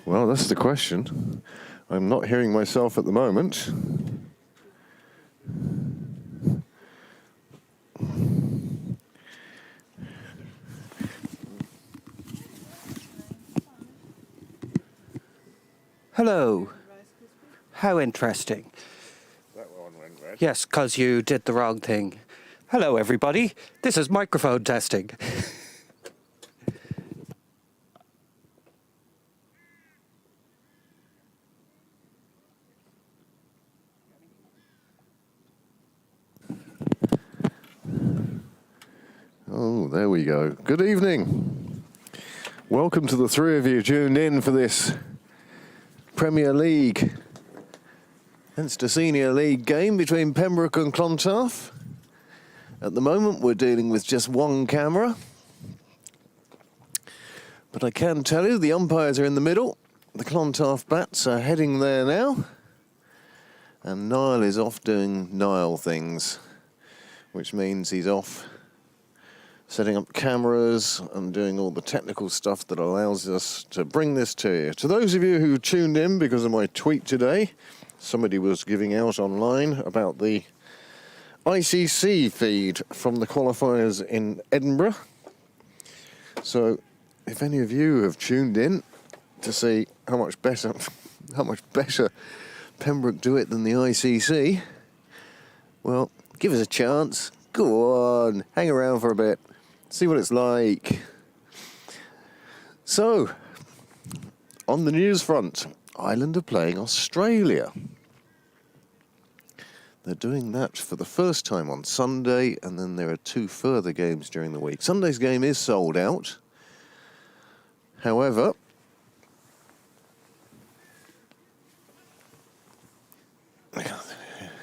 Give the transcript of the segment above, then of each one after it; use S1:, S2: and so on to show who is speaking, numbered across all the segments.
S1: Well, that's the question. I'm not hearing myself at the moment.
S2: Hello. How interesting.
S1: That one went red.
S2: Yes, 'cause you did the wrong thing. Hello, everybody. This is microphone testing.
S1: Oh, there we go. Good evening. Welcome to the three of you tuned in for this Premier League, Leinster Senior League game between Pembroke and Clontarf. At the moment, we're dealing with just one camera. But I can tell you, the umpires are in the middle. The Clontarf bats are heading there now. And Niall is off doing Niall things, which means he's off setting up cameras and doing all the technical stuff that allows us to bring this to you. To those of you who tuned in because of my tweet today, somebody was giving out online about the ICC feed from the qualifiers in Edinburgh. So if any of you have tuned in to see how much better Pembroke do it than the ICC, well, give us a chance. Go on, hang around for a bit. See what it's like. So, on the news front, Ireland are playing Australia. They're doing that for the first time on Sunday, and then there are two further games during the week. Sunday's game is sold out. However,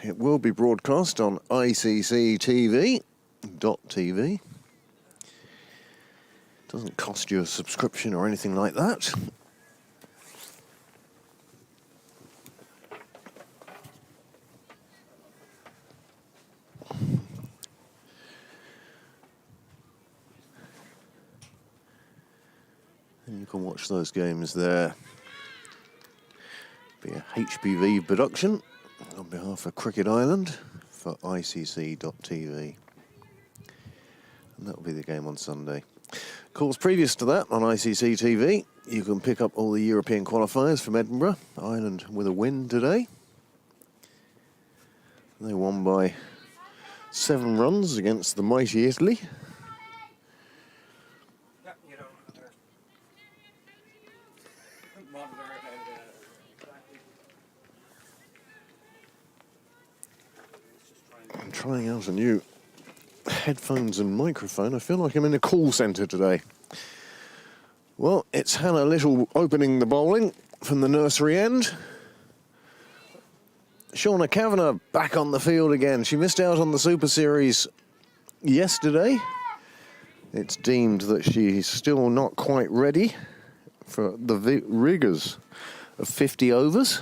S1: it will be broadcast on ICC TV.tv. Doesn't cost you a subscription or anything like that. And you can watch those games there. Be a HBV production on behalf of Cricket Ireland for ICC.tv. And that will be the game on Sunday. Of course, previous to that, on ICC TV, you can pick up all the European qualifiers from Edinburgh. Ireland with a win today. They won by 7 runs against the mighty Italy. I'm trying out a new headphones and microphone. I feel like I'm in a call centre today. Well, it's Hannah Little opening the bowling from the nursery end. Shauna Kavanagh back on the field again. She missed out on the Super Series yesterday. It's deemed that she's still not quite ready for the rigours of 50 overs.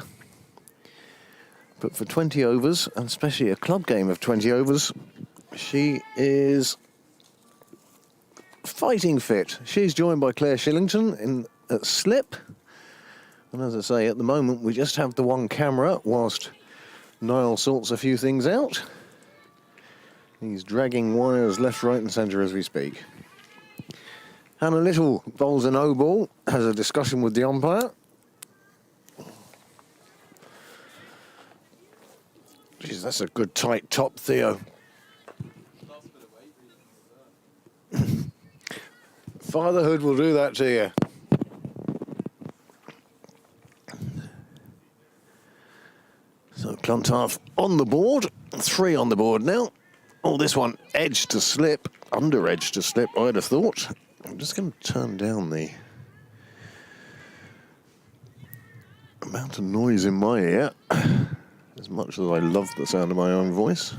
S1: But for 20 overs, and especially a club game of 20 overs, she is fighting fit. She's joined by Claire Shillington at slip. And as I say, at the moment, we just have the one camera whilst Niall sorts a few things out. He's dragging wires left, right and centre as we speak. Hannah Little bowls a no ball, has a discussion with the umpire. Jeez, that's a good tight top, Theo. Fatherhood will do that to you. So Clontarf on the board, 3 on the board now. Oh, this one edge to slip, under edge to slip, I'd have thought. I'm just going to turn down the amount of noise in my ear, as much as I love the sound of my own voice.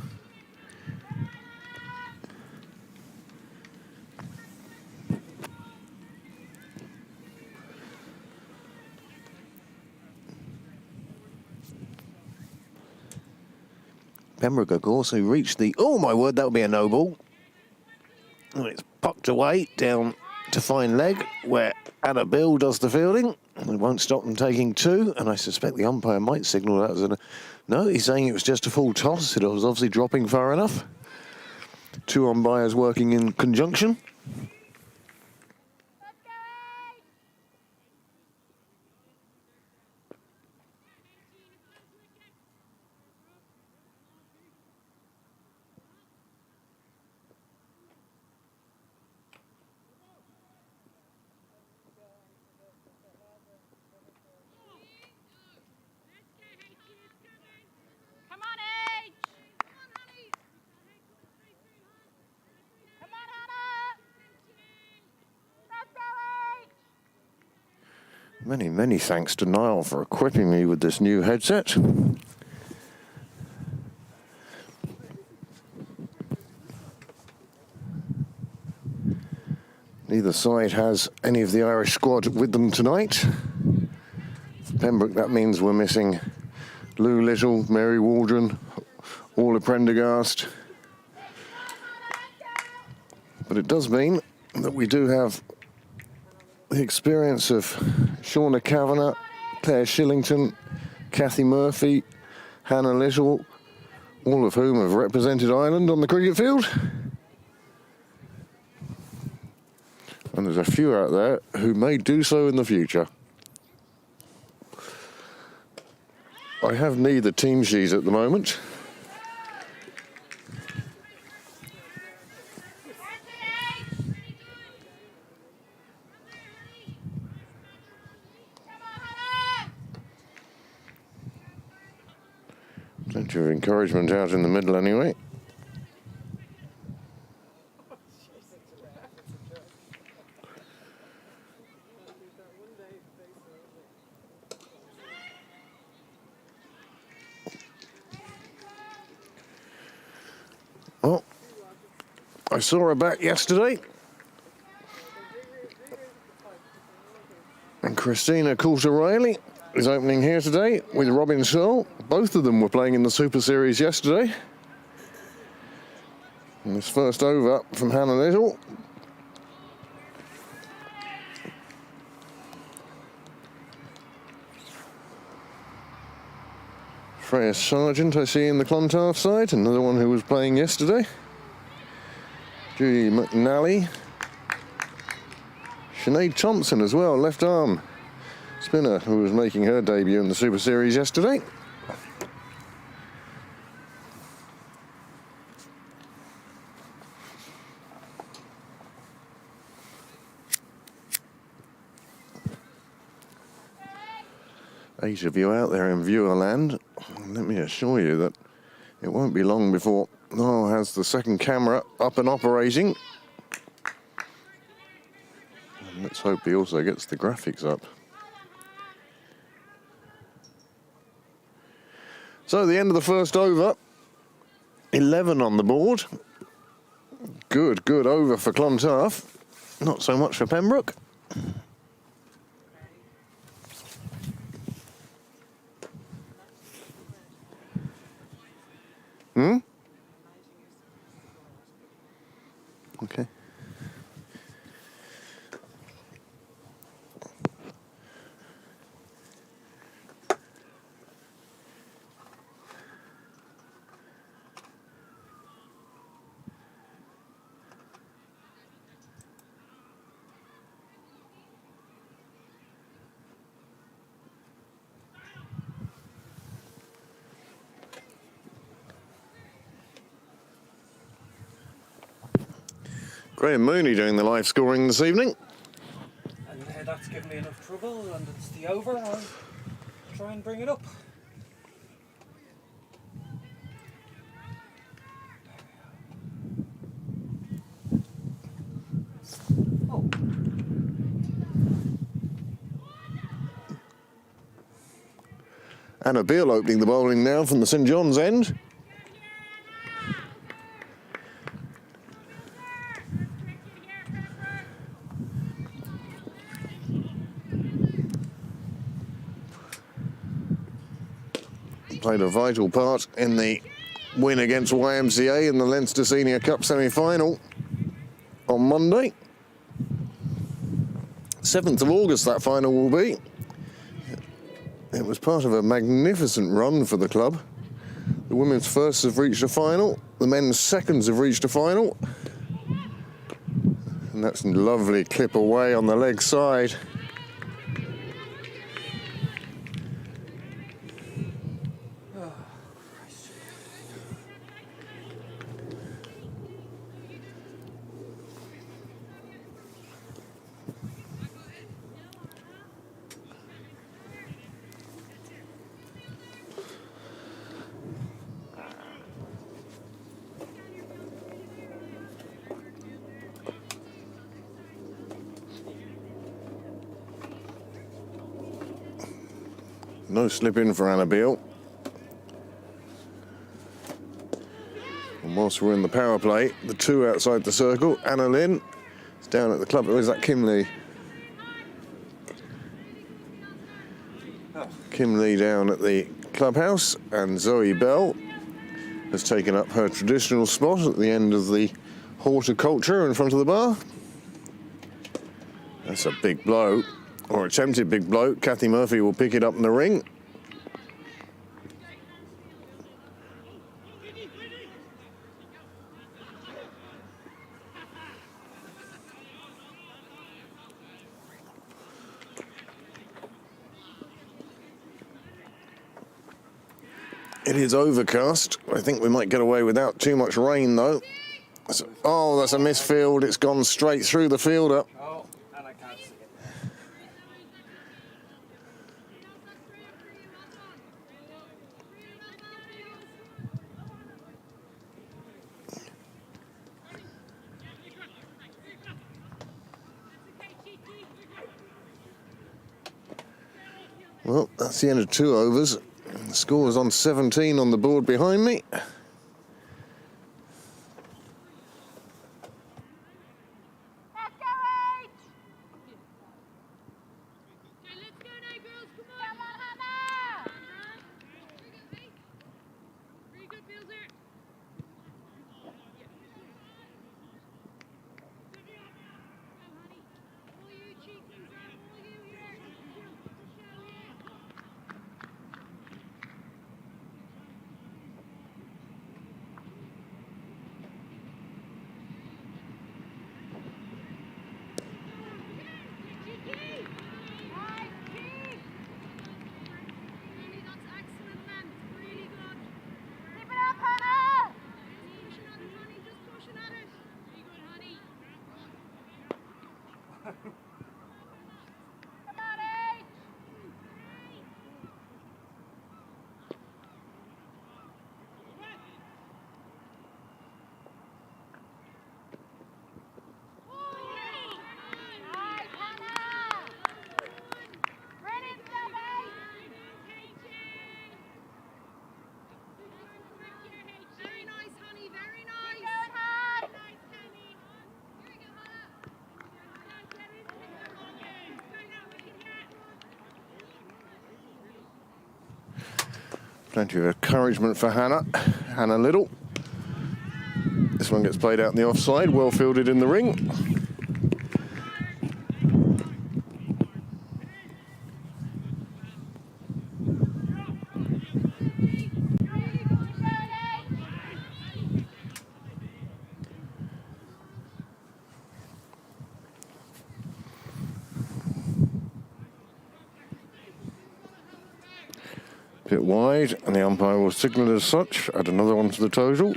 S1: Pembroke, of course, who reached the... Oh, my word, that would be a no ball. And it's pucked away down to fine leg, where Anna Bill does the fielding. It won't stop them taking 2, and I suspect the umpire might signal that as a... No, he's saying it was just a full toss. It was obviously dropping far enough. 2 umpires working in conjunction. Many, many thanks to Niall for equipping me with this new headset. Neither side has any of the Irish squad with them tonight. For Pembroke, that means we're missing Lou Little, Mary Waldron, Orla Prendergast. But it does mean that we do have the experience of Shauna Kavanagh, Claire Shillington, Kathy Murphy, Hannah Little, all of whom have represented Ireland on the cricket field. And there's a few out there who may do so in the future. I have neither team sheet at the moment. Plenty of encouragement out in the middle anyway. Well, I saw her back yesterday. And Christina Coulter-Riley is opening here today with Robin Searle. Both of them were playing in the Super Series yesterday. And this first over from Hannah Little. Freya Sargent I see in the Clontarf side, another one who was playing yesterday. Judy McNally. Sinead Thompson as well, left arm spinner, who was making her debut in the Super Series yesterday. Eight of you out there in viewer land. Let me assure you that it won't be long before Niall has the second camera up and operating. And let's hope he also gets the graphics up. So the end of the first over, 11 on the board. Good over for Clontarf. Not so much for Pembroke. Okay. Graham Mooney doing the live scoring this evening.
S2: And that's given me enough trouble, and it's the over. I'll try and bring it up. Oh.
S1: Anna Beale opening the bowling now from the St John's end. Played a vital part in the win against YMCA in the Leinster Senior Cup semi-final on Monday. 7th of August that final will be. It was part of a magnificent run for the club. The women's firsts have reached a final. The men's seconds have reached a final. And that's a lovely clip away on the leg side. No slip in for Anna Beale. And whilst we're in the power play, the two outside the circle, Anna Lynn is down at the club. Where's that Kim Lee? Kim Lee down at the clubhouse, and Zoe Bell has taken up her traditional spot at the end of the horticulture in front of the bar. That's a big blow, or attempted big blow. Kathy Murphy will pick it up in the ring. It is overcast. I think we might get away without too much rain, though. Oh, that's a misfield. It's gone straight through the fielder.
S2: Oh, and I can't see it.
S1: Well, that's the end of 2 overs. The score is on 17 on the board behind me. Plenty of encouragement for Hannah Little. This one gets played out in the offside, well fielded in the ring. Bit wide, and the umpire will signal as such. Add another one to the total.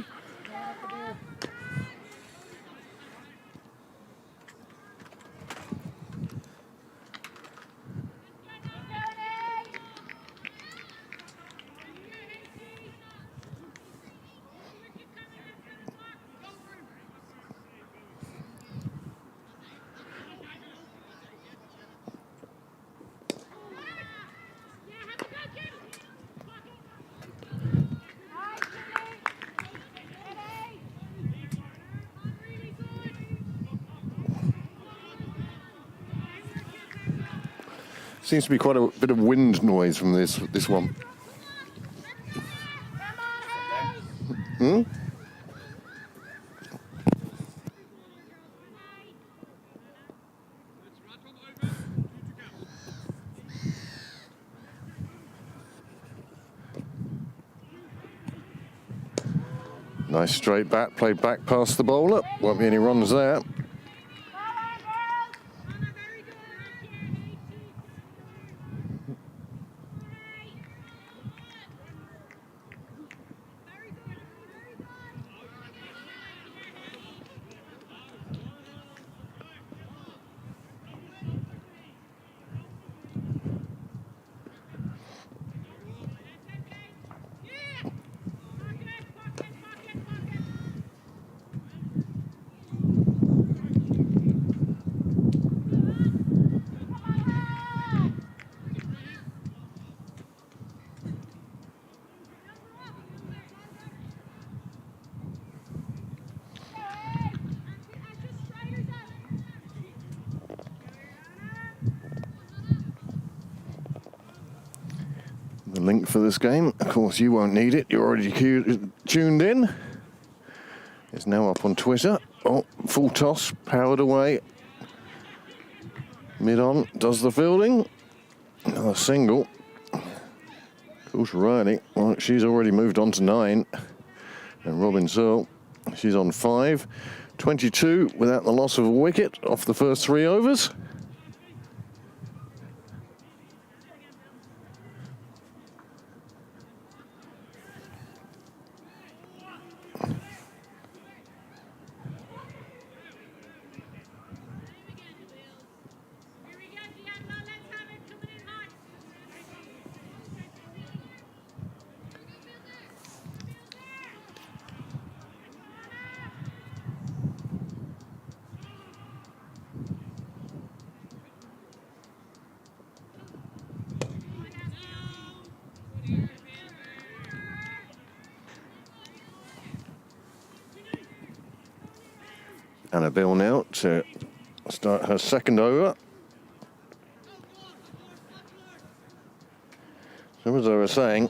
S1: Seems to be quite a bit of wind noise from this one. Hmm? Nice straight bat, played back past the bowler. Won't be any runs there. The link for this game, of course you won't need it, you're already tuned in. It's now up on Twitter. Oh, full toss, powered away. Mid-on, does the fielding. Another single. Of course Riley, well, she's already moved on to 9. And Robin Searle, she's on 5. 22 without the loss of a wicket off the first 3 overs. Annabelle now to start her second over. So as I was saying,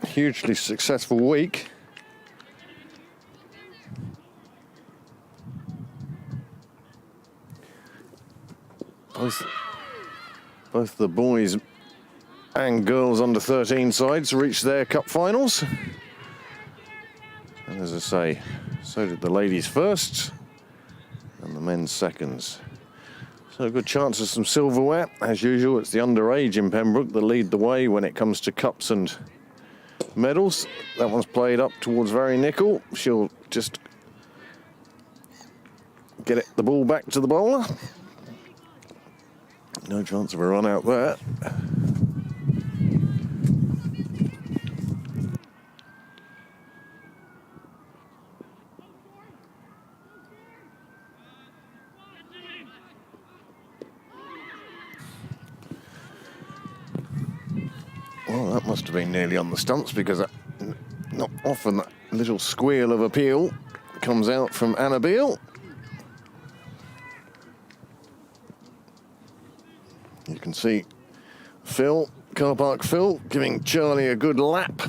S1: hugely successful week. Both the boys and girls under 13 sides reached their cup finals. And as I say, so did the ladies first and the men's seconds. So a good chance of some silverware. As usual, it's the underage in Pembroke that lead the way when it comes to cups and medals. That one's played up towards Very Nickel. She'll just get the ball back to the bowler. No chance of a run out there. Well, that must have been nearly on the stumps because not often that little squeal of appeal comes out from Annabelle. You can see Phil, car park Phil, giving Charlie a good lap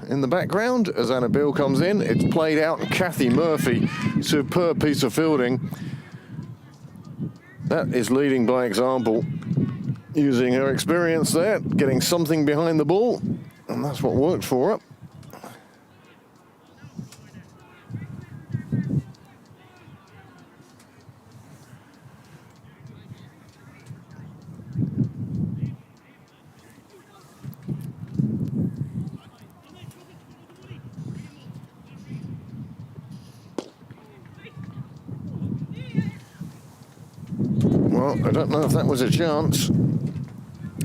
S1: in the background as Annabelle comes in. It's played out, and Kathy Murphy, superb piece of fielding. That is leading by example, using her experience there, getting something behind the ball, and that's what worked for her. Well, I don't know if that was a chance.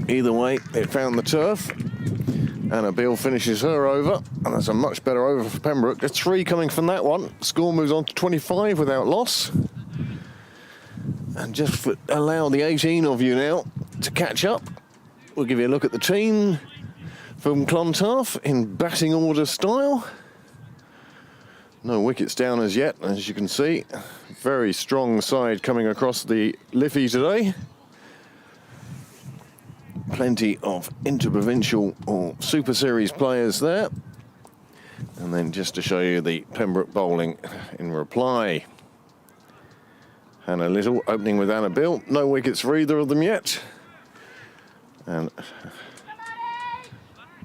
S1: Either way, it found the turf. Annabelle finishes her over, and that's a much better over for Pembroke. There's 3 coming from that one. Score moves on to 25 without loss. And just allow the 18 of you now to catch up. We'll give you a look at the team from Clontarf in batting order style. No wickets down as yet, as you can see. Very strong side coming across the Liffey today. Plenty of interprovincial or Super Series players there. And then just to show you the Pembroke bowling in reply. Hannah Little opening with Annabelle. No wickets for either of them yet. And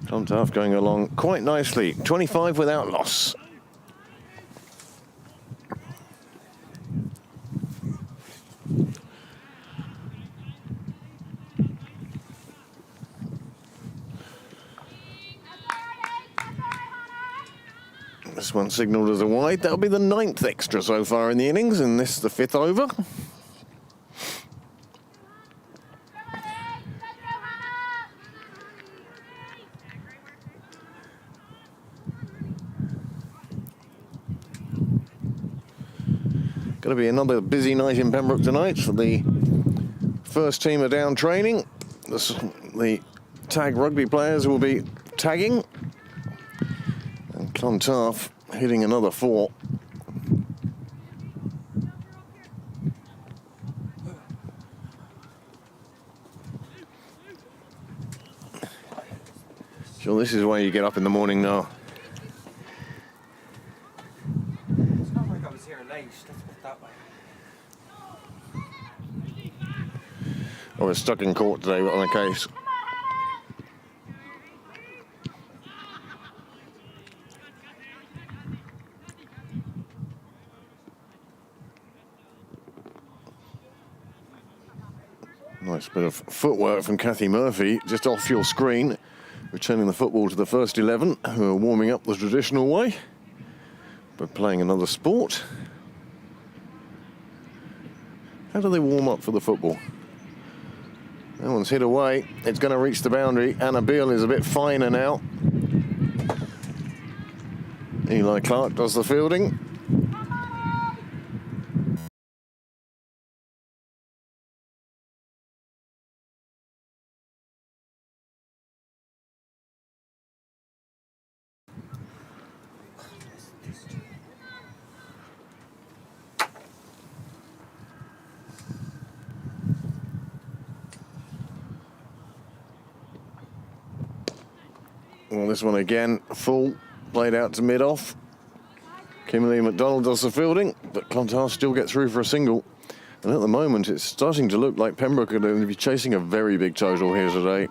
S1: Clontarf going along quite nicely. 25 without loss. This one signalled as a wide. That'll be the 9th extra so far in the innings, and this is the 5th over. Going to be another busy night in Pembroke tonight. For the first team are down training. The tag rugby players will be tagging. And Clontarf hitting another 4. So this is why you get up in the morning now.
S2: It's not like I was here late, let's put it that way.
S1: I was stuck in court today on a case. Nice bit of footwork from Kathy Murphy, just off your screen, returning the football to the first 11, who are warming up the traditional way, but playing another sport. How do they warm up for the football? That one's hit away. It's going to reach the boundary. Anna Beale is a bit finer now. Eli Clark does the fielding. Well, this one again, full, played out to mid-off. Kimberly McDonald does the fielding, but Clontarf still get through for a single. And at the moment, it's starting to look like Pembroke are going to be chasing a very big total here today.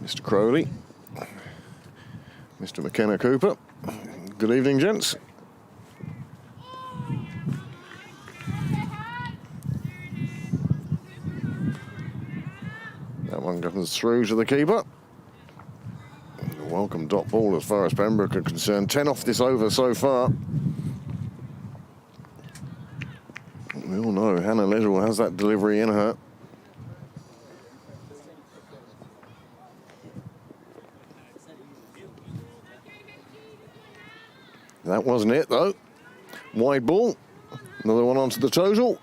S1: Mr. Crowley, Mr. McKenna Cooper. Good evening, gents. That one comes through to the keeper. A welcome dot ball as far as Pembroke are concerned. 10 off this over so far. We all know Hannah Little has that delivery in her. That wasn't it, though. Wide ball. Another one onto the total.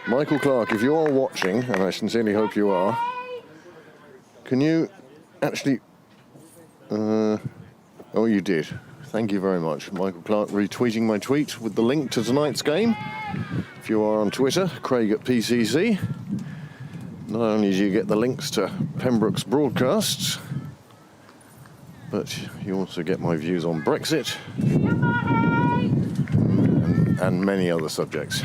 S1: Michael Clark, if you are watching, and I sincerely hope you are, can you actually... oh, you did. Thank you very much. Michael Clark retweeting my tweet with the link to tonight's game. If you are on Twitter, Craig at PCC. Not only do you get the links to Pembroke's broadcasts, but you also get my views on Brexit and many other subjects.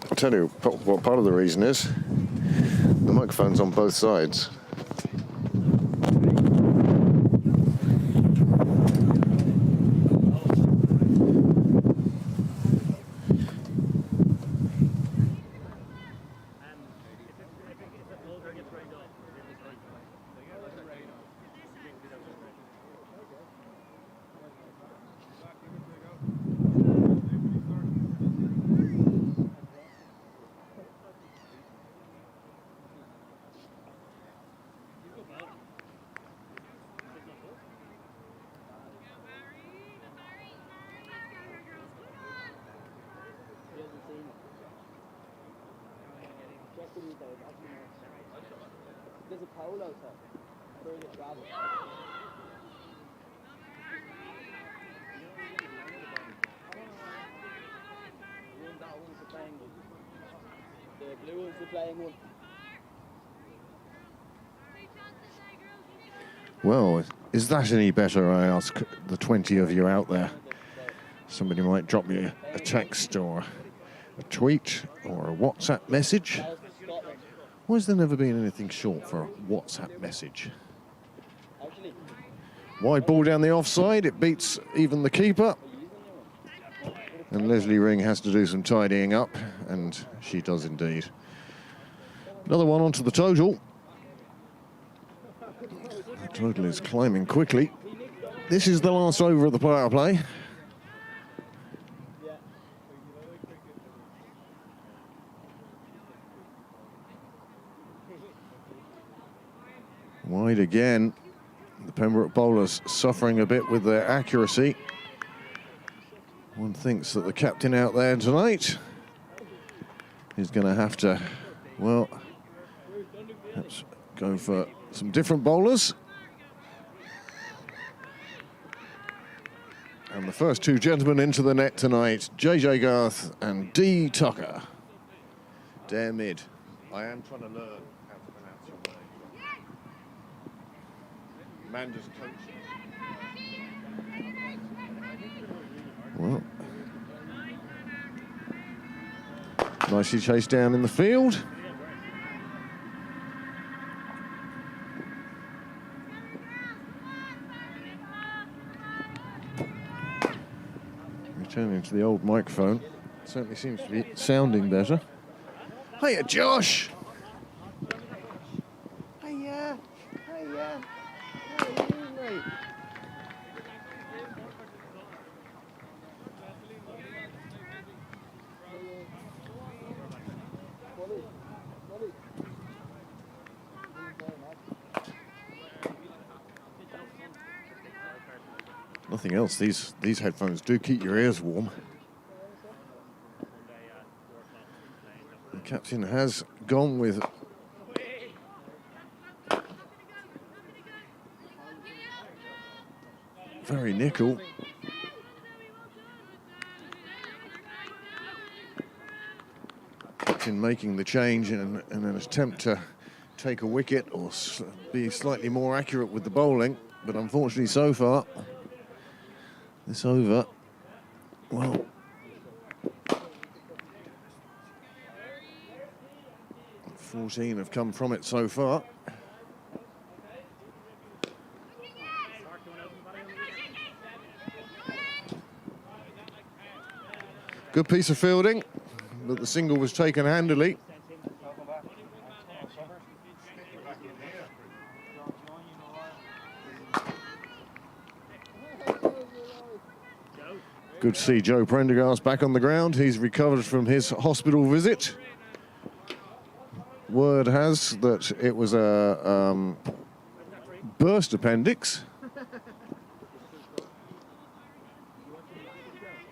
S1: I'll tell you what part of the reason is. The microphone's on both sides.
S3: There's a pole outside. Where is it gravel? That one's the playing one. The blue one's the playing one.
S1: Well, is that any better, I ask the 20 of you out there? Somebody might drop me a text or a tweet or a WhatsApp message. Why has there never been anything short for a WhatsApp message? Wide ball down the offside, it beats even the keeper. And Leslie Ring has to do some tidying up, and she does indeed. Another one onto the total. The total is climbing quickly. This is the last over of the power play. Wide again. The Pembroke bowlers suffering a bit with their accuracy. One thinks that the captain out there tonight is going to have to, well, perhaps go for some different bowlers. And the first two gentlemen into the net tonight, JJ Garth and D. Tucker. Dare mid. I am trying to learn how to pronounce your name. Amanda's coaching. Well, nicely chased down in the field. Returning to the old microphone. Certainly seems to be sounding better. Hiya, Josh! Hiya! Hiya! How are you, mate? Nothing else, these headphones do keep your ears warm. The captain has gone with very nickel. Captain making the change in an attempt to take a wicket or be slightly more accurate with the bowling, but unfortunately so far, this over, well, $14 have come from it so far. Good piece of fielding, but the single was taken handily. Good to see Joe Prendergast back on the ground. He's recovered from his hospital visit. Word has that it was a burst appendix.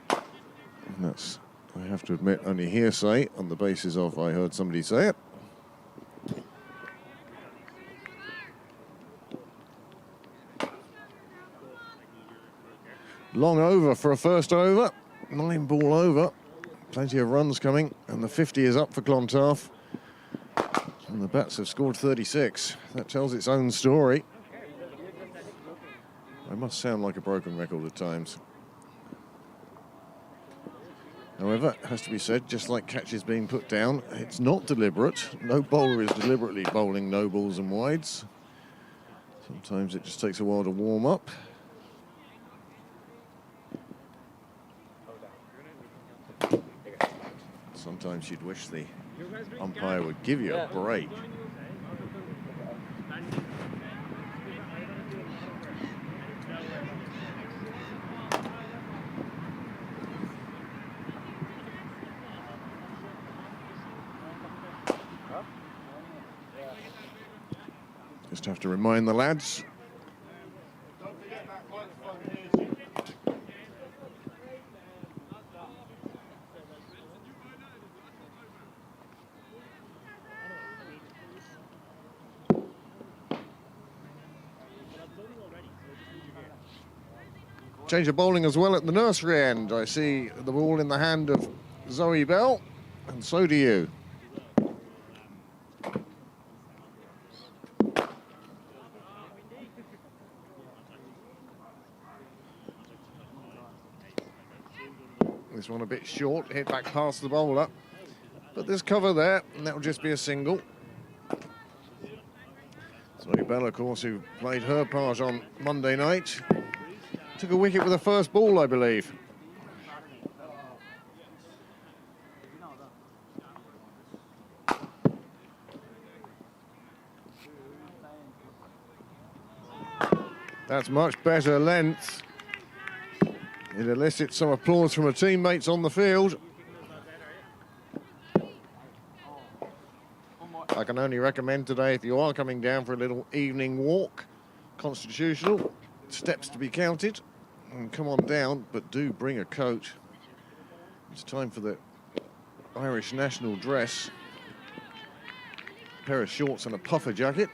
S1: And that's, I have to admit, only hearsay on the basis of I heard somebody say it. Long over for a first over, 9 ball over, plenty of runs coming, and the 50 is up for Clontarf. And the bats have scored 36. That tells its own story. I must sound like a broken record at times. However, it has to be said, just like catches being put down, it's not deliberate. No bowler is deliberately bowling no balls and wides. Sometimes it just takes a while to warm up. Sometimes you'd wish the umpire would give you a break. Just have to remind the lads. Change of bowling as well at the nursery end. I see the ball in the hand of Zoe Bell, and so do you. This one a bit short, hit back past the bowler. But there's cover there, and that will just be a single. Zoe Bell, of course, who played her part on Monday night, took a wicket with the first ball, I believe. That's much better length. It elicits some applause from her teammates on the field. I can only recommend today, if you are coming down for a little evening walk, constitutional, steps to be counted, and come on down, but do bring a coat. It's time for the Irish national dress. A pair of shorts and a puffer jacket.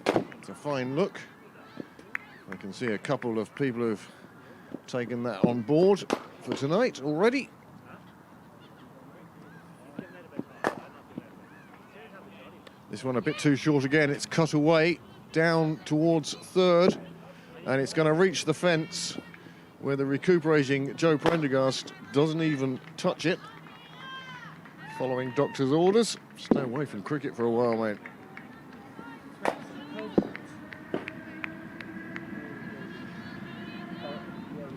S1: It's a fine look. I can see a couple of people who've taken that on board for tonight already. This one a bit too short again. It's cut away down towards third, and it's going to reach the fence where the recuperating Joe Prendergast doesn't even touch it. Following doctor's orders. Stay away from cricket for a while, mate.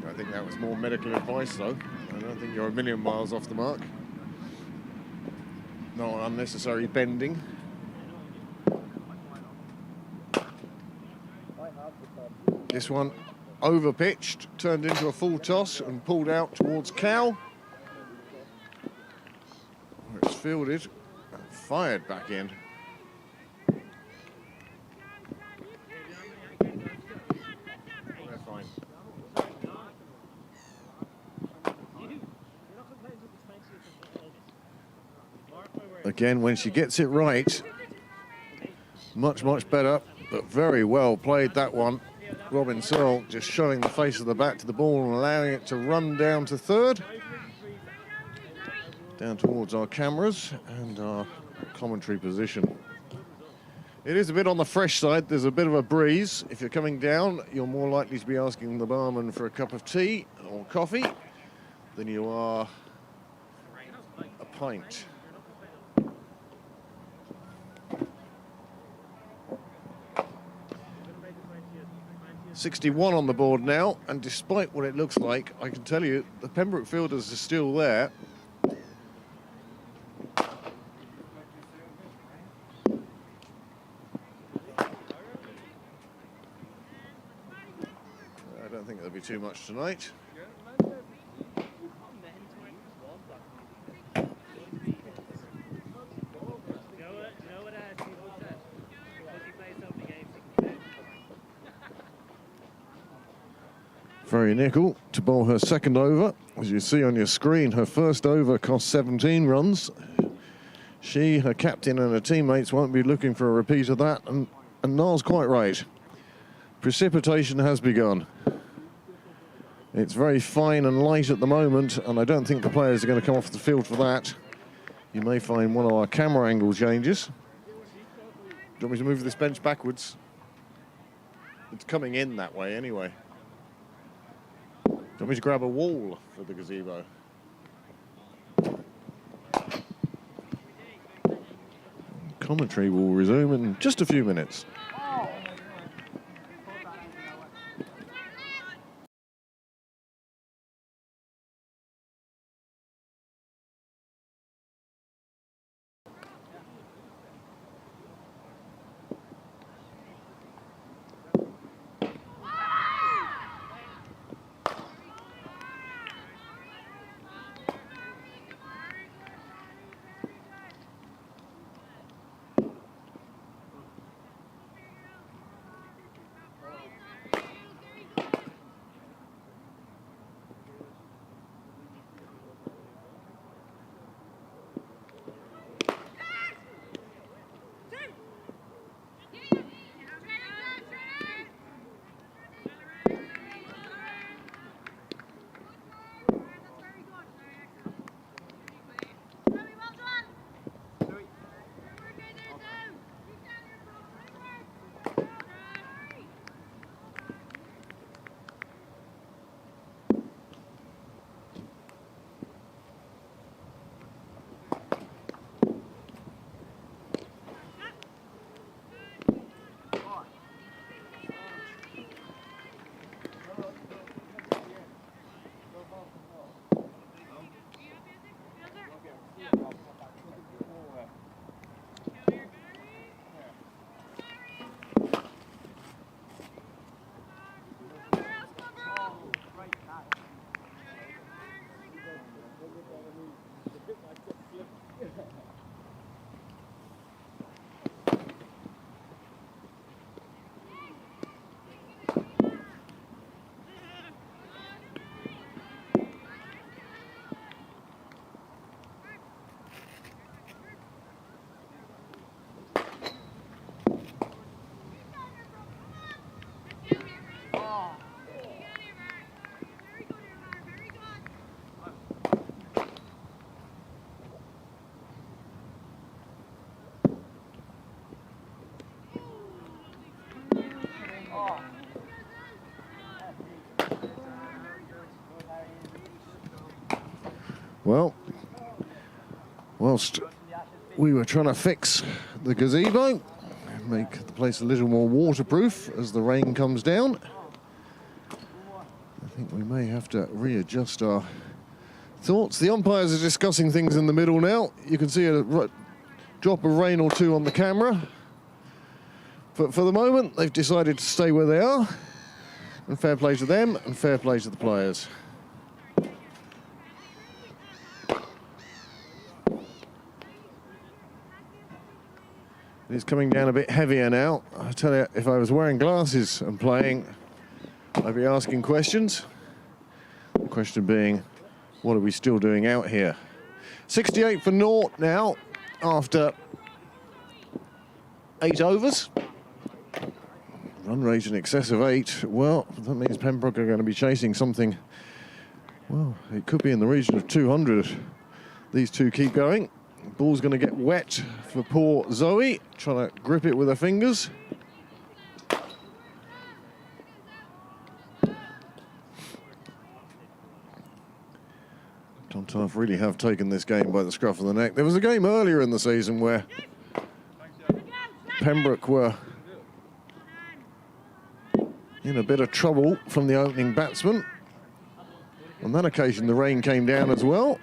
S1: I think that was more medical advice, though. I don't think you're a million miles off the mark. No unnecessary bending. This one over-pitched, turned into a full toss and pulled out towards Cow. Where it's fielded and fired back in. They're fine. Again, when she gets it right, much, much better, but very well played that one. Robin Searle just showing the face of the bat to the ball and allowing it to run down to third. Down towards our cameras and our commentary position. It is a bit on the fresh side. There's a bit of a breeze. If you're coming down, you're more likely to be asking the barman for a cup of tea or coffee than you are a pint. 61 on the board now, and despite what it looks like, I can tell you the Pembroke fielders are still there. I don't think there'll be too much tonight. Very Nickel to bowl her second over. As you see on your screen, her first over cost 17 runs. She, her captain and her teammates won't be looking for a repeat of that, and Niall's quite right. Precipitation has begun. It's very fine and light at the moment, and I don't think the players are going to come off the field for that. You may find one of our camera angle changes. Do you want me to move this bench backwards? It's coming in that way anyway. Do you want me to grab a wall for the gazebo? Commentary will resume in just a few minutes. Well, whilst we were trying to fix the gazebo, make the place a little more waterproof as the rain comes down, I think we may have to readjust our thoughts. The umpires are discussing things in the middle now. You can see a drop of rain or two on the camera. But for the moment, they've decided to stay where they are. And fair play to them, and fair play to the players. It's coming down a bit heavier now. I tell you, if I was wearing glasses and playing, I'd be asking questions. The question being, what are we still doing out here? 68 for naught now, after 8 overs. Run rate in excess of 8. Well, that means Pembroke are going to be chasing something. Well, it could be in the region of 200. These two keep going. Ball's going to get wet for poor Zoe, trying to grip it with her fingers. Clontarf really have taken this game by the scruff of the neck. There was a game earlier in the season where Pembroke were in a bit of trouble from the opening batsman. On that occasion, the rain came down as well.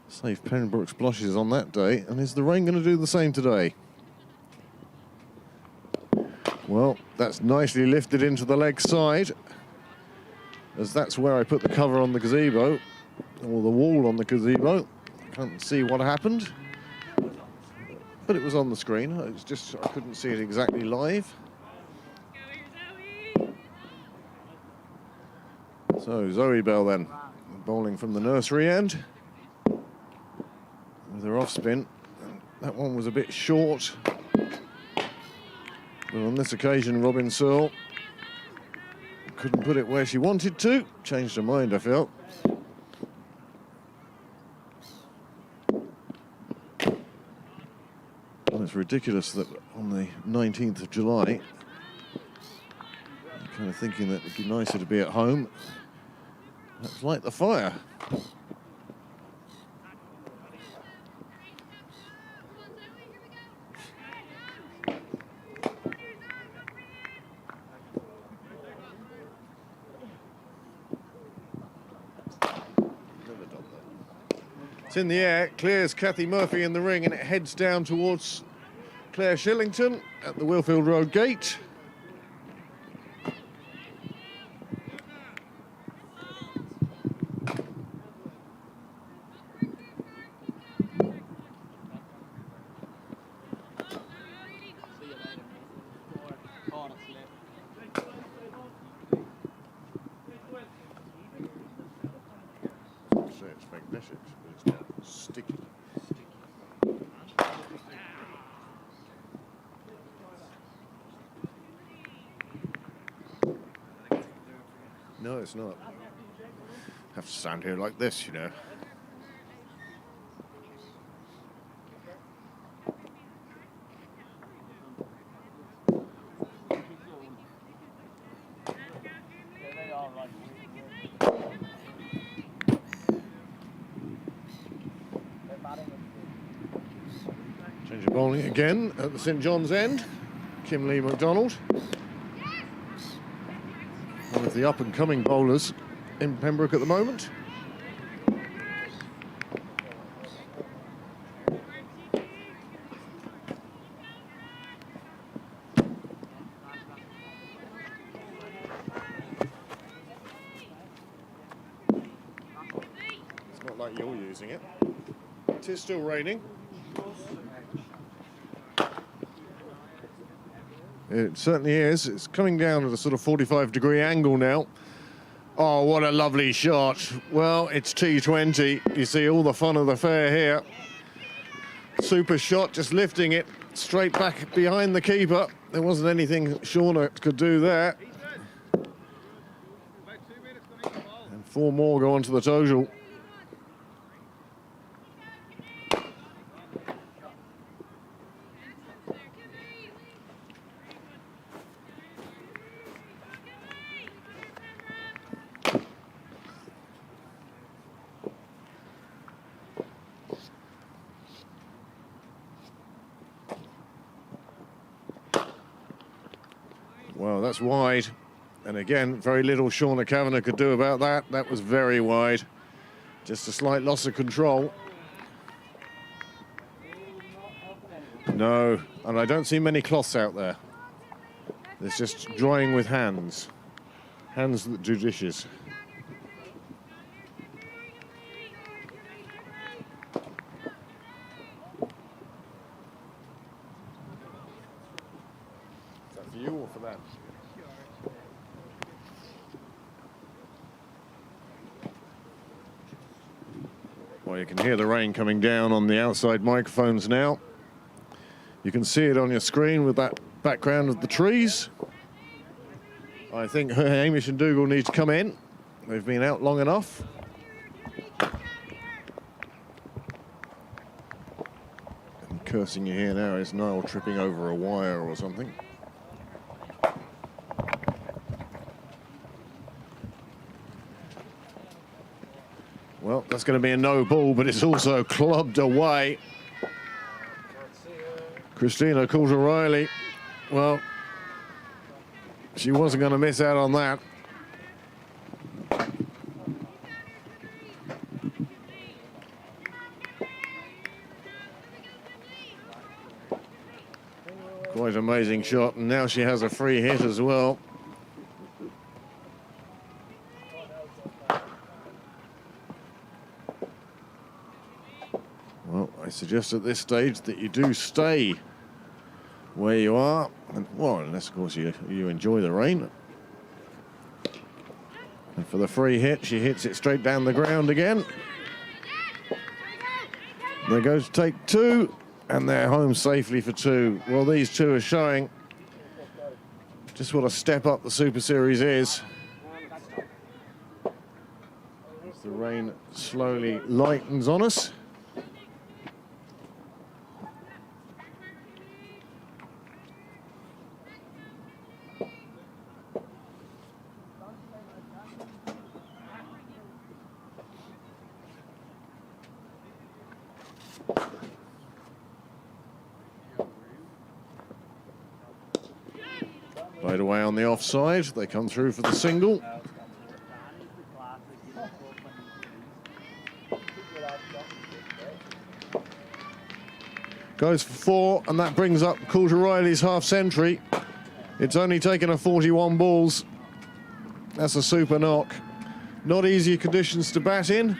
S1: Saved Pembroke's blotches on that day, and is the rain going to do the same today? Well, that's nicely lifted into the leg side, as that's where I put the cover on the gazebo, or the wall on the gazebo. I can't see what happened, but it was on the screen. It's just I couldn't see it exactly live. So Zoe Bell then, bowling from the nursery end with her off spin. That one was a bit short, but on this occasion Robin Searle couldn't put it where she wanted to. Changed her mind, I felt. Well, it's ridiculous that on the 19th of July, I'm kind of thinking that it'd be nicer to be at home. Let's light the fire. It's in the air, clears Kathy Murphy in the ring, and it heads down towards Claire Shillington at the Willfield Road gate. It's magnetic, but it's sticky. No, it's not. Have to stand here like this, you know. Change of bowling again at the St John's end. Kim Lee MacDonald, one of the up-and-coming bowlers in Pembroke at the moment. It's not like you're using it. It is still raining. It certainly is. It's coming down at a sort of 45-degree angle now. Oh, what a lovely shot. Well, it's T20. You see all the fun of the fair here. Super shot, just lifting it straight back behind the keeper. There wasn't anything Shauna could do there. And 4 more go onto the total. that's wide. And again, very little Shauna Kavanagh could do about that. That was very wide. Just a slight loss of control. No, and I don't see many cloths out there. There's just drying with hands. Hands that do dishes. Is that for you or for them? Well, you can hear the rain coming down on the outside microphones now. You can see it on your screen with that background of the trees. I think Hamish and Dougal need to come in. They've been out long enough. And cursing you here now is Niall tripping over a wire or something. Well, that's going to be a no ball, but it's also clubbed away. Christina Coulter-Riley, well, she wasn't going to miss out on that. Quite amazing shot, and now she has a free hit as well. Well, I suggest at this stage that you do stay where you are, and well, unless of course you enjoy the rain. And for the free hit, she hits it straight down the ground again. There goes take two, and they're home safely for two. Well, these two are showing just what a step up the Super Series is. As the rain slowly lightens on us. Played away on the offside. They come through for the single. Goes for four, and that brings up Coulter-Riley's half century. It's only taken her 41 balls. That's a super knock. Not easy conditions to bat in.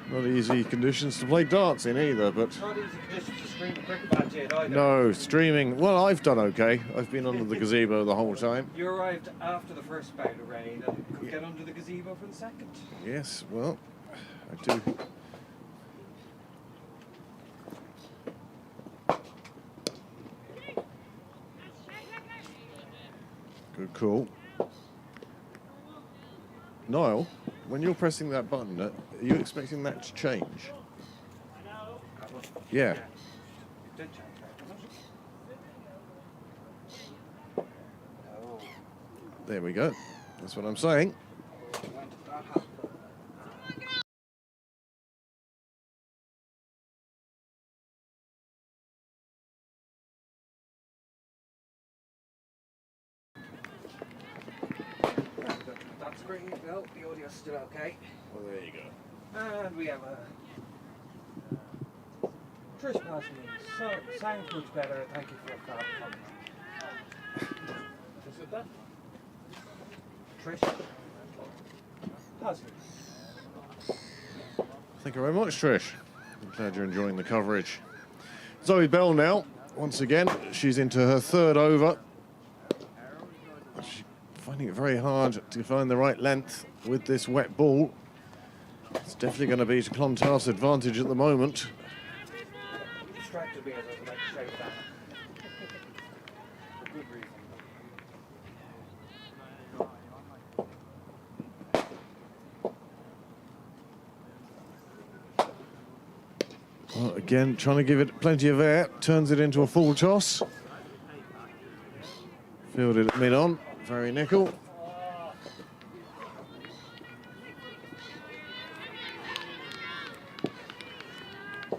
S1: Not easy conditions to play darts in either, but...
S2: Not easy conditions to stream a cricket match in either.
S1: No, streaming... Well, I've done okay. I've been under the gazebo the whole time.
S2: You arrived after the first bout of rain and could get under the gazebo for the second.
S1: Yes, well, I do... Good call. Niall, when you're pressing that button, are you expecting that to change? Yeah.
S2: It did change, right? No.
S1: There we go. That's what I'm saying.
S2: When did that happen? That's great. Well, the audio's still okay.
S1: Well, there you go.
S2: And we have a Trish passing me. So, sounds much better. Thank you for a fab comment. Just with that. Trish passing me.
S1: Thank you very much, Trish. I'm glad you're enjoying the coverage. Zoe Bell now, once again, she's into her third over. She's finding it very hard to find the right length with this wet ball. It's definitely going to be to Clontarf's advantage at the moment.
S2: Distracted me as I was about to shout that. For good reason.
S1: Well, again, trying to give it plenty of air, turns it into a full toss. Fielded at mid-on, very nickel.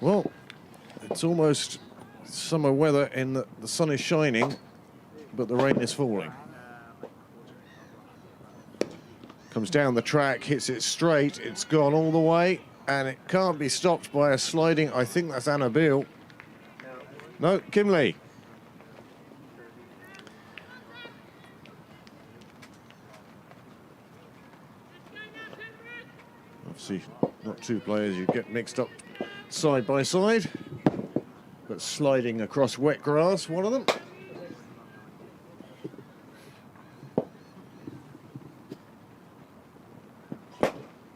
S1: Well, it's almost summer weather in that the sun is shining, but the rain is falling. Comes down the track, hits it straight, it's gone all the way, and it can't be stopped by a sliding, I think that's Anna Beale. No, Kimley. Obviously, not two players you get mixed up side by side, but sliding across wet grass, one of them.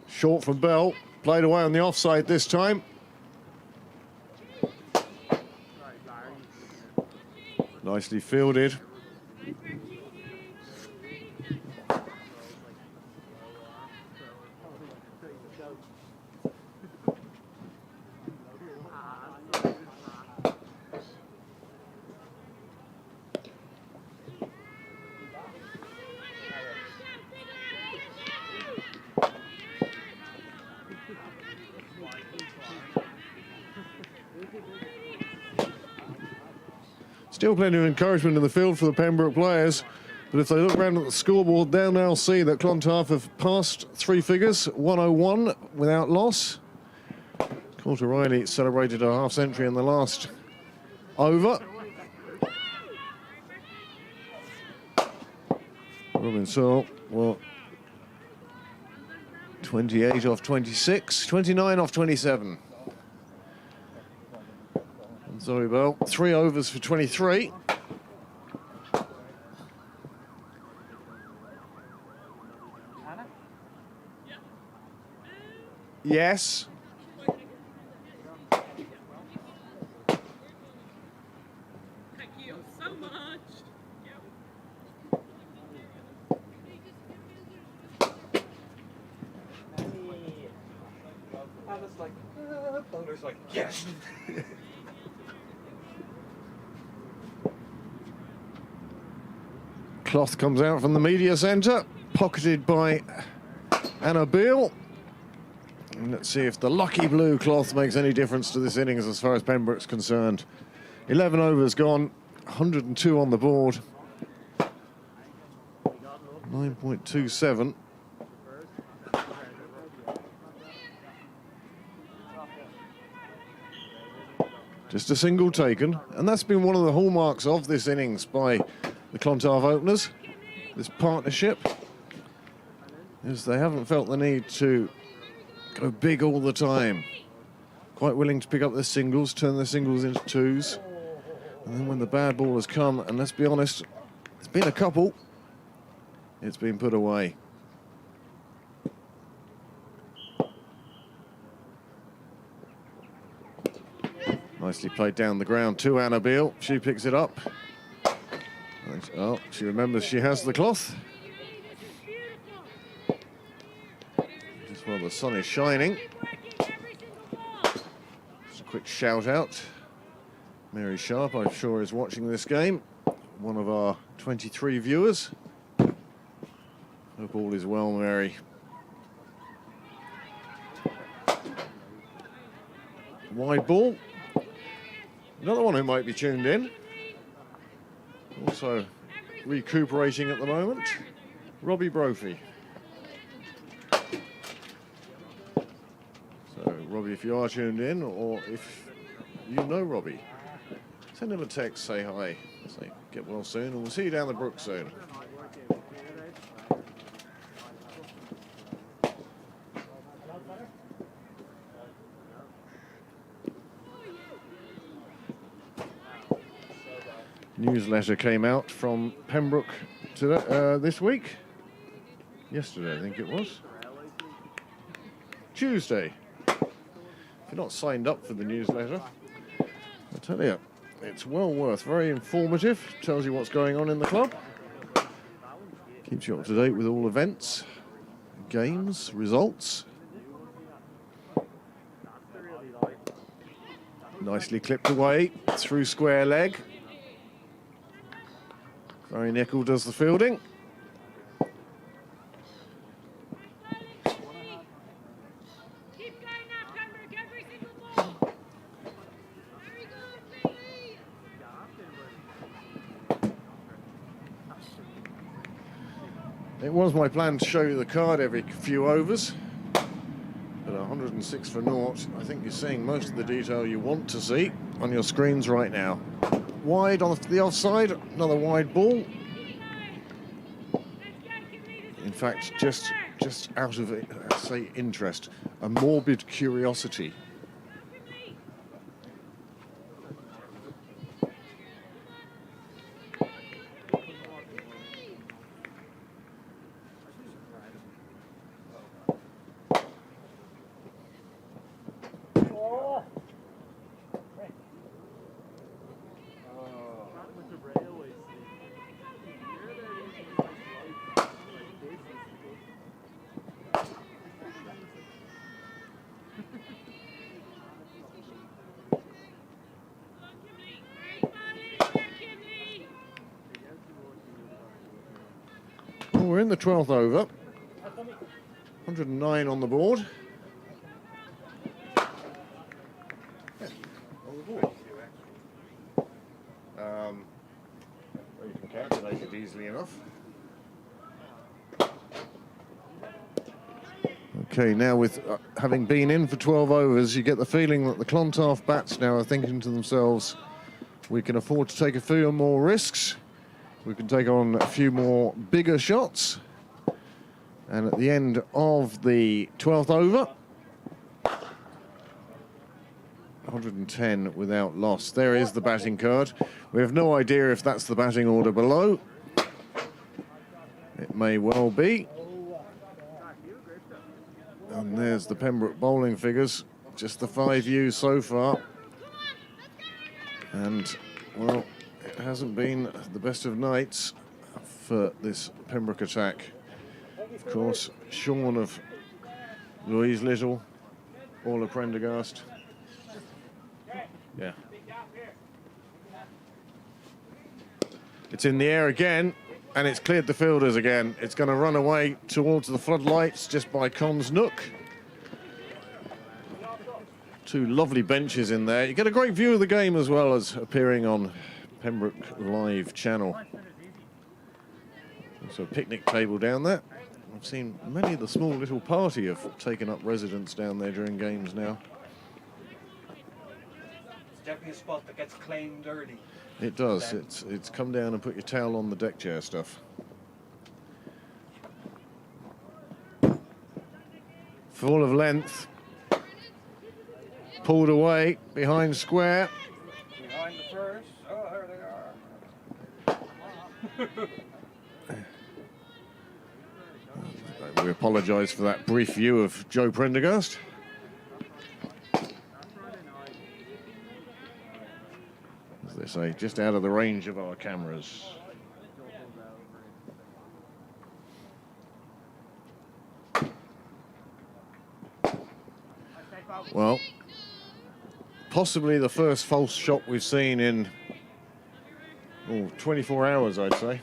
S1: Short from Bell, played away on the offside this time. Nicely fielded. Still plenty of encouragement in the field for the Pembroke players, but if they look around at the scoreboard, they'll now see that Clontarf have passed three figures, 101 without loss. Coulter Riley celebrated a half century in the last over. Robin Searle, well, 28 off 26, 29 off 27. Zoe Bell, 3 overs for 23.
S2: Anna?
S1: Yes.
S4: Thank you so much.
S2: Anna's like, Boulder's like, yes!
S1: Cloth comes out from the media centre, pocketed by Anna Beale. And let's see if the lucky blue cloth makes any difference to this innings as far as Pembroke's concerned. 11 overs gone, 102 on the board. 9.27. Just a single taken, and that's been one of the hallmarks of this innings by the Clontarf openers, this partnership, is they haven't felt the need to go big all the time. Quite willing to pick up their singles, turn their singles into twos, and then when the bad ball has come, and let's be honest, there's been a couple, it's been put away. Nicely played down the ground to Anna Beale. She picks it up. Oh, she remembers she has the cloth. Just while the sun is shining. Just a quick shout out. Mary Sharp, I'm sure, is watching this game. One of our 23 viewers. Hope all is well, Mary. Wide ball. Another one who might be tuned in. Also recuperating at the moment, Robbie Brophy. So, Robbie, if you are tuned in, or if you know Robbie, send him a text, say hi, say get well soon, and we'll see you down the brook soon. Newsletter came out from Pembroke today, this week. Yesterday, I think it was. Tuesday. If you're not signed up for the newsletter, I tell you, it's well worth. Very informative. Tells you what's going on in the club. Keeps you up to date with all events, games, results. Nicely clipped away through square leg. Barry Nickel does the fielding.
S4: Keep going now, Pembroke, every single ball. Very good, Bailey.
S1: It was my plan to show you the card every few overs, but 106 for naught. I think you're seeing most of the detail you want to see on your screens right now. Wide on the offside, another wide ball. In fact, just out of, say, interest, a morbid curiosity. Well, we're in the 12th over. 109 on the board. Well, you can calculate it easily enough. Okay, now with having been in for 12 overs, you get the feeling that the Clontarf bats now are thinking to themselves, we can afford to take a few more risks. We can take on a few more bigger shots. And at the end of the 12th over, 110 without loss. There is the batting card. We have no idea if that's the batting order below. It may well be. And there's the Pembroke bowling figures. Just the 5 views so far. And, well, it hasn't been the best of nights for this Pembroke attack. Of course, Sean of Louise Little, Orla Prendergast. Yeah. It's in the air again, and it's cleared the fielders again. It's going to run away towards the floodlights just by Con's Nook. 2 lovely benches in there. You get a great view of the game as well as appearing on Pembroke Live channel. Also a picnic table down there. I've seen many of the small little party have taken up residence down there during games now.
S2: It's definitely a spot that gets claimed early.
S1: It does. It's come down and put your towel on the deck chair stuff. Full of length. Pulled away behind square.
S2: Behind the first. Oh, there they are.
S1: We apologise for that brief view of Joe Prendergast. As they say, just out of the range of our cameras. Well, possibly the first false shot we've seen in 24 hours, I'd say.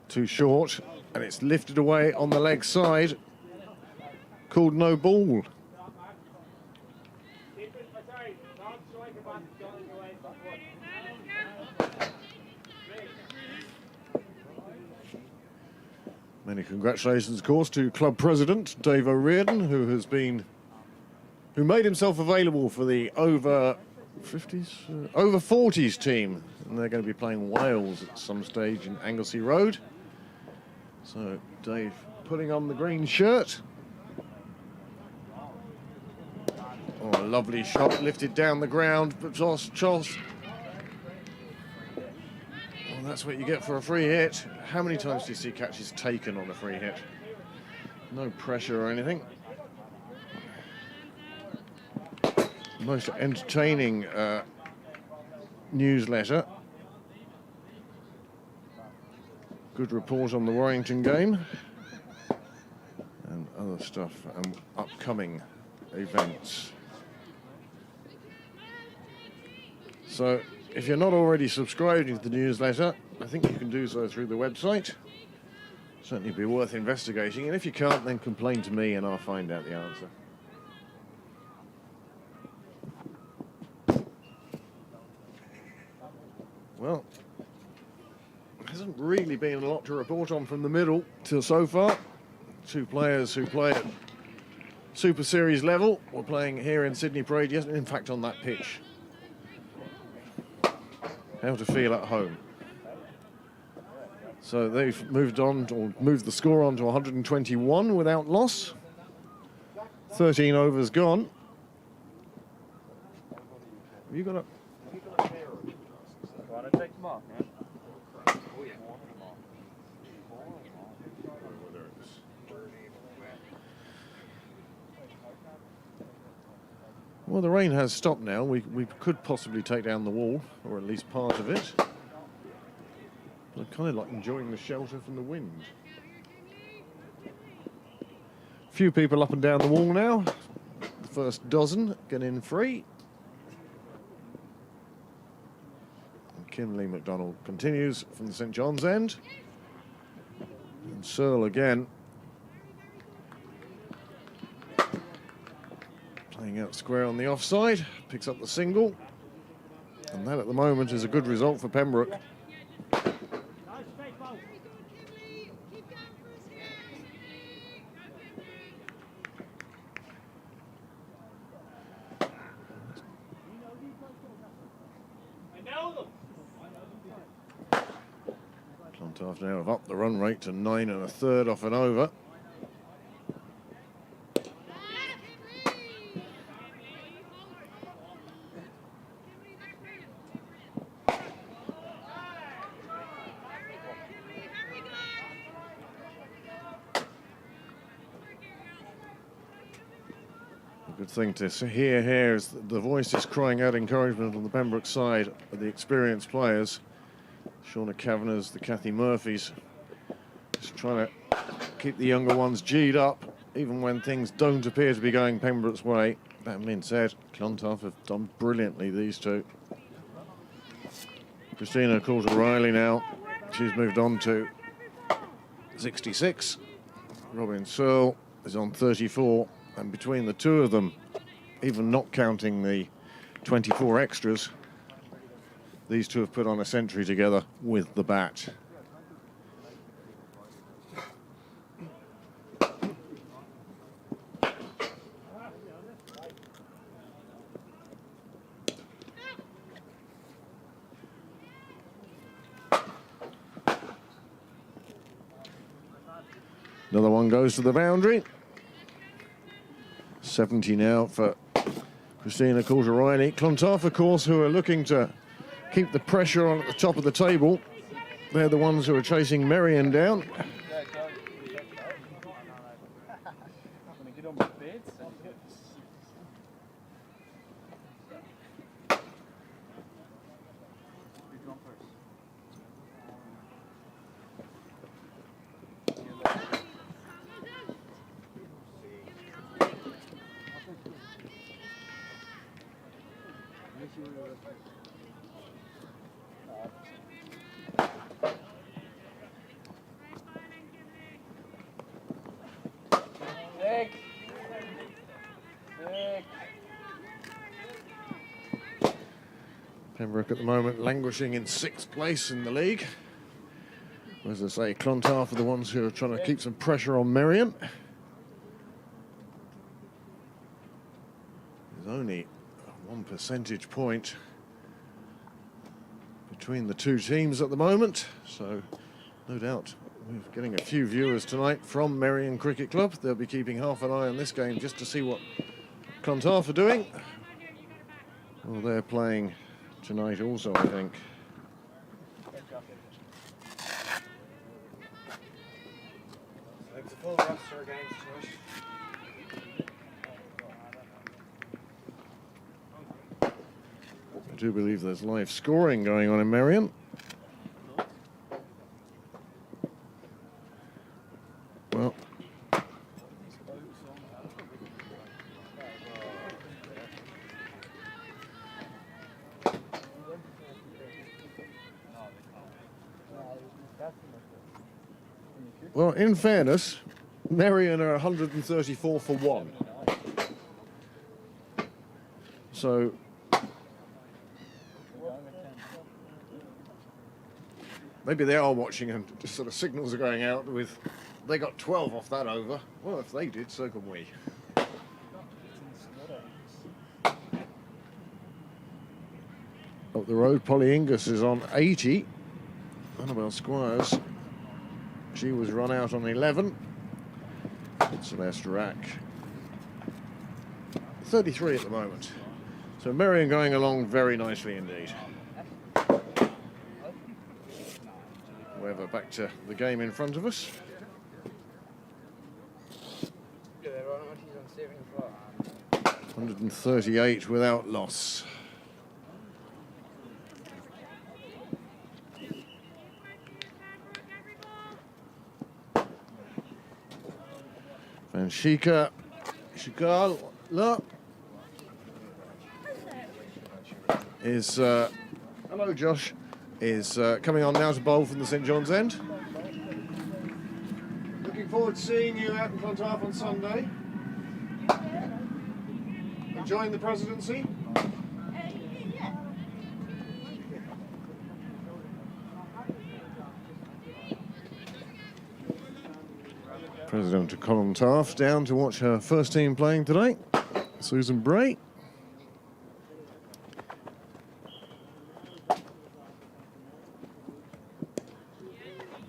S1: Too short, and it's lifted away on the leg side. Called no ball. Many congratulations, of course, to club president Dave O'Riordan, who made himself available for the over 40s team, and they're going to be playing Wales at some stage in Anglesey Road. So Dave putting on the green shirt. Oh, a lovely shot lifted down the ground, but Charles. Well, that's what you get for a free hit. How many times do you see catches taken on a free hit? No pressure or anything. Most entertaining newsletter. Good report on the Warrington game and other stuff and upcoming events. So if you're not already subscribed to the newsletter, I think you can do so through the website. Certainly be worth investigating, and if you can't, then complain to me and I'll find out the answer. Well, there hasn't really been a lot to report on from the middle till so far. Two players who play at Super Series level were playing here in Sydney Parade yesterday, in fact on that pitch. How to feel at home. So they've moved on, or moved the score on to 121 without loss. 13 overs gone. Have you got a...
S2: Want to take them off, man?
S1: Well, the rain has stopped now. We could possibly take down the wall, or at least part of it. But I'm kind of like enjoying the shelter from the wind. A few people up and down the wall now. The first dozen get in free. And Kinley MacDonald continues from the St John's end. And Searle again. Playing out square on the offside, picks up the single, and that at the moment is a good result for Pembroke. Clontarf now have upped the run rate to 9 1/3 off an over. Good thing to hear here is that the voice is crying out encouragement on the Pembroke side of the experienced players. Shauna Kavanagh's, the Kathy Murphys, just trying to keep the younger ones G'd up, even when things don't appear to be going Pembroke's way. That being said, Clontarf have done brilliantly, these two. Christina Coulter-Riley now, she's moved on to 66. Robin Searle is on 34. And between the two of them, even not counting the 24 extras, these two have put on a century together with the bat. Another one goes to the boundary. 70 now for Christina Coulter-Riley. Clontarf, of course, who are looking to keep the pressure on at the top of the table. They're the ones who are chasing Merion down. Pembroke at the moment languishing in 6th place in the league. As I say, Clontarf are the ones who are trying to keep some pressure on Merion. There's only 1 percentage point between the two teams at the moment, so no doubt we're getting a few viewers tonight from Merion Cricket Club. They'll be keeping half an eye on this game just to see what Clontarf are doing. Well, they're playing tonight also, I think.
S2: It's a full roster against us.
S1: I do believe there's live scoring going on in Merion. Well, Well, in fairness, Merion are 134 for 1. So maybe they are watching and just sort of signals are going out with, they got 12 off that over. Well, if they did, so can we. Up the road, Polly Ingus is on 80. Annabelle Squires, she was run out on 11. Celeste Rack, 33 at the moment. So Merion going along very nicely indeed. However, back to the game in front of us. 138 without loss. And Shikala is, hello Josh, is coming on now to bowl from the St John's End. Looking forward to seeing you out in Clontarf on Sunday. Enjoying the presidency? President of Clontarf down to watch her first team playing today, Susan Bray.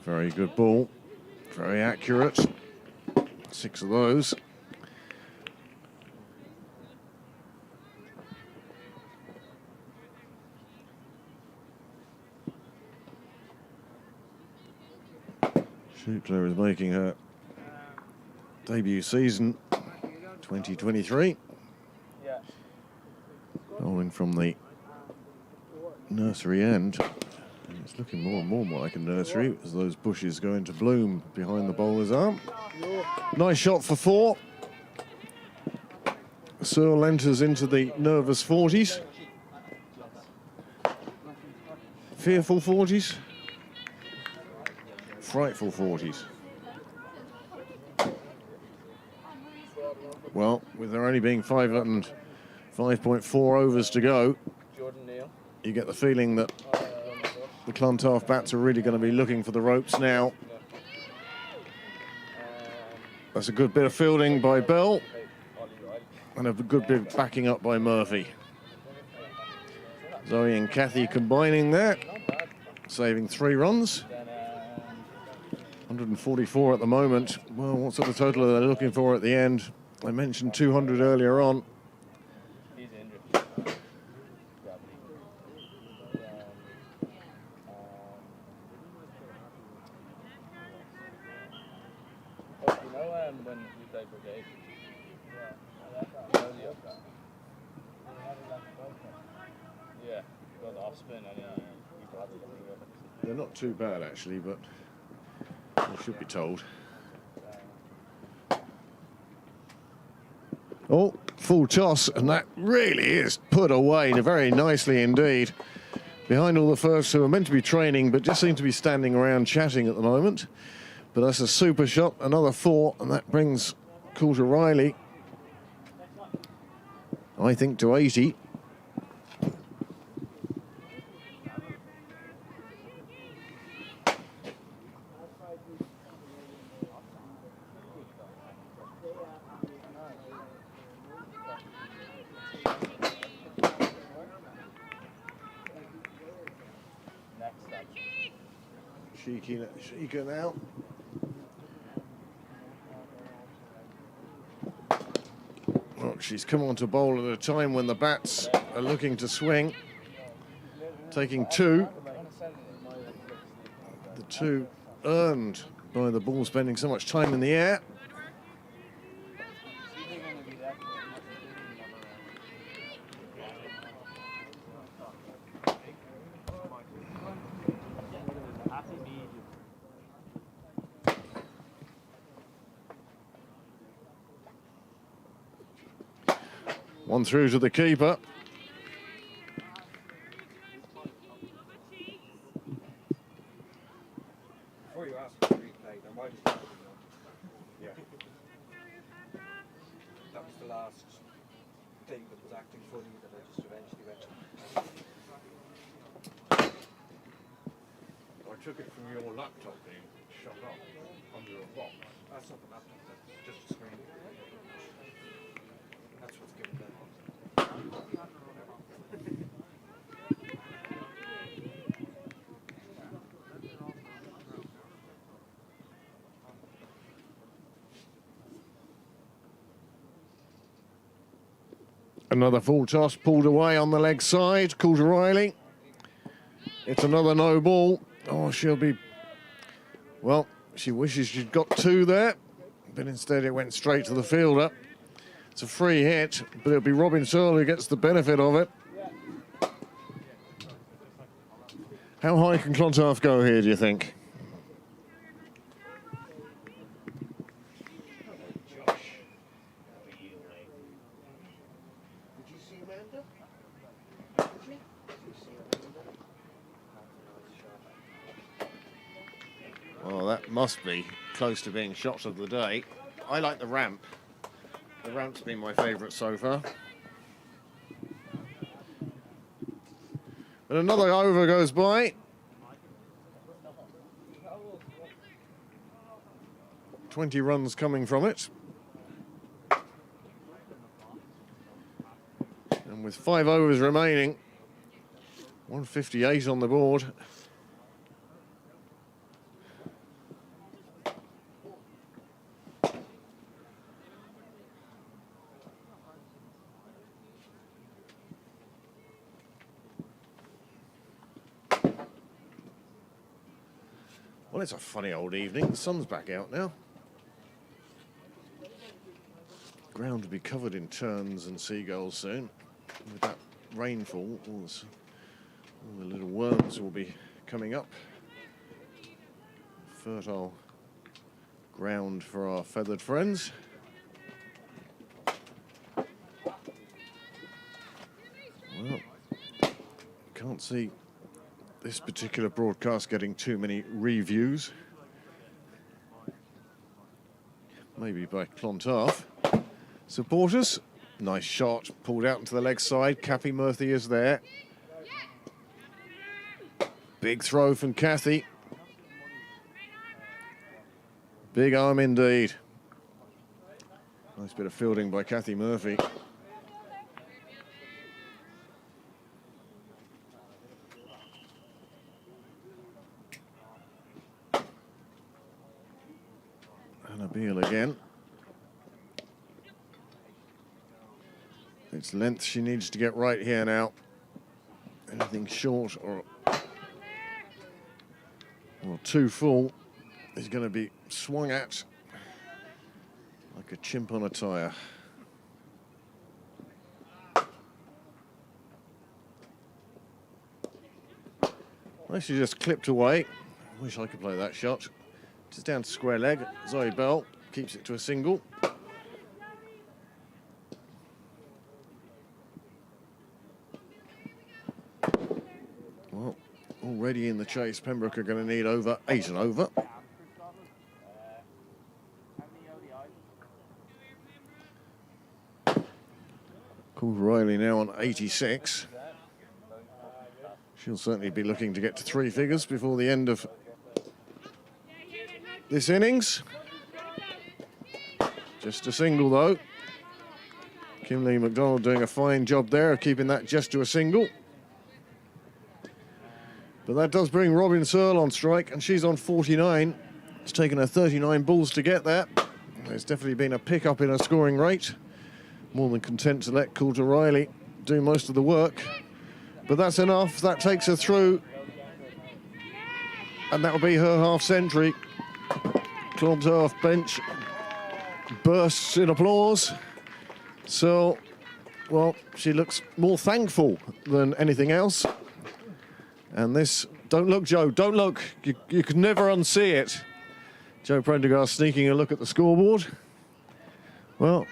S1: Very good ball, very accurate. 6 of those. Shupler is making her debut season 2023. Bowling from the nursery end. And it's looking more and more like a nursery as those bushes go into bloom behind the bowler's arm. Nice shot for 4. Searle enters into the nervous 40s. Fearful 40s. Frightful 40s. Well, with there only being 5.4 overs to go, you get the feeling that the Clontarf bats are really going to be looking for the ropes now. That's a good bit of fielding by Bell and a good bit of backing up by Murphy. Zoe and Kathy combining there, saving 3 runs. 144 at the moment. Well, what sort of total are they looking for at the end? I mentioned 200 earlier on. They're not too bad actually, but I should be told. Oh, full toss, and that really is put away very nicely indeed. Behind all the firsts who are meant to be training, but just seem to be standing around chatting at the moment. But that's a super shot, another 4, and that brings Coulter Riley, I think, to 80. Shika now. Well, she's come on to bowl at a time when the bats are looking to swing. Taking 2. The 2 earned by the ball spending so much time in the air. One through to the keeper.
S2: before you ask for the replay, there might have been one. Yeah. That was the last thing that was acting funny that I just eventually went.
S5: I took it from your laptop being shut up under a box.
S2: That's not the laptop, that's just a screen. That's what's given that.
S1: Another full toss pulled away on the leg side. Coulter Riley. It's another no ball. Oh, she'll be... Well, she wishes she'd got two there, but instead it went straight to the fielder. It's a free hit, but it'll be Robin Searle who gets the benefit of it. How high can Clontarf go here, do you think? Well, that must be close to being shot of the day. I like the ramp. The ramp's been my favourite so far. And another over goes by. 20 runs coming from it. And with 5 overs remaining, 158 on the board. Well, it's a funny old evening. The sun's back out now. Ground will be covered in terns and seagulls soon. With that rainfall, all the little worms will be coming up. Fertile ground for our feathered friends. Well, can't see this particular broadcast getting too many reviews. Maybe by Clontarf supporters. Nice shot, pulled out into the leg side. Kathy Murphy is there. Big throw from Kathy. Big arm indeed. Nice bit of fielding by Kathy Murphy. Beal again. It's length she needs to get right here now. Anything short or too full is going to be swung at like a chimp on a tyre. Well, she just clipped away. I wish I could play that shot. Just down to square leg. Zoe Bell keeps it to a single. Well, already in the chase, Pembroke are going to need over 8 and over. Coulter Riley now on 86. She'll certainly be looking to get to 3 figures before the end of this innings. Just a single though. Kimberly McDonald doing a fine job there of keeping that just to a single. But that does bring Robin Searle on strike, and she's on 49. It's taken her 39 balls to get there. There's definitely been a pick-up in her scoring rate. More than content to let Coulter Riley do most of the work. But that's enough. That takes her through. And that'll be her half-century. Clontarf bench bursts in applause. So, well, she looks more thankful than anything else. And this, don't look, Joe, don't look. You could never unsee it. Joe Prendergast sneaking a look at the scoreboard. Well,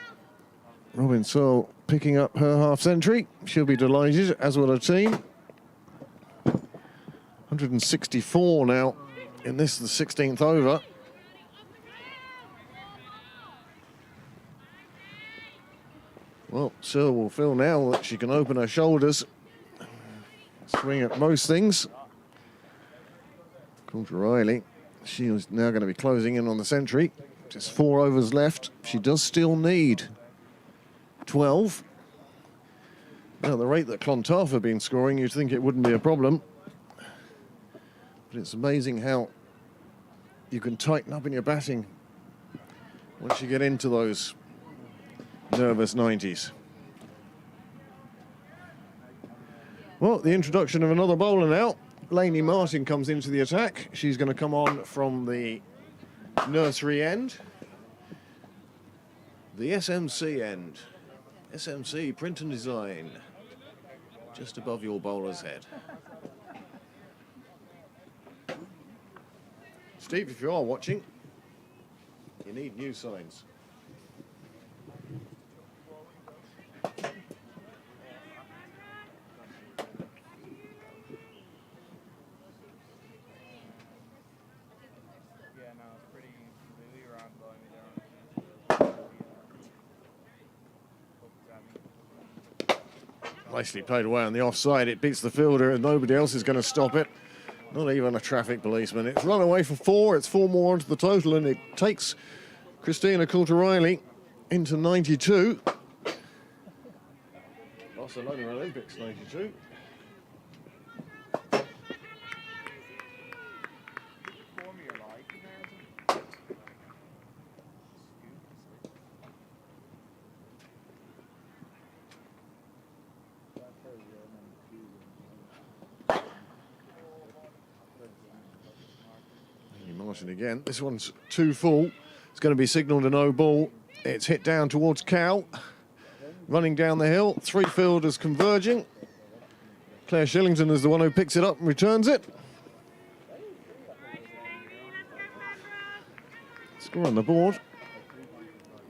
S1: Robin Searle picking up her half-century. She'll be delighted, as will her team. 164 now in this, the 16th over. Well, Sir will feel now that she can open her shoulders, swing at most things. Coulter Riley, she is now going to be closing in on the century. Just 4 overs left. She does still need 12. Now, at the rate that Clontarf have been scoring, you'd think it wouldn't be a problem. But it's amazing how you can tighten up in your batting once you get into those nervous 90s. Well, the introduction of another bowler now. Lainey Martin comes into the attack. She's going to come on from the nursery end. The SMC end. SMC print and design. Just above your bowler's head. Steve, if you are watching, you need new signs. Nicely played away on the offside. It beats the fielder and nobody else is going to stop it. Not even a traffic policeman. It's run away for 4. It's 4 more onto the total and it takes Christina Coulter Riley into 92. Barcelona Olympics 92. Martin again. This one's too full. It's going to be signalled a no ball. It's hit down towards Cal. Running down the hill. 3 fielders converging. Claire Shillington is the one who picks it up and returns it. Score on the board.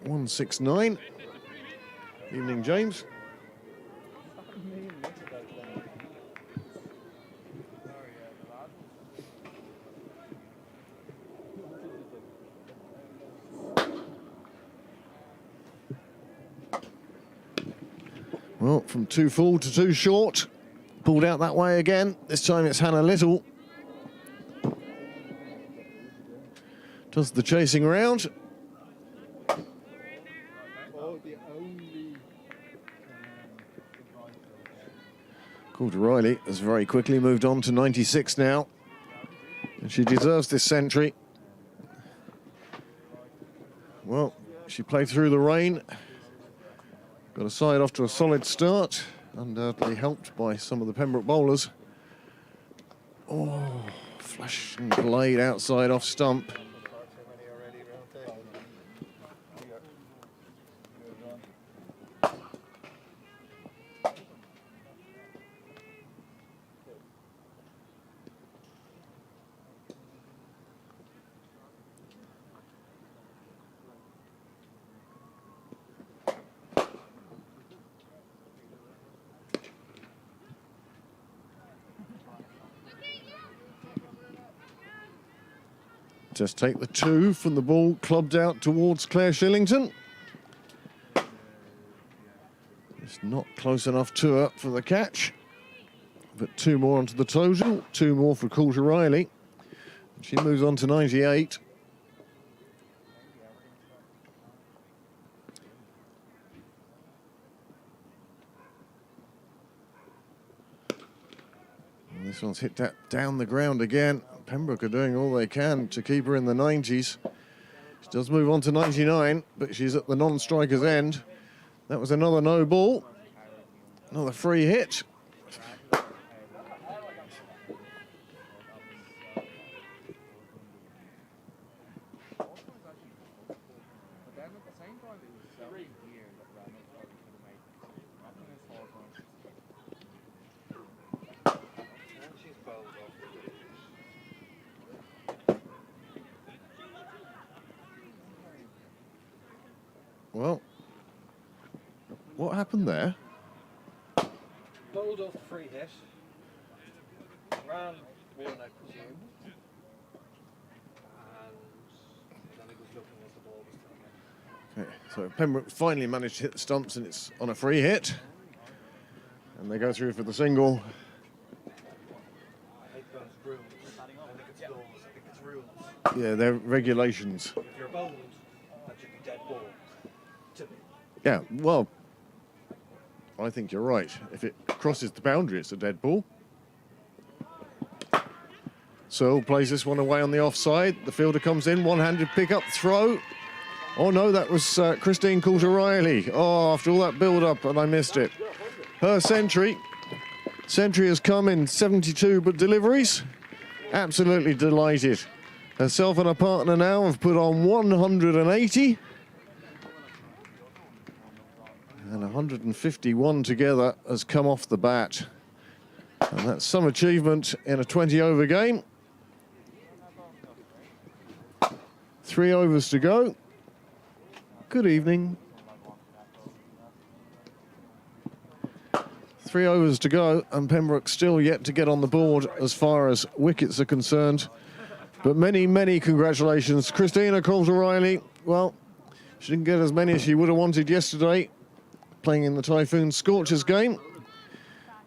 S1: 169. Evening, James. Well, from 2 full to 2 short. Pulled out that way again. This time it's Hannah Little. Does the chasing round. Coulter Riley has very quickly moved on to 96 now. And she deserves this century. Well, she played through the rain. Got a side off to a solid start, undoubtedly helped by some of the Pembroke bowlers. Oh, flashing blade outside off stump. Just take the 2 from the ball clubbed out towards Claire Shillington. It's not close enough to her for the catch. But 2 more onto the total, 2 more for Coulter Riley. She moves on to 98. And this one's hit that down the ground again. Pembroke are doing all they can to keep her in the 90s. She does move on to 99, but she's at the non-striker's end. That was another no ball. Another free hit. Well, what happened there?
S2: Bowled off the free hit. Ran, I presume.
S1: So Pembroke finally managed to hit the stumps, and it's on a free hit. And they go through for the single.
S5: I hate those rules. I think it's laws. I think it's rules.
S1: Yeah, they're regulations.
S5: If you're bowled, that should be dead ball. To me.
S1: Yeah, well, I think you're right. If it crosses the boundary, it's a dead ball. So plays this one away on the offside. The fielder comes in, one-handed pick-up, throw. Oh no, that was Christine Coulter-Riley. Oh, after all that build-up, and I missed it. Her century. Century has come in 72 deliveries. Absolutely delighted. Herself and her partner now have put on 180. And 151 together has come off the bat. And that's some achievement in a 20-over game. 3 overs to go. Good evening. 3 overs to go, and Pembroke still yet to get on the board as far as wickets are concerned. But many, many congratulations. Christina Coulter-Riley, well, she didn't get as many as she would have wanted yesterday, playing in the Typhoon Scorchers game.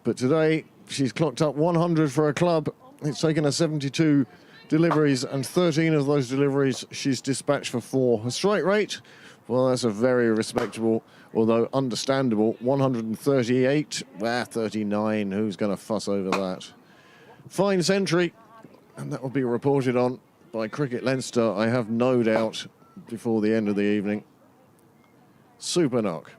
S1: But today, she's clocked up 100 for her club. It's taken her 72 deliveries, and 13 of those deliveries she's dispatched for 4. Her strike rate, well, that's a very respectable, although understandable, 138. 39. Who's going to fuss over that? Fine century, and that will be reported on by Cricket Leinster, I have no doubt, before the end of the evening. Super knock.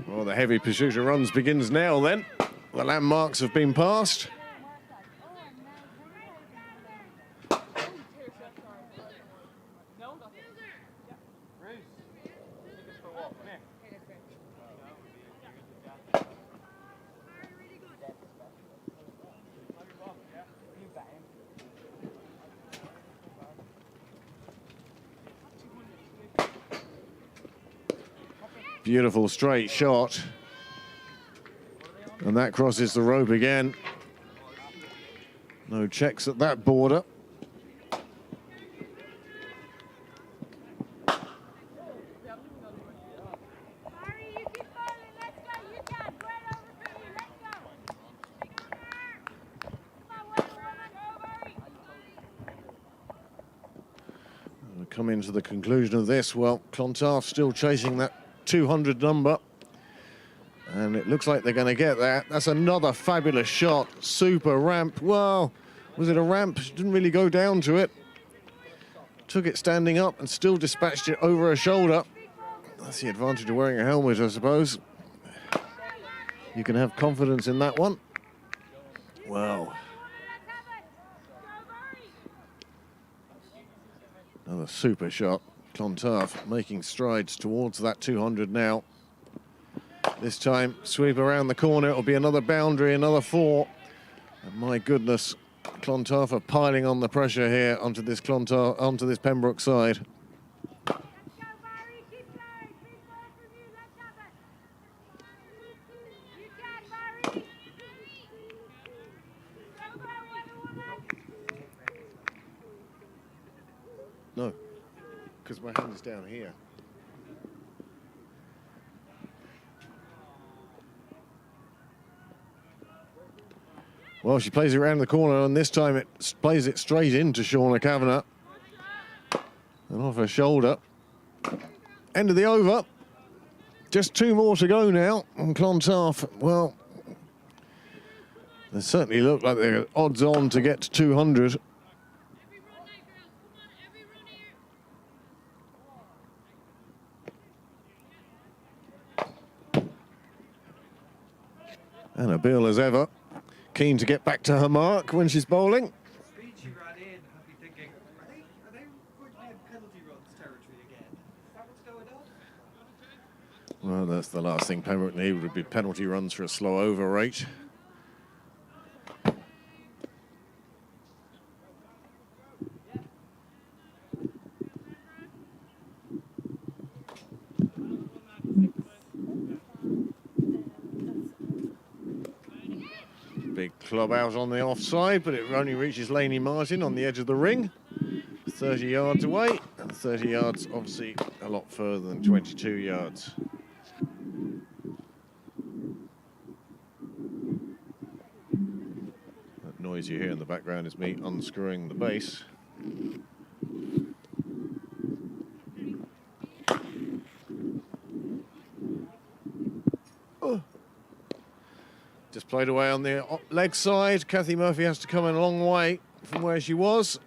S1: Well, the heavy pursuit of runs begins now then. The landmarks have been passed. Beautiful straight shot. And that crosses the rope again. No checks at that border. We'll come into the conclusion of this. Well, Clontarf still chasing that 200 number, and it looks like they're going to get that. That's another fabulous shot. Super ramp. Well, was it a ramp? Didn't really go down to it. Took it standing up and still dispatched it over her shoulder. That's the advantage of wearing a helmet, I suppose. You can have confidence in that one. Wow. Another super shot. Clontarf making strides towards that 200 now. This time, sweep around the corner. It'll be another boundary, another 4. And my goodness, Clontarf are piling on the pressure here onto this Pembroke side. No, because my hand is down here. Well, she plays it around the corner, and this time it plays it straight into Shauna Kavanagh. And off her shoulder. End of the over. Just 2 more to go now. And Clontarf, well, they certainly look like they're odds on to get to 200. And Abil, as ever, keen to get back to her mark when she's bowling.
S6: Speed she ran in, I'd be thinking, are they going to be in penalty runs territory again? Is that what's going on?
S1: Well, that's the last thing Pembroke need would be penalty runs for a slow over rate. Big club out on the offside, but it only reaches Laney Martin on the edge of the ring. 30 yards away, and 30 yards obviously a lot further than 22 yards. That noise you hear in the background is me unscrewing the base. Just played away on the leg side. Kathy Murphy has to come in a long way from where she was.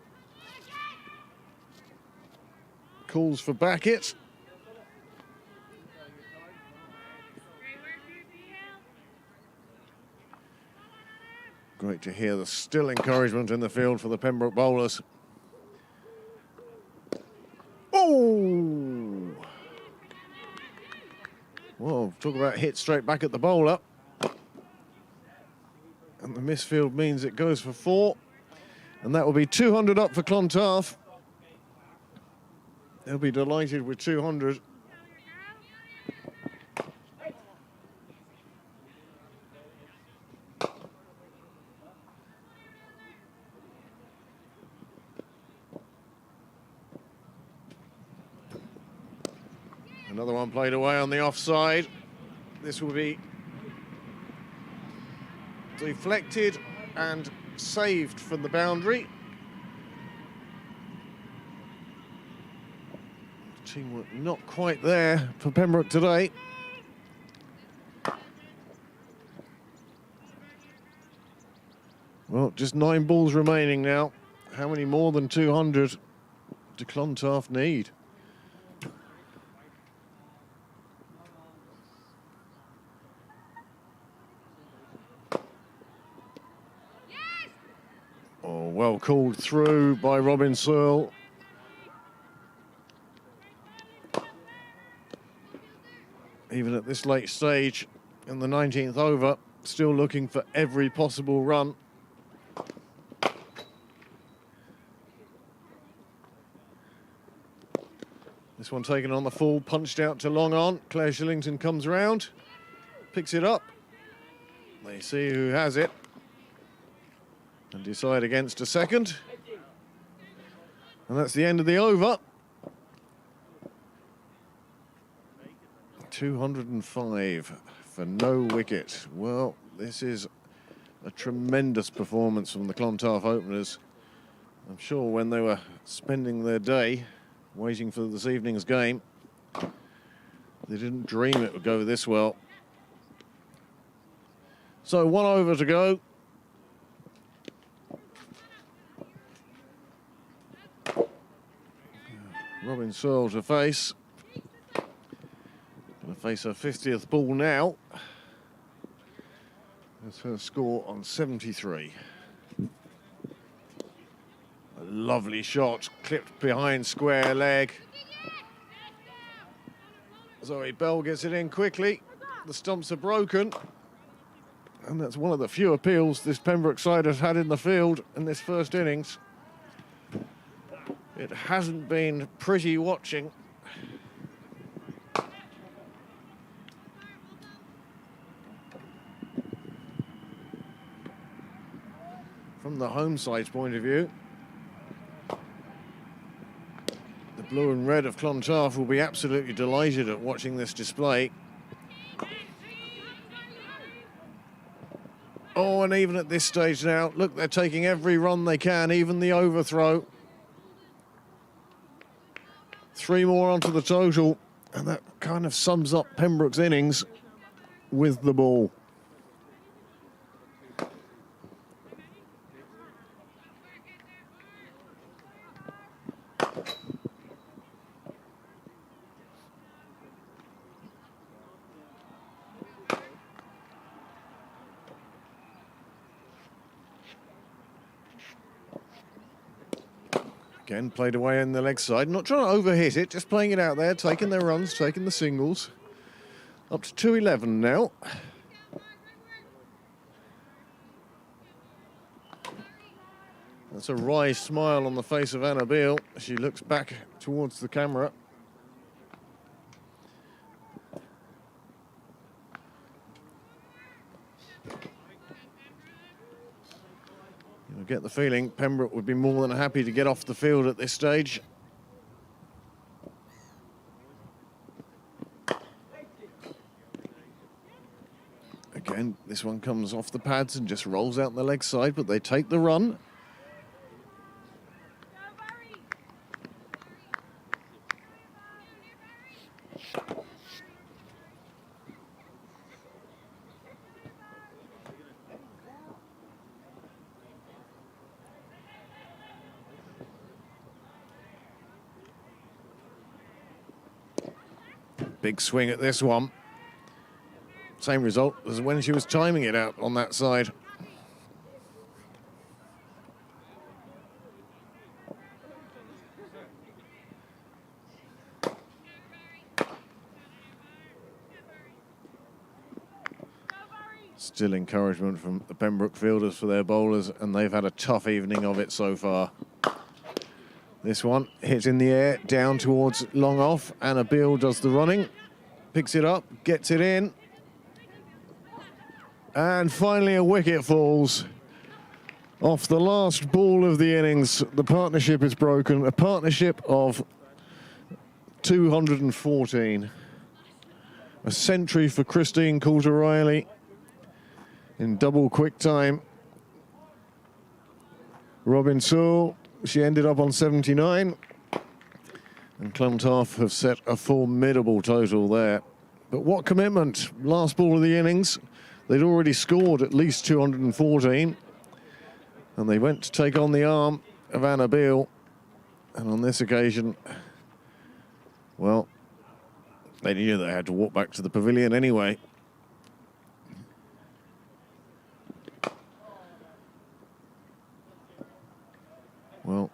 S1: Calls for Backett. Great to hear the still encouragement in the field for the Pembroke bowlers. Oh! Well, talk about hit straight back at the bowler. And the misfield means it goes for 4. And that will be 200 up for Clontarf. They'll be delighted with 200. Another one played away on the offside. This will be deflected and saved from the boundary. Teamwork not quite there for Pembroke today. Well, just 9 balls remaining now. How many more than 200 do Clontarf need? Oh, well called through by Robin Searle. Even at this late stage in the 19th over, still looking for every possible run. This one taken on the full, punched out to long on. Claire Shillington comes round, picks it up. They see who has it and decide against a second. And that's the end of the over. 205 for no wicket. Well, this is a tremendous performance from the Clontarf openers. I'm sure when they were spending their day waiting for this evening's game, they didn't dream it would go this well. So 1 over to go. Robin Searle to face. Going to face her 50th ball now. That's her score on 73. A lovely shot, clipped behind square leg. Zoe Bell gets it in quickly. The stumps are broken. And that's one of the few appeals this Pembroke side has had in the field in this first innings. It hasn't been pretty watching. From the home side's point of view, the blue and red of Clontarf will be absolutely delighted at watching this display. Oh, and even at this stage now, look, they're taking every run they can, even the overthrow. 3 more onto the total, and that kind of sums up Pembroke's innings with the ball. Again, played away in the leg side. Not trying to overhit it, just playing it out there, taking their runs, taking the singles. Up to 211 now. That's a wry smile on the face of Anna Beale as she looks back towards the camera. get the feeling Pembroke would be more than happy to get off the field at this stage. Again, this one comes off the pads and just rolls out the leg side, but they take the run. Big swing at this one. Same result as when she was timing it out on that side. Still encouragement from the Pembroke fielders for their bowlers, and they've had a tough evening of it so far. This one hits in the air, down towards long off. Anna Beale does the running, picks it up, gets it in. And finally a wicket falls. Off the last ball of the innings, the partnership is broken. A partnership of 214. A century for Christine Coulter-Riley in double quick time. Robin Sewell, she ended up on 79. And Clontarf have set a formidable total there. But what commitment. Last ball of the innings. They'd already scored at least 214. And they went to take on the arm of Anna Beale. And on this occasion, well, they knew they had to walk back to the pavilion anyway. Well,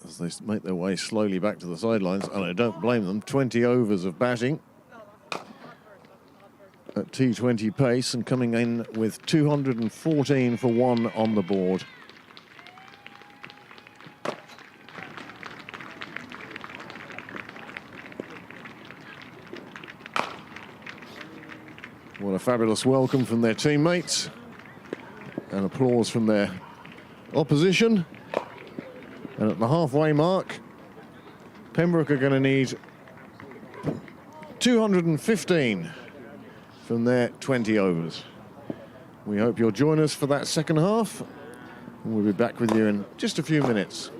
S1: as they make their way slowly back to the sidelines, and I don't blame them, 20 overs of batting at T20 pace and coming in with 214 for 1 on the board. What a fabulous welcome from their teammates and applause from their opposition. And at the halfway mark, Pembroke are going to need 215 from their 20 overs. We hope you'll join us for that second half, and we'll be back with you in just a few minutes.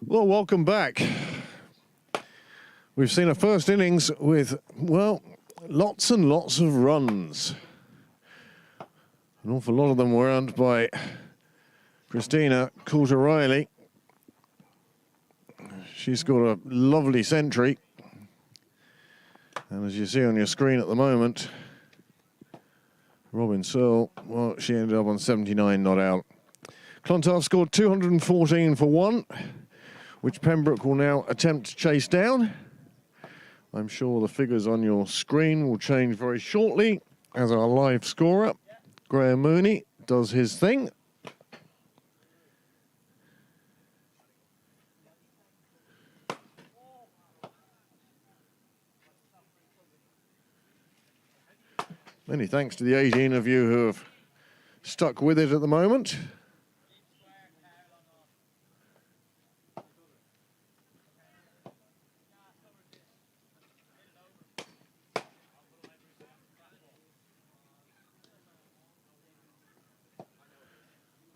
S1: Well, welcome back. We've seen a first innings with, well, lots and lots of runs. An awful lot of them were earned by Christina Coulter-Riley. She scored a lovely century. And as you see on your screen at the moment, Robin Searle, well, she ended up on 79 not out. Clontarf scored 214 for 1, which Pembroke will now attempt to chase down. I'm sure the figures on your screen will change very shortly as our live scorer, Graham Mooney, does his thing. Many thanks to the 18 of you who have stuck with it at the moment.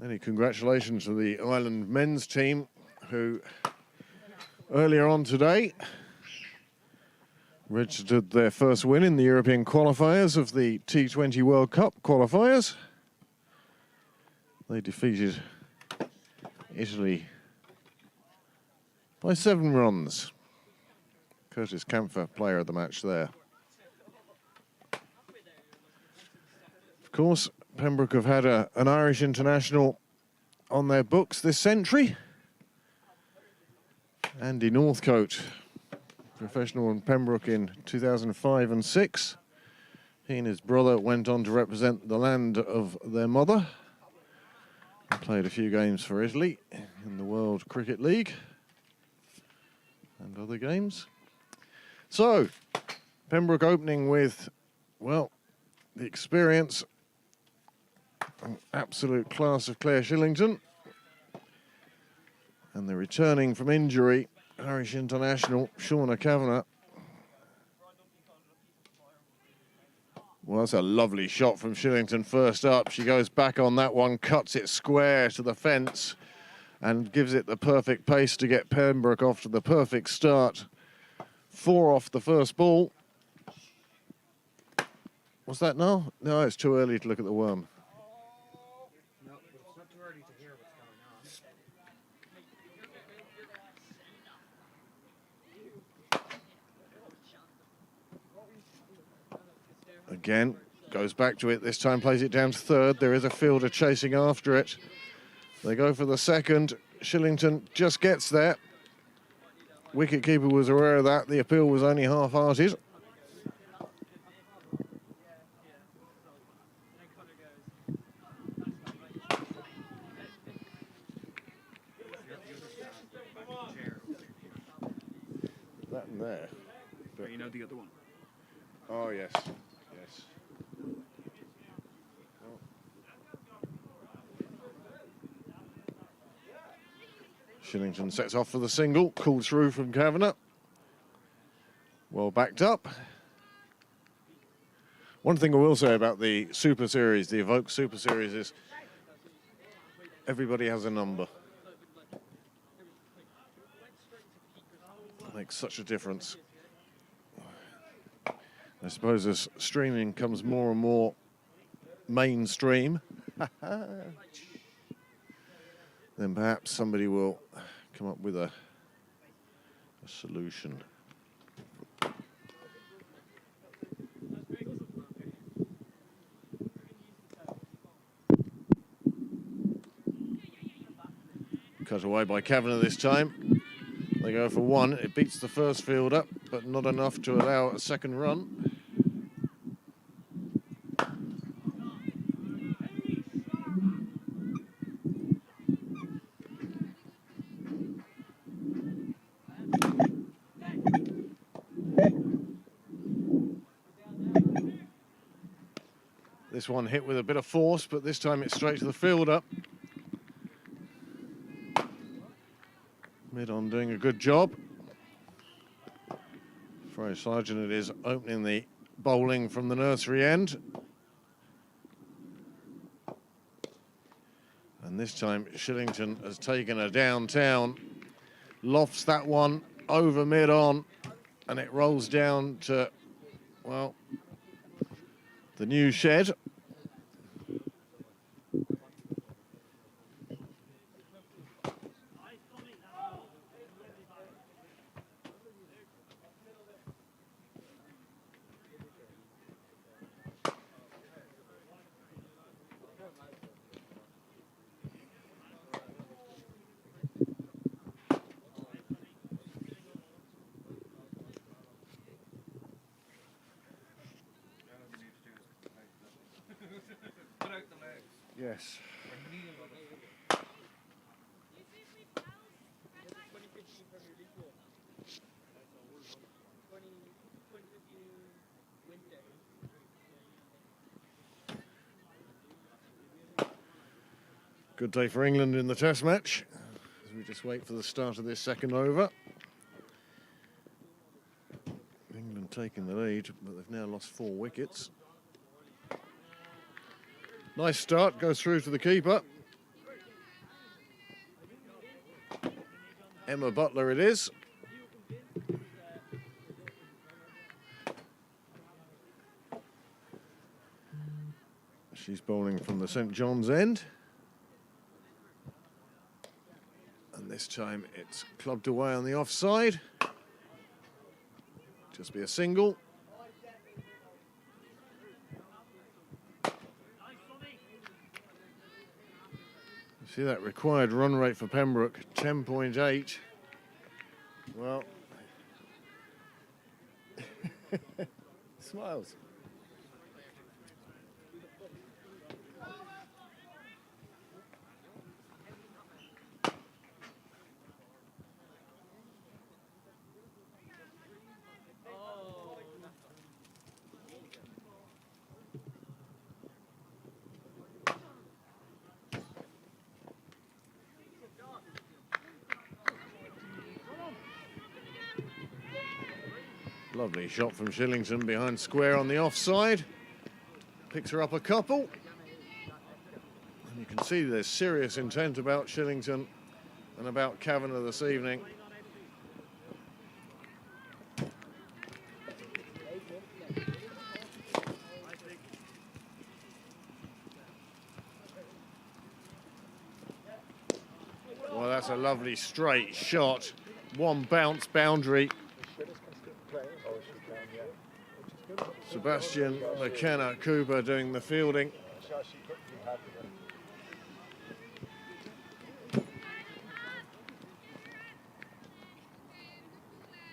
S1: Many congratulations to the Ireland men's team who earlier on today registered their first win in the European qualifiers of the T20 World Cup qualifiers. They defeated Italy by 7 runs. Curtis Campher, player of the match there. Of course, Pembroke have had an Irish international on their books this century. Andy Northcote, professional in Pembroke in 2005 and 6. He and his brother went on to represent the land of their mother and played a few games for Italy in the World Cricket League and other games. So, Pembroke opening with, well, the experience and absolute class of Claire Shillington. And the returning from injury, Irish international, Shauna Kavanagh. Well, that's a lovely shot from Shillington first up. She goes back on that one, cuts it square to the fence and gives it the perfect pace to get Pembroke off to the perfect start. 4 off the first ball. What's that now? No, it's too early to look at the worm.
S2: No, but it's not too early to hear what's going on.
S1: Again, goes back to it. This time plays it down to third. There is a fielder chasing after it. They go for the second. Shillington just gets there. Wicketkeeper was aware of that. The appeal was only half-hearted. That and there.
S6: You know the other one.
S1: Oh, yes. Yes. Shillington sets off for the single. Cool through from Kavanagh. Well backed up. One thing I will say about the Super Series, the Evoke Super Series, is everybody has a number. It makes such a difference. I suppose as streaming comes more and more mainstream, then perhaps somebody will come up with a solution. Cut away by Kavanagh this time. They go for one. It beats the first fielder, but not enough to allow a second run. This one hit with a bit of force, but this time it's straight to the fielder. Mid-on doing a good job. Freya Sargent it is opening the bowling from the nursery end. And this time Shillington has taken her downtown, lofts that one over mid-on, and it rolls down to, well, the new shed.
S6: Put out the legs.
S1: Yes.
S6: Or kneel on it.
S1: Good day for England in the Test match, as we just wait for the start of this second over. England taking the lead, but they've now lost 4 wickets. Nice start, goes through to the keeper. Emma Butler it is. She's bowling from the St John's end. And this time it's clubbed away on the offside. Just be a single. See that required run rate for Pembroke, 10.8. Well, smiles. Lovely shot from Shillington behind square on the offside. Picks her up a couple. And you can see there's serious intent about Shillington and about Kavanagh this evening. Well, that's a lovely straight shot. One bounce boundary. Sebastian McKenna Cooper doing the fielding.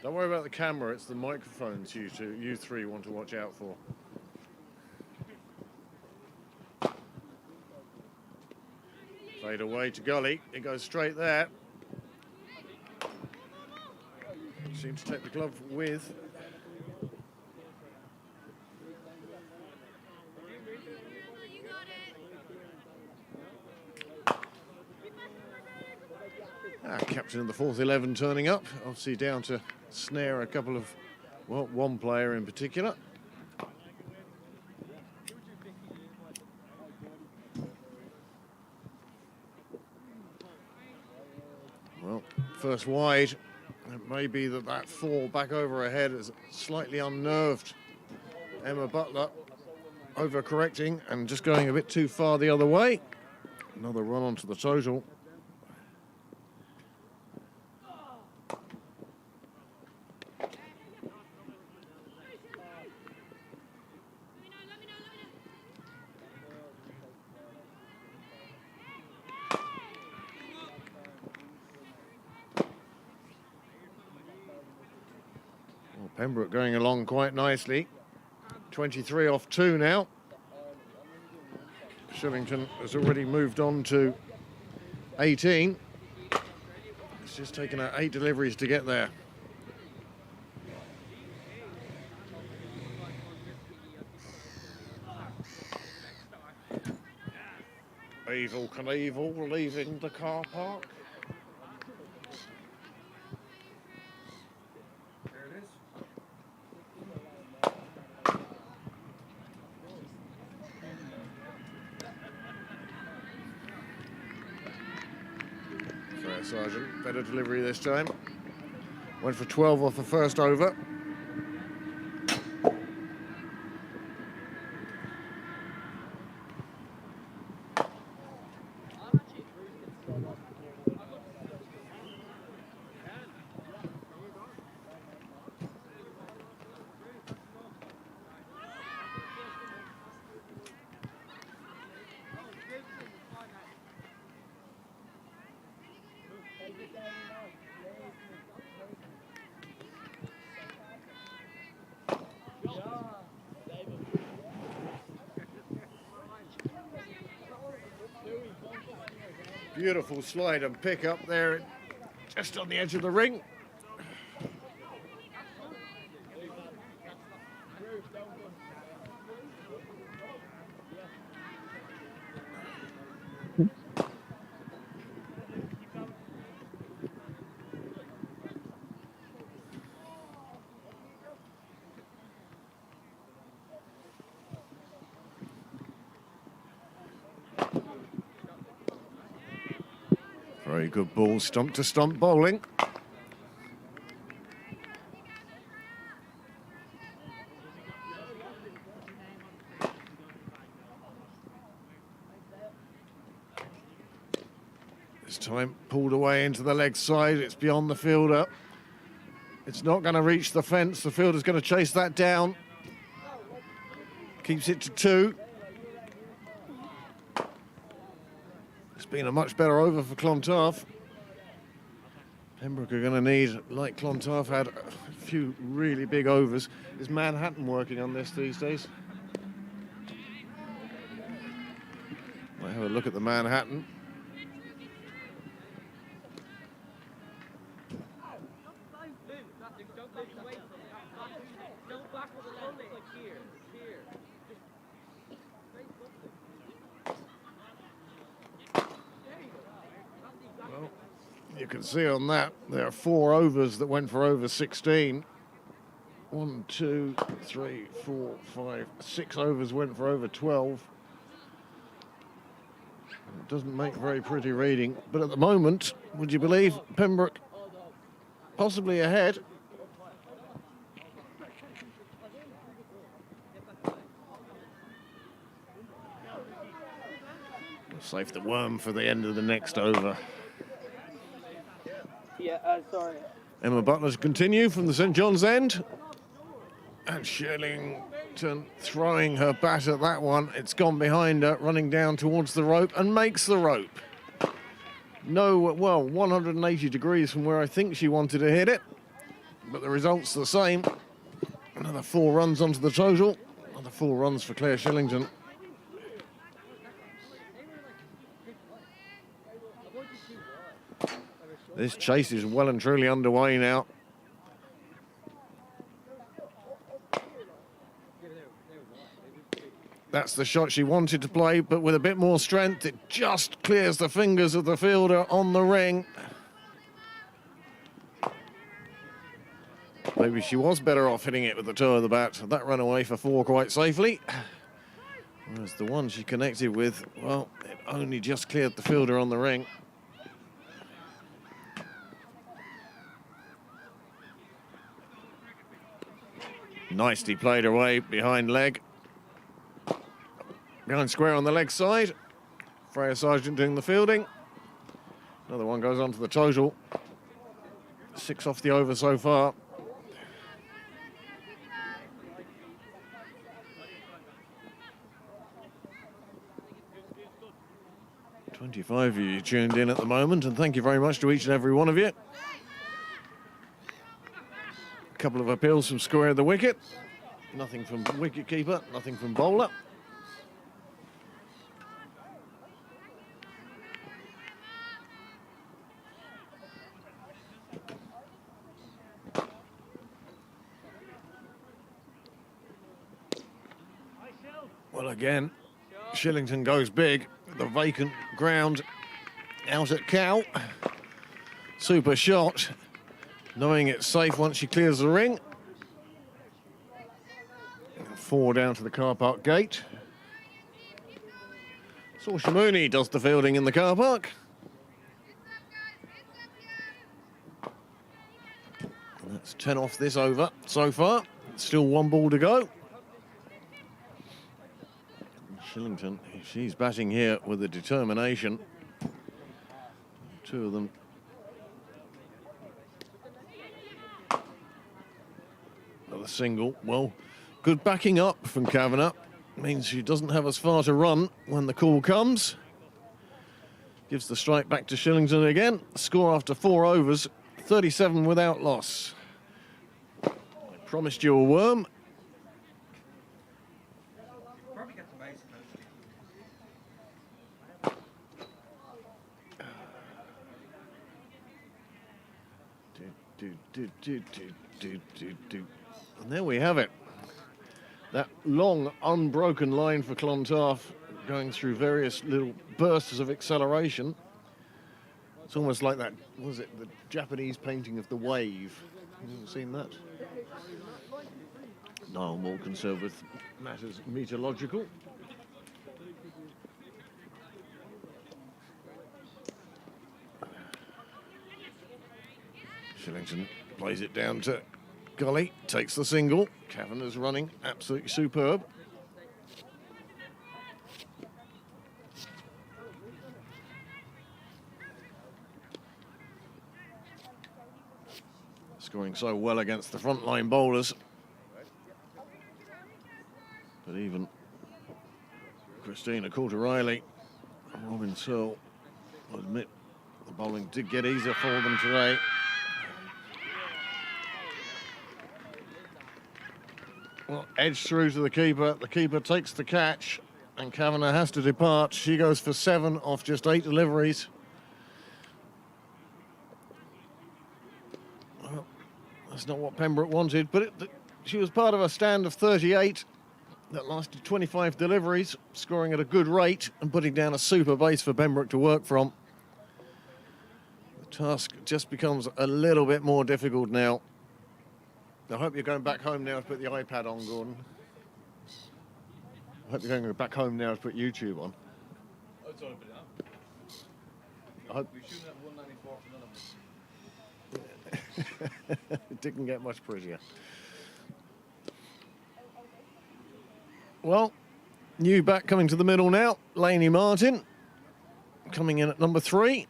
S1: Don't worry about the camera, it's the microphones you three want to watch out for. Fade away to gully, it goes straight there. Seems to take the glove with. Captain of the fourth 11 turning up, obviously down to snare a couple of, well, one player in particular. Well, first wide. It may be that fall back over her head has slightly unnerved Emma Butler, overcorrecting and just going a bit too far the other way. Another run onto the total. Pembroke going along quite nicely. 23 off 2 now. Shillington has already moved on to 18. It's just taken her 8 deliveries to get there. Evel Knievel leaving the car park. Sergeant, better delivery this time. Went for 12 off the first over. Beautiful slide and pick up there, just on the edge of the ring. Very good ball, stump to stump bowling. This time pulled away into the leg side, it's beyond the fielder. It's not going to reach the fence, the fielder's going to chase that down. Keeps it to 2. It's been a much better over for Clontarf. Pembroke are going to need, like Clontarf had, a few really big overs. Is Manhattan working on this these days? Might have a look at the Manhattan. You can see on that there are 4 overs that went for over 16. 1, 2, 3, 4, 5, 6 overs went for over 12. It doesn't make very pretty reading, but at the moment, would you believe, Pembroke possibly ahead. Save the worm for the end of the next over.
S3: Yeah, sorry.
S1: Emma Butler to continue from the St John's end. And Shillington throwing her bat at that one. It's gone behind her, running down towards the rope and makes the rope. No, well, 180 degrees from where I think she wanted to hit it. But the result's the same. Another 4 runs onto the total. Another 4 runs for Claire Shillington. This chase is well and truly underway now. That's the shot she wanted to play, but with a bit more strength, it just clears the fingers of the fielder on the ring. Maybe she was better off hitting it with the toe of the bat. That ran away for 4 quite safely. Whereas the one she connected with, well, it only just cleared the fielder on the ring. Nicely played away behind leg. Behind square on the leg side. Freya Sargent doing the fielding. Another one goes onto the total. 6 off the over so far. "25 of you tuned in at the moment, and thank you very much to each and every one of you. A couple of appeals from square of the wicket. Nothing from wicket keeper, nothing from bowler. Well, again, Shillington goes big. The vacant ground out at Cow. Super shot. Knowing it's safe once she clears the ring. 4 down to the car park gate. Saoirse Mooney does the fielding in the car park. And that's 10 off this over so far. Still 1 ball to go. Shillington, she's batting here with a determination. 2 of them. Another single. Well, good backing up from Kavanagh. Means she doesn't have as far to run when the call comes. Gives the strike back to Shillington again. Score after 4 overs, 37 without loss. I promised you a worm.
S6: Probably get the mace closely.
S1: And there we have it. That long, unbroken line for Clontarf, going through various little bursts of acceleration. It's almost like that, was it, the Japanese painting of the wave? You haven't seen that? No, more concerned with matters meteorological. Shillington plays it down to Gully, takes the single. Kavanagh's running absolutely superb. Scoring so well against the frontline bowlers. But even Christina Coulter-Riley and Robin Searle will admit the bowling did get easier for them today. Well, edge through to the keeper. The keeper takes the catch, and Kavanagh has to depart. She goes for 7 off just 8 deliveries. Well, that's not what Pembroke wanted, but she was part of a stand of 38 that lasted 25 deliveries, scoring at a good rate and putting down a super base for Pembroke to work from. The task just becomes a little bit more difficult now. I hope you're going back home now to put the iPad on, Gordon. I hope you're going back home now to put YouTube on.
S5: Oh, it's already been out.
S1: I hope
S5: We're shooting at 194 for none of them.
S1: it didn't get much prettier. Well, new back coming to the middle now. Laney Martin coming in at number 3.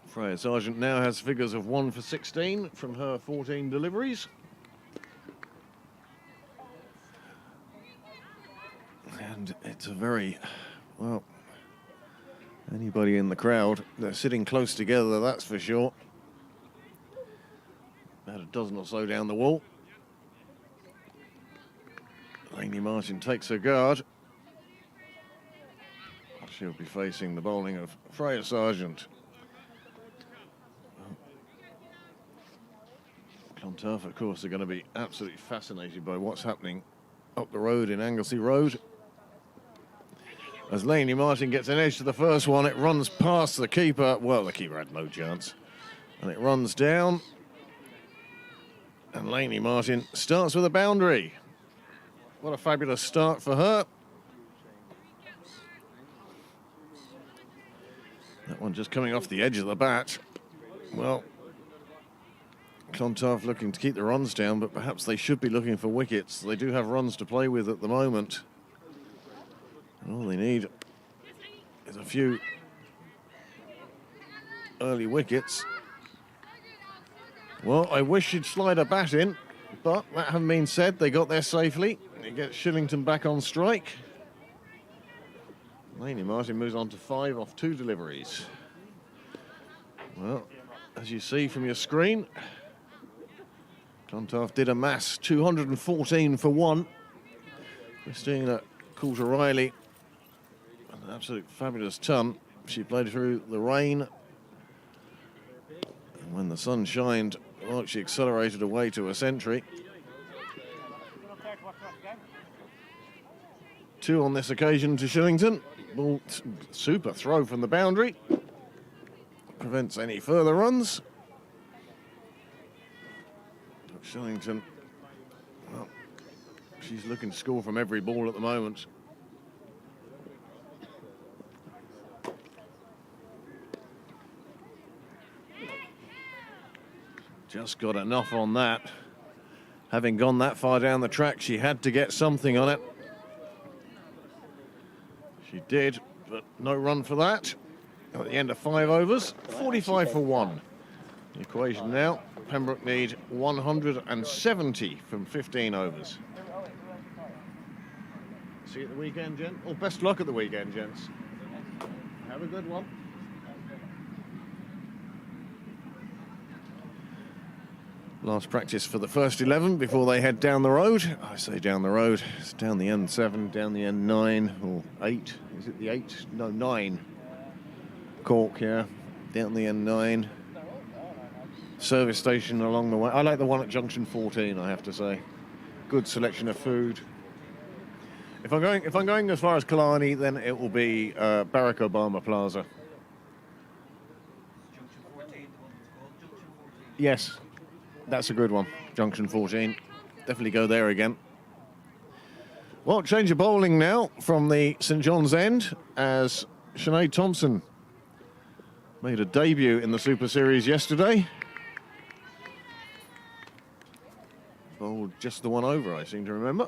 S1: Freya Sargent now has figures of 1 for 16 from her 14 deliveries. And it's a very, well, anybody in the crowd, they're sitting close together, that's for sure. About a dozen or so down the wall. Laney Martin takes her guard. She'll be facing the bowling of Freya Sargent. Clontarf, of course, are going to be absolutely fascinated by what's happening up the road in Anglesey Road. As Laney Martin gets an edge to the first one, it runs past the keeper. Well, the keeper had no chance. And it runs down. And Laney Martin starts with a boundary. What a fabulous start for her. That one just coming off the edge of the bat. Well, Clontarf looking to keep the runs down, but perhaps they should be looking for wickets. They do have runs to play with at the moment. And all they need is a few early wickets. Well, I wish she'd slide a bat in, but that having been said, they got there safely. It gets Shillington back on strike. Laney Martin moves on to 5 off 2 deliveries. Well, as you see from your screen, Clontarf did amass 214 for 1. Christina Coulter-Riley, an absolute fabulous ton. She played through the rain. And when the sun shined, well, she accelerated away to a century. 2 on this occasion to Shillington. Ball, super throw from the boundary. Prevents any further runs. Shillington, well, she's looking to score from every ball at the moment. Just got enough on that. Having gone that far down the track, she had to get something on it. She did, but no run for that. At the end of 5 overs, 45 for 1. The equation now, Pembroke need 170 from 15 overs. See you at the weekend, gent. Well, best luck at the weekend, gents. Have a good one. Last practice for the first 11 before they head down the road. I say down the road, it's down the N7, down the N9, or 8. Is it the 8? No, 9. Cork, yeah. Down the N9. Service station along the way. I like the one at junction 14, I have to say. Good selection of food. If I'm going as far as Killarney, then it will be Barack Obama Plaza.
S6: Junction 14, the one that's called Junction 14.
S1: Yes, that's a good one. Junction 14. Definitely go there again. Well, change of bowling now from the St John's End as Sinead Thompson made a debut in the Super Series yesterday. Bowled just the one over, I seem to remember.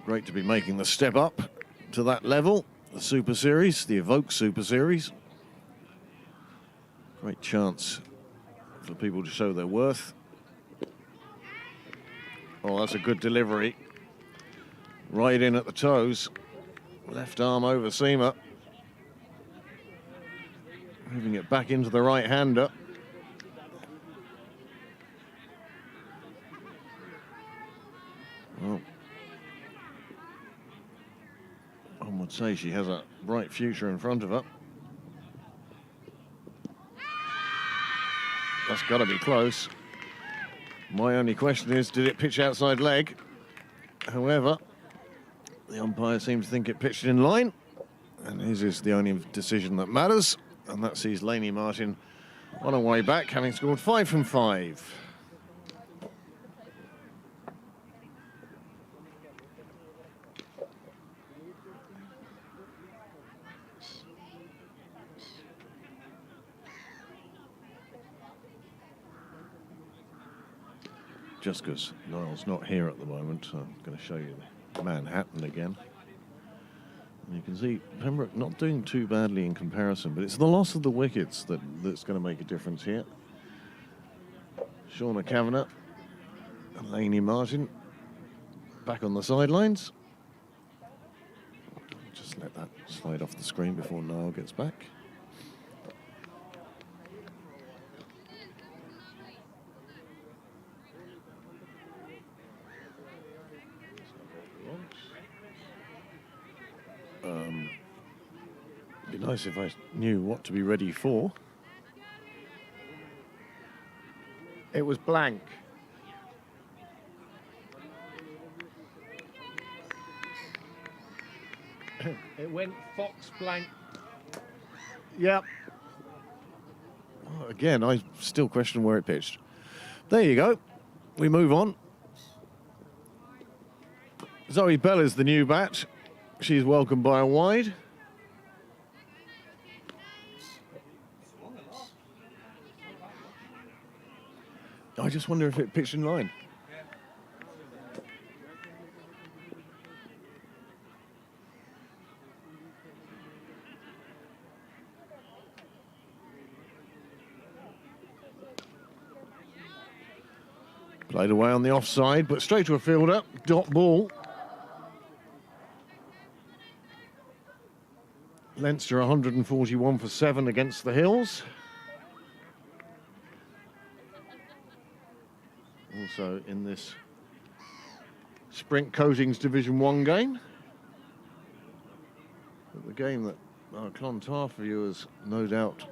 S1: Great to be making the step up to that level. The Super Series, the Evoke Super Series. Great chance for people to show their worth. Oh, that's a good delivery. Right in at the toes. Left arm over seamer. Moving it back into the right-hander. Well, one would say she has a bright future in front of her. A That's got to be close. My only question is, did it pitch outside leg? However, the umpire seems to think it pitched in line, and his is the only decision that matters, and that sees Laney Martin on her way back, having scored 5 from 5. Just because Niall's not here at the moment, I'm going to show you Manhattan again. And you can see Pembroke not doing too badly in comparison, but it's the loss of the wickets that's going to make a difference here. Shauna Kavanagh and Laney Martin back on the sidelines. Just let that slide off the screen before Niall gets back. It'd be nice if I knew what to be ready for. It was blank.
S2: It went Fox blank.
S1: Yep. Oh, again, I still question where it pitched. There you go. We move on. Zoe Bell is the new bat. She's welcomed by a wide. I just wonder if it pitched in line. Played away on the offside, but straight to a fielder. Dot ball. Leinster 141 for 7 against the Hills. Also in this Sprint Coatings Division 1 game. But the game that our Clontarf viewers no doubt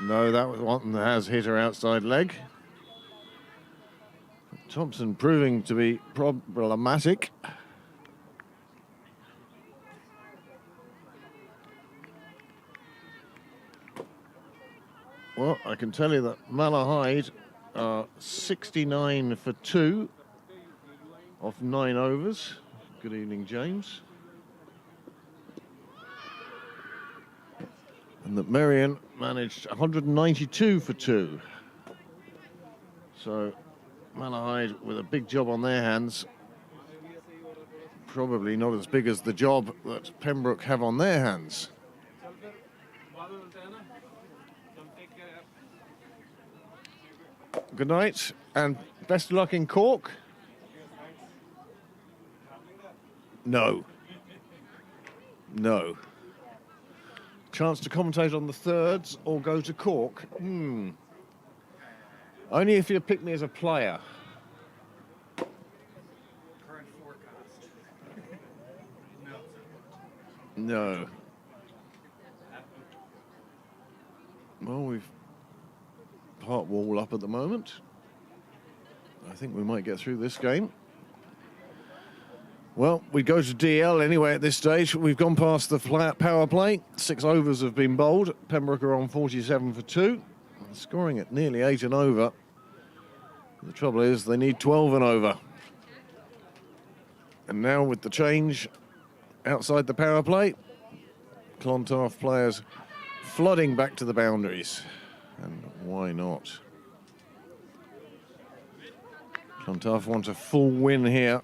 S1: know, that was one that has hit her outside leg. Thompson proving to be problematic. Well, I can tell you that Malahide are 69 for 2 off 9 overs. Good evening, James. And that Marion managed 192 for 2. So Malahide with a big job on their hands. Probably not as big as the job that Pembroke have on their hands. Good night and best of luck in Cork. No. No. Chance to commentate on the thirds or go to Cork? Only if you pick me as a player.
S6: Current forecast.
S1: No. Well, we've part wall up at the moment. I think we might get through this game. Well, we go to DL anyway at this stage. We've gone past the flat power play. 6 overs have been bowled. Pembroke are on 47 for 2. Scoring at nearly 8 and over. The trouble is they need 12 and over. And now with the change outside the power play, Clontarf players flooding back to the boundaries. And why not? Clontarf want a full win here.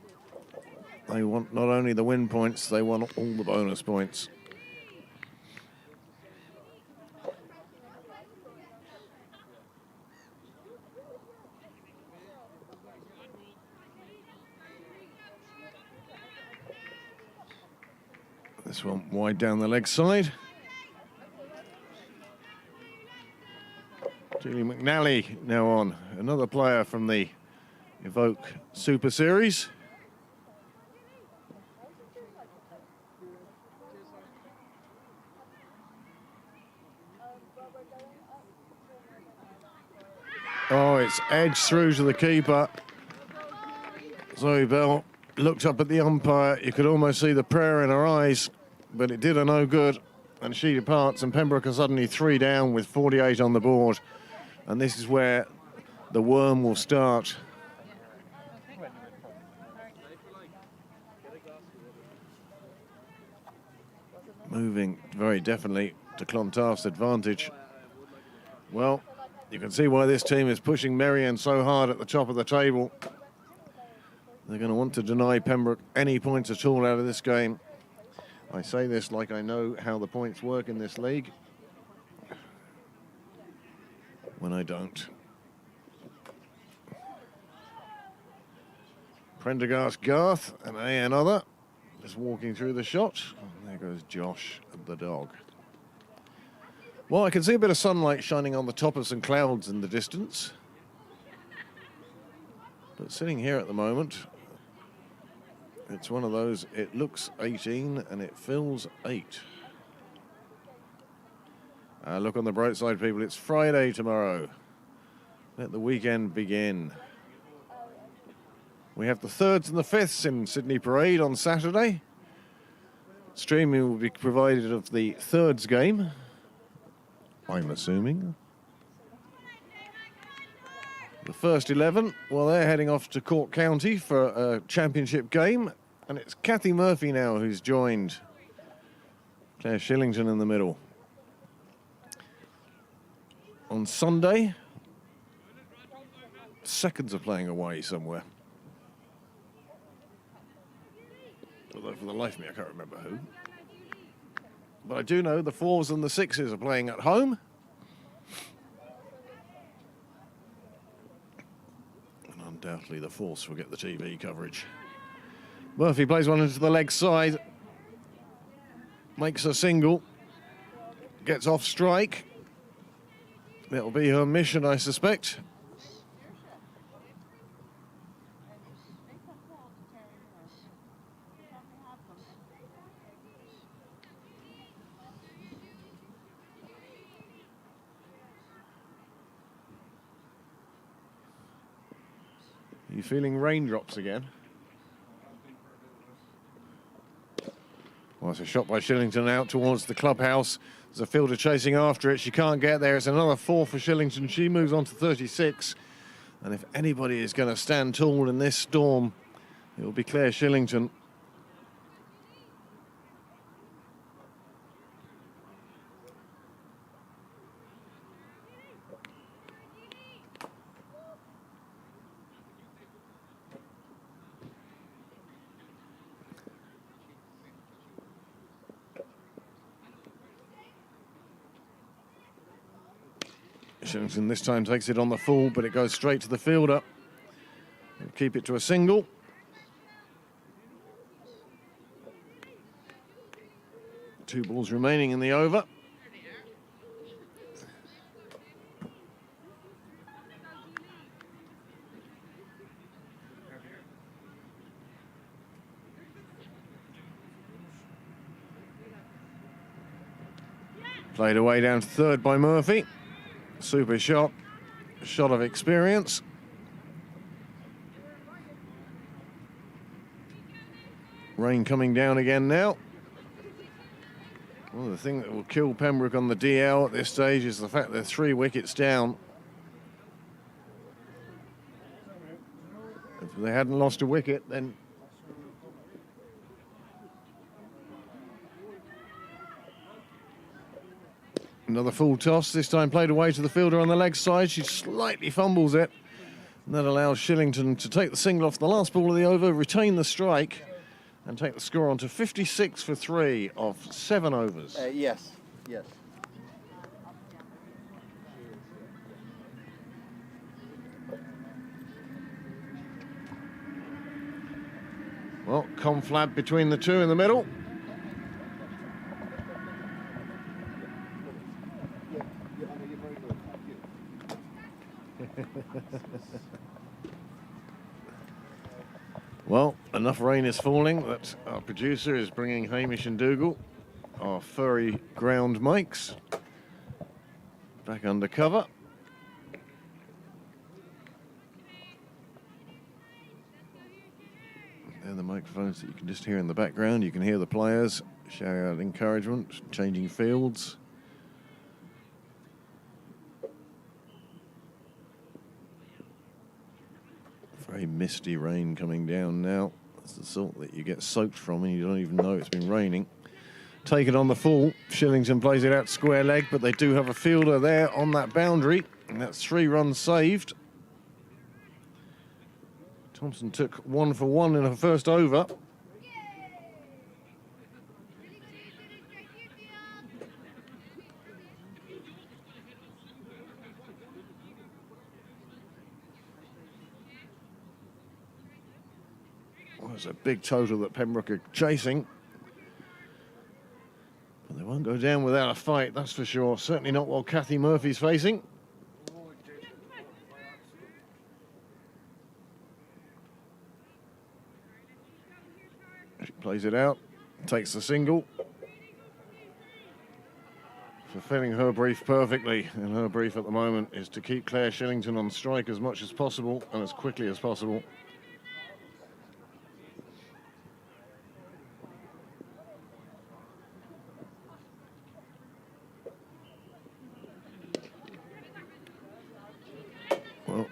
S1: They want not only the win points, they want all the bonus points. This one wide down the leg side. Julie McNally now on, another player from the Evoke Super Series. Oh, it's edged through to the keeper. Zoe Bell looked up at the umpire. You could almost see the prayer in her eyes, but it did her no good. And she departs, and Pembroke are suddenly 3 down with 48 on the board. And this is where the worm will start. Moving very definitely to Clontarf's advantage. Well, you can see why this team is pushing Merion so hard at the top of the table. They're going to want to deny Pembroke any points at all out of this game. I say this like I know how the points work in this league, when I don't. Prendergast Garth and another just walking through the shot. And there goes Josh the dog. Well, I can see a bit of sunlight shining on the top of some clouds in the distance. But sitting here at the moment, it's one of those, it looks 18 and it feels 8. Look on the bright side, people, it's Friday tomorrow. Let the weekend begin. We have the 3rds and the 5ths in Sydney Parade on Saturday. Streaming will be provided of the 3rds game, I'm assuming. The first 11, well, they're heading off to Cork County for a championship game. And it's Kathy Murphy now who's joined Claire Shillington in the middle. On Sunday, seconds are playing away somewhere. Although for the life of me, I can't remember who. But I do know the 4s and the 6s are playing at home. And undoubtedly the 4s will get the TV coverage. Murphy plays one into the leg side. Makes a single. Gets off strike. That'll be her mission, I suspect. Are you feeling raindrops again? Well, it's a shot by Shillington out towards the clubhouse. There's a fielder chasing after it. She can't get there. It's another 4 for Shillington. She moves on to 36. And if anybody is going to stand tall in this storm, it will be Claire Shillington. Shillington this time takes it on the full, but it goes straight to the fielder. He'll keep it to a single. Two balls remaining in the over. Played away down to 3rd by Murphy. Super shot, shot of experience. Rain coming down again now. Well, the thing that will kill Pembroke on the DL at this stage is the fact they're 3 wickets down. If they hadn't lost a wicket, then another full toss, this time played away to the fielder on the leg side. She slightly fumbles it. And that allows Shillington to take the single off the last ball of the over, retain the strike, and take the score on to 56 for 3 of 7 overs.
S3: Yes.
S1: Well, conflab between the two in the middle. Well, enough rain is falling that our producer is bringing Hamish and Dougal, our furry ground mics, back under cover. They're the microphones that you can just hear in the background. You can hear the players shouting out encouragement, changing fields. Very misty rain coming down now. It's the sort that you get soaked from and you don't even know it's been raining. Take it on the full. Shillington plays it out square leg, but they do have a fielder there on that boundary, and that's 3 runs saved. Thompson took 1 for 1 in her first over. Well, it's a big total that Pembroke are chasing. But they won't go down without a fight, that's for sure. Certainly not while Kathy Murphy's facing. She plays it out, takes the single. Fulfilling her brief perfectly, and her brief at the moment is to keep Claire Shillington on strike as much as possible and as quickly as possible. Well,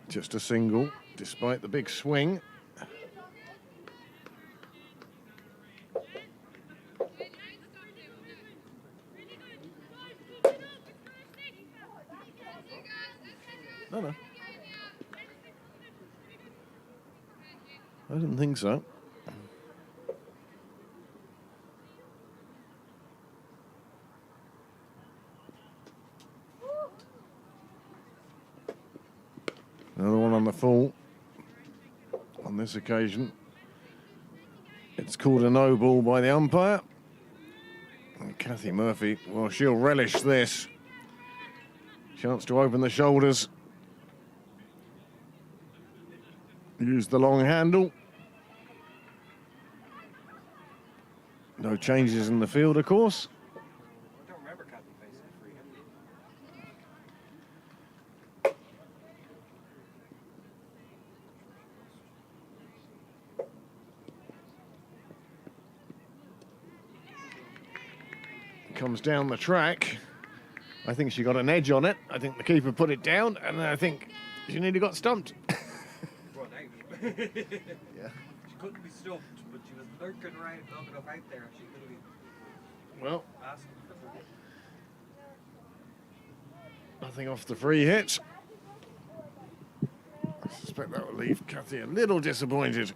S1: just a single, despite the big swing. No. I didn't think so. Another one on the full. On this occasion, it's called a no ball by the umpire. And Kathy Murphy, well, she'll relish this. Chance to open the shoulders. Use the long handle. No changes in the field, of course.
S6: I don't remember Kathy facing a free hit.
S1: Comes down the track. I think she got an edge on it. I think the keeper put it down, and I think she nearly got stumped.
S6: Run out.
S1: Yeah.
S6: She couldn't be stumped, but she was lurking around long enough out there. She could have been
S1: Well,
S6: asking for trouble.
S1: nothing off the free hit. I suspect that will leave Kathy a little disappointed.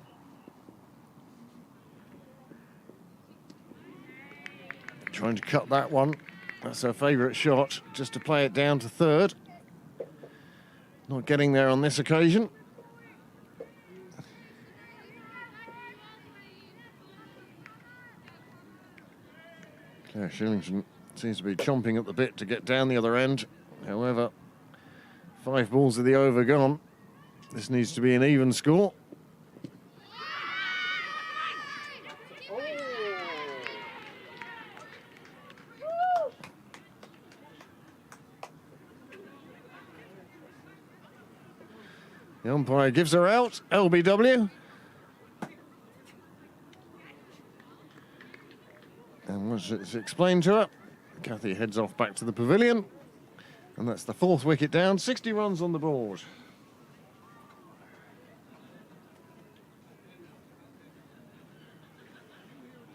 S1: Trying to cut that one. That's her favourite shot, just to play it down to third. Not getting there on this occasion. Claire Shillington seems to be chomping at the bit to get down the other end. However, 5 balls of the over gone. This needs to be an even score. The umpire gives her out, LBW. And once it's explained to her, Kathy heads off back to the pavilion. And that's the 4th wicket down, 60 runs on the board.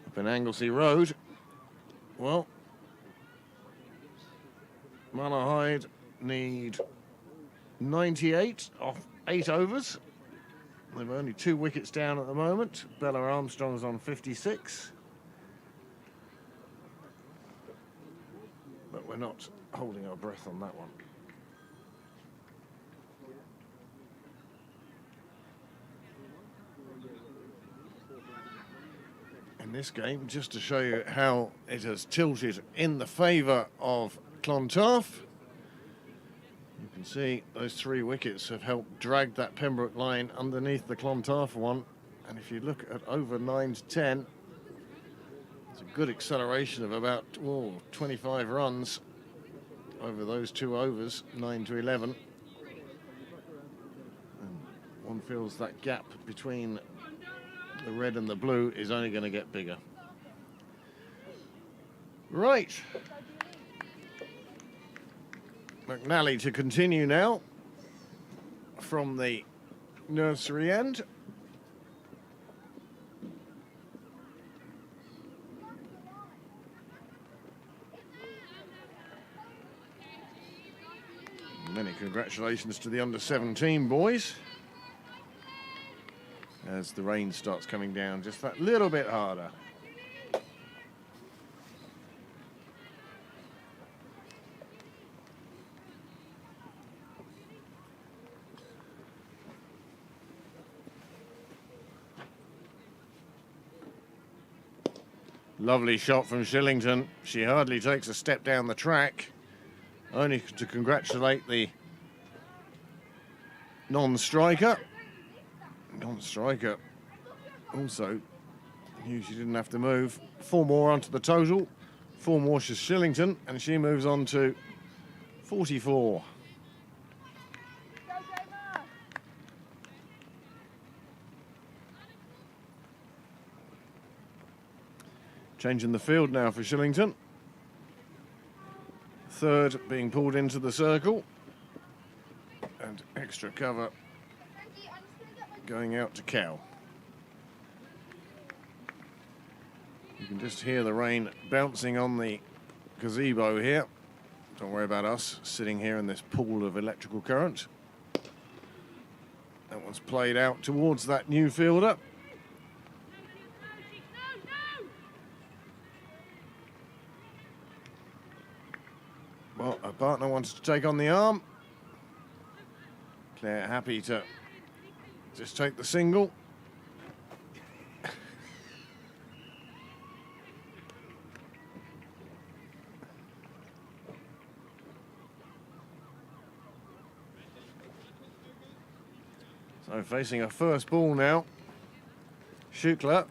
S1: Up in Anglesey Road, well, Malahide need 98 off 8 overs. They've only 2 wickets down at the moment. Bella Armstrong's on 56. But we're not holding our breath on that one. In this game, just to show you how it has tilted in the favour of Clontarf. You can see those 3 wickets have helped drag that Pembroke line underneath the Clontarf one. And if you look at over 9 to 10, it's a good acceleration of about 25 runs over those 2 overs, 9 to 11. And one feels that gap between The red and the blue is only going to get bigger. Right. McNally to continue now from the nursery end. Many congratulations to the under-17 boys as the rain starts coming down just that little bit harder. Lovely shot from Shillington. She hardly takes a step down the track. Only to congratulate the non-striker. Non-striker also knew she didn't have to move. 4 more onto the total. 4 more to Shillington, and she moves on to 44. Changing the field now for Shillington. Third being pulled into the circle. And extra cover going out to Cow. You can just hear the rain bouncing on the gazebo here. Don't worry about us sitting here in this pool of electrical current. That one's played out towards that new fielder. Well, her partner wants to take on the arm. Claire happy to just take the single. So facing her first ball now, Schukler,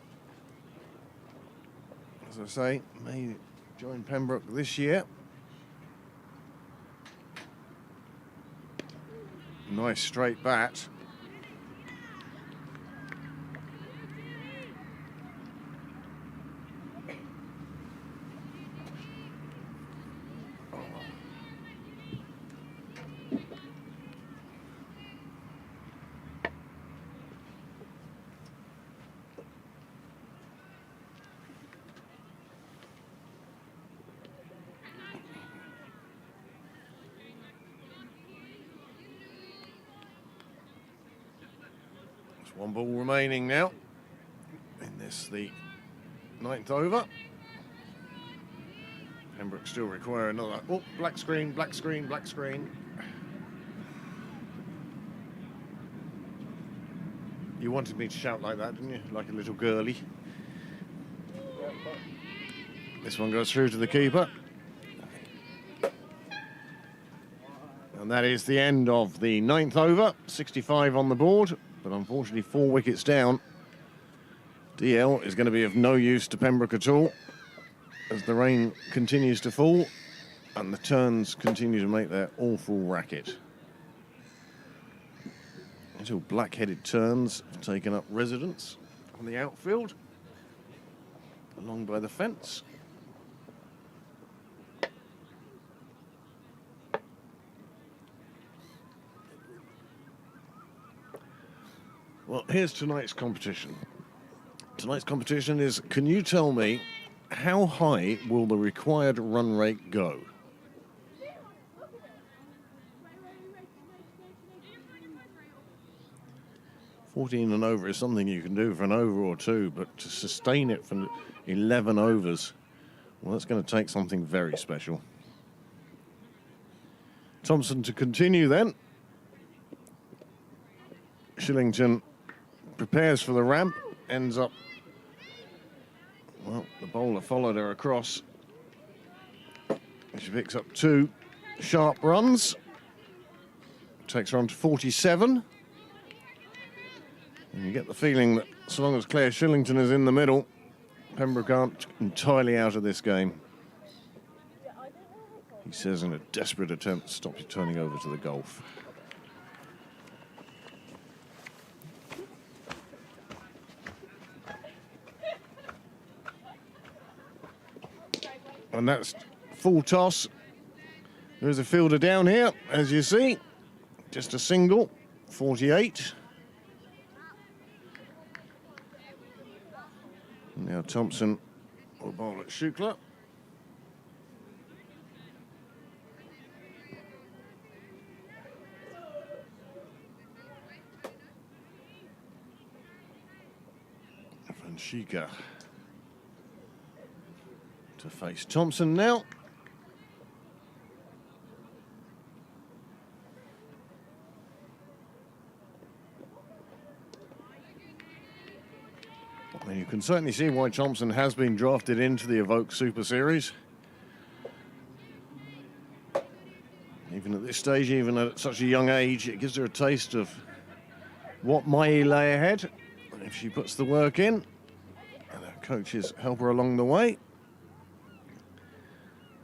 S1: as I say, may join Pembroke this year. Nice straight bat. One ball remaining now in this, the 9th over. Pembroke still require another. Oh, black screen, black screen, black screen. You wanted me to shout like that, didn't you? Like a little girly. This one goes through to the keeper. And that is the end of the 9th over. 65 on the board. But unfortunately 4 wickets down. DL is going to be of no use to Pembroke at all as the rain continues to fall and the turns continue to make their awful racket. Little black-headed turns have taken up residence on the outfield along by the fence. Well, here's tonight's competition. Tonight's competition is, can you tell me how high will the required run rate go? $14 and over is something you can do for an over or two, but to sustain it for 11 overs, well, that's going to take something very special. Thompson to continue then. Shillington prepares for the ramp, ends up, well, the bowler followed her across. She picks up 2 sharp runs, takes her on to 47. And you get the feeling that so long as Claire Shillington is in the middle, Pembroke aren't entirely out of this game. He says in a desperate attempt to stop you turning over to the golf. And that's full toss. There's a fielder down here, as you see. Just a single, 48. Now Thompson will bowl at Shukla. And Shika to face Thompson now. And you can certainly see why Thompson has been drafted into the Evoke Super Series. Even at this stage, even at such a young age, it gives her a taste of what might lay ahead if she puts the work in. And her coaches help her along the way.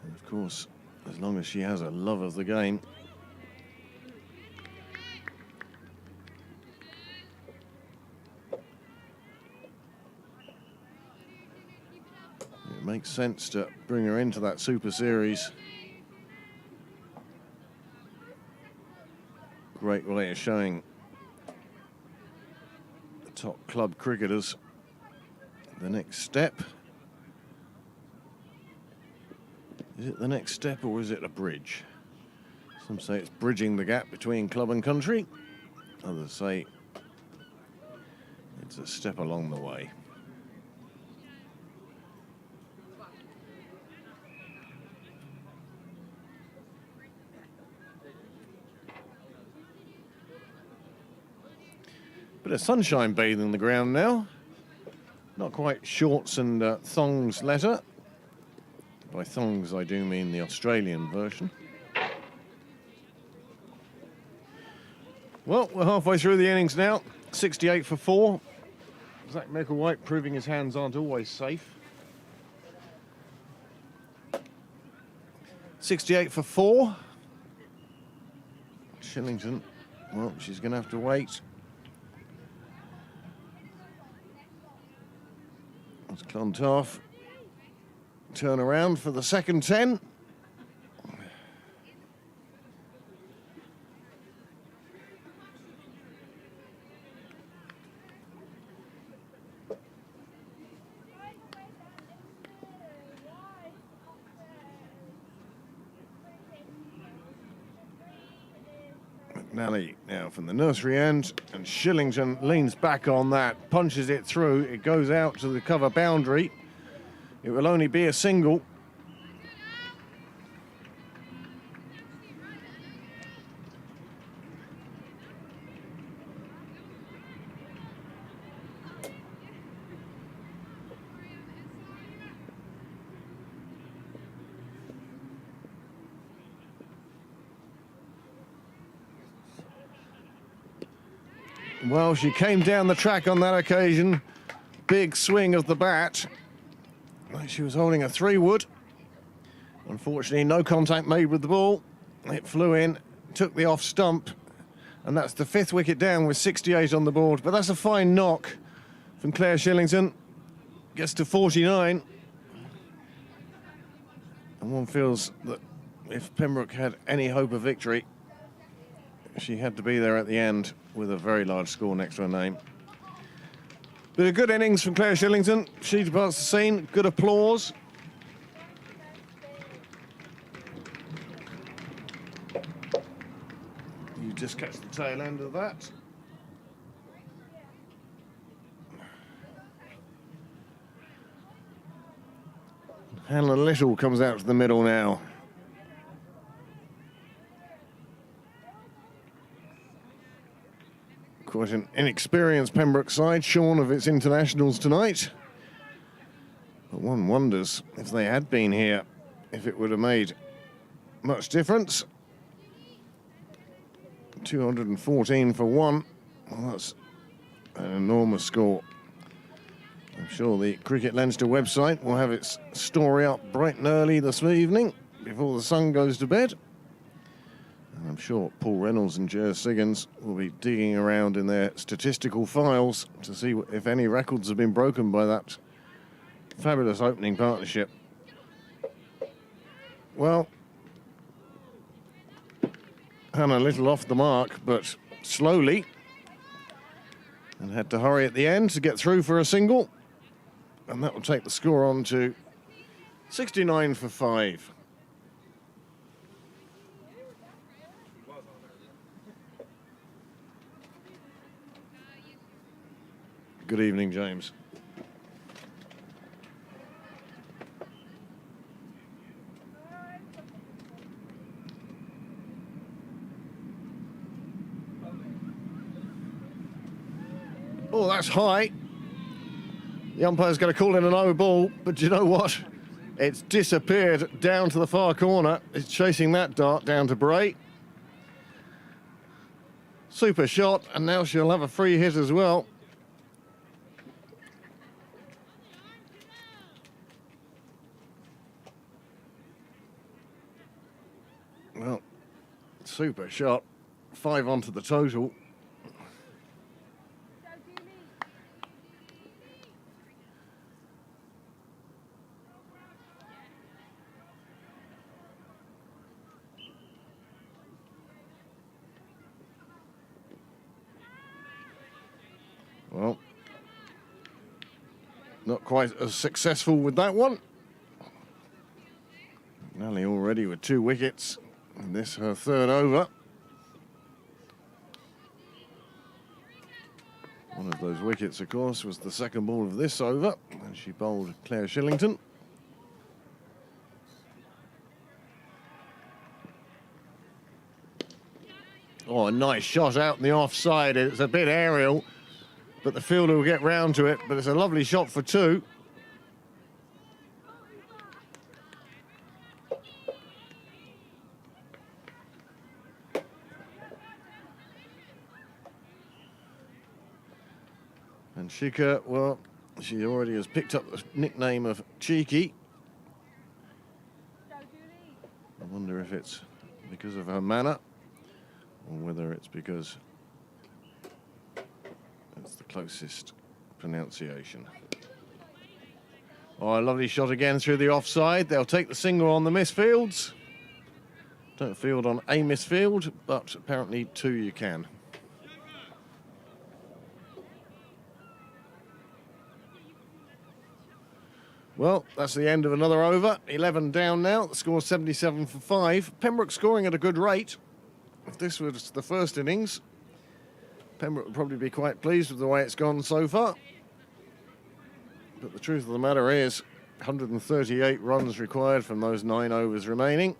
S1: And of course, as long as she has a love of the game. It makes sense to bring her into that Super Series. Great way of showing the top club cricketers the next step. Is it the next step or is it a bridge? Some say it's bridging the gap between club and country. Others say it's a step along the way. Bit of sunshine bathing the ground now. Not quite shorts and thongs letter. By thongs, I do mean the Australian version. Well, we're halfway through the innings now. 68 for 4. Zach Micklewhite proving his hands aren't always safe. 68 for 4. Shillington, well, she's going to have to wait. It's Clontarf. Turn around for the second 10. McNally now from the nursery end, and Shillington leans back on that, punches it through. It goes out to the cover boundary. It will only be a single. Well, she came down the track on that occasion. Big swing of the bat. She was holding a 3-wood. Unfortunately, no contact made with the ball. It flew in, took the off stump, and that's the 5th wicket down with 68 on the board. But that's a fine knock from Claire Shillington. Gets to 49. And one feels that if Pembroke had any hope of victory, she had to be there at the end with a very large score next to her name. But a good innings from Claire Shillington. She departs the scene. Good applause. You just catch the tail end of that. Hannah Little comes out to the middle now. Quite an inexperienced Pembroke side, shorn of its internationals tonight. But one wonders if they had been here, if it would have made much difference. 214 for 1. Well, that's an enormous score. I'm sure the Cricket Leinster website will have its story up bright and early this evening before the sun goes to bed. And I'm sure Paul Reynolds and Jer Siggins will be digging around in their statistical files to see if any records have been broken by that fabulous opening partnership. well, and a little off the mark, but slowly. And had to hurry at the end to get through for a single. And that will take the score on to 69 for 5. Good evening, James. Oh, that's high. The umpire's going to call in a no ball, but do you know what? It's disappeared down to the far corner. It's chasing that dart down to Bray. Super shot, and now she'll have a free hit as well. Well, super shot. 5 onto the total. Well, not quite as successful with that one. Nally already with 2 wickets, and this her 3rd over. One of those wickets, of course, was the 2nd ball of this over, and she bowled Claire Shillington. Oh, a nice shot out in the offside. It's a bit aerial, but the fielder will get round to it, but it's a lovely shot for 2. And Shika, well, she already has picked up the nickname of Cheeky. I wonder if it's because of her manner, or whether it's because it's the closest pronunciation. Oh, a lovely shot again through the offside. They'll take the single on the misfields. Don't field on a misfield, but apparently 2 you can. Well, that's the end of another over. 11 down now. The score's 77 for 5. Pembroke scoring at a good rate. If this was the first innings, Pembroke would probably be quite pleased with the way it's gone so far. But the truth of the matter is, 138 runs required from those 9 overs remaining.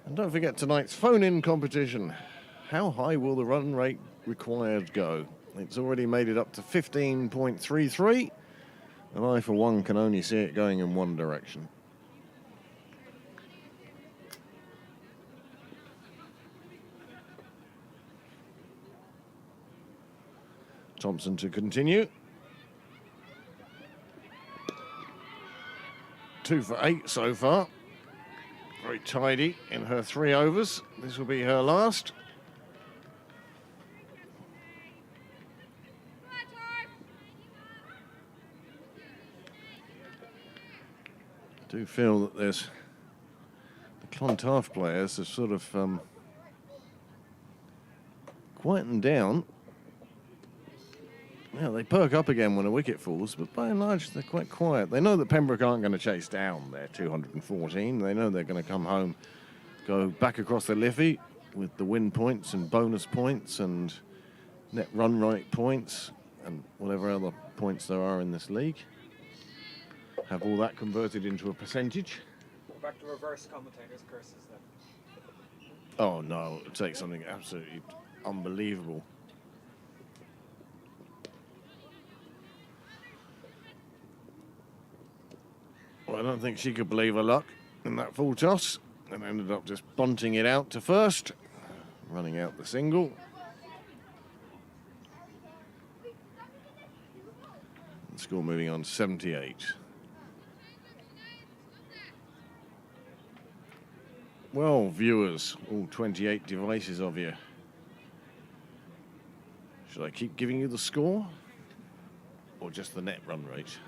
S1: And don't forget tonight's phone-in competition. How high will the run rate required go? It's already made it up to 15.33. And I, for one, can only see it going in one direction. Thompson to continue. 2 for 8 so far. Very tidy in her 3 overs. This will be her last. I do feel that there's the Clontarf players have sort of quietened down. Yeah, they perk up again when a wicket falls, but by and large they're quite quiet. They know that Pembroke aren't going to chase down their 214. They know they're going to come home, go back across the Liffey with the win points and bonus points and net run rate points and whatever other points there are in this league. Have all that converted into a percentage.
S2: Back to reverse commentators' curses then.
S1: Oh no, it takes something absolutely unbelievable. Well, I don't think she could believe her luck in that full toss and ended up just bunting it out to first, running out the single. The score moving on 78. Well, viewers, all 28 devices of you. Should I keep giving you the score or just the net run rate?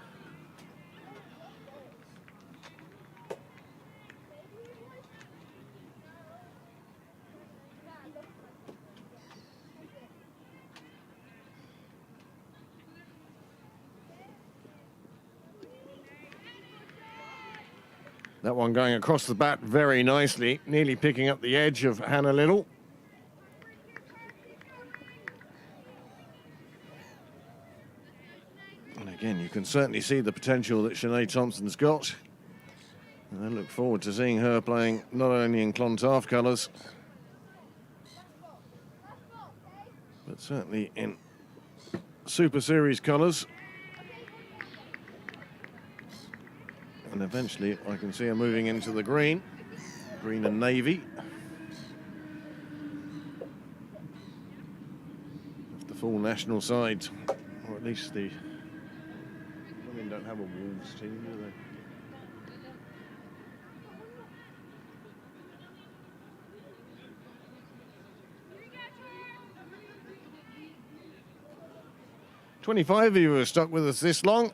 S1: That one going across the bat very nicely, nearly picking up the edge of Hannah Little. And again, you can certainly see the potential that Sinead Thompson's got. And I look forward to seeing her playing not only in Clontarf colours, but certainly in Super Series colours. And eventually I can see her moving into the green and navy. Of the full national side, or at least the women don't have a Wolves team, do they? "25 of you have stuck with us this long.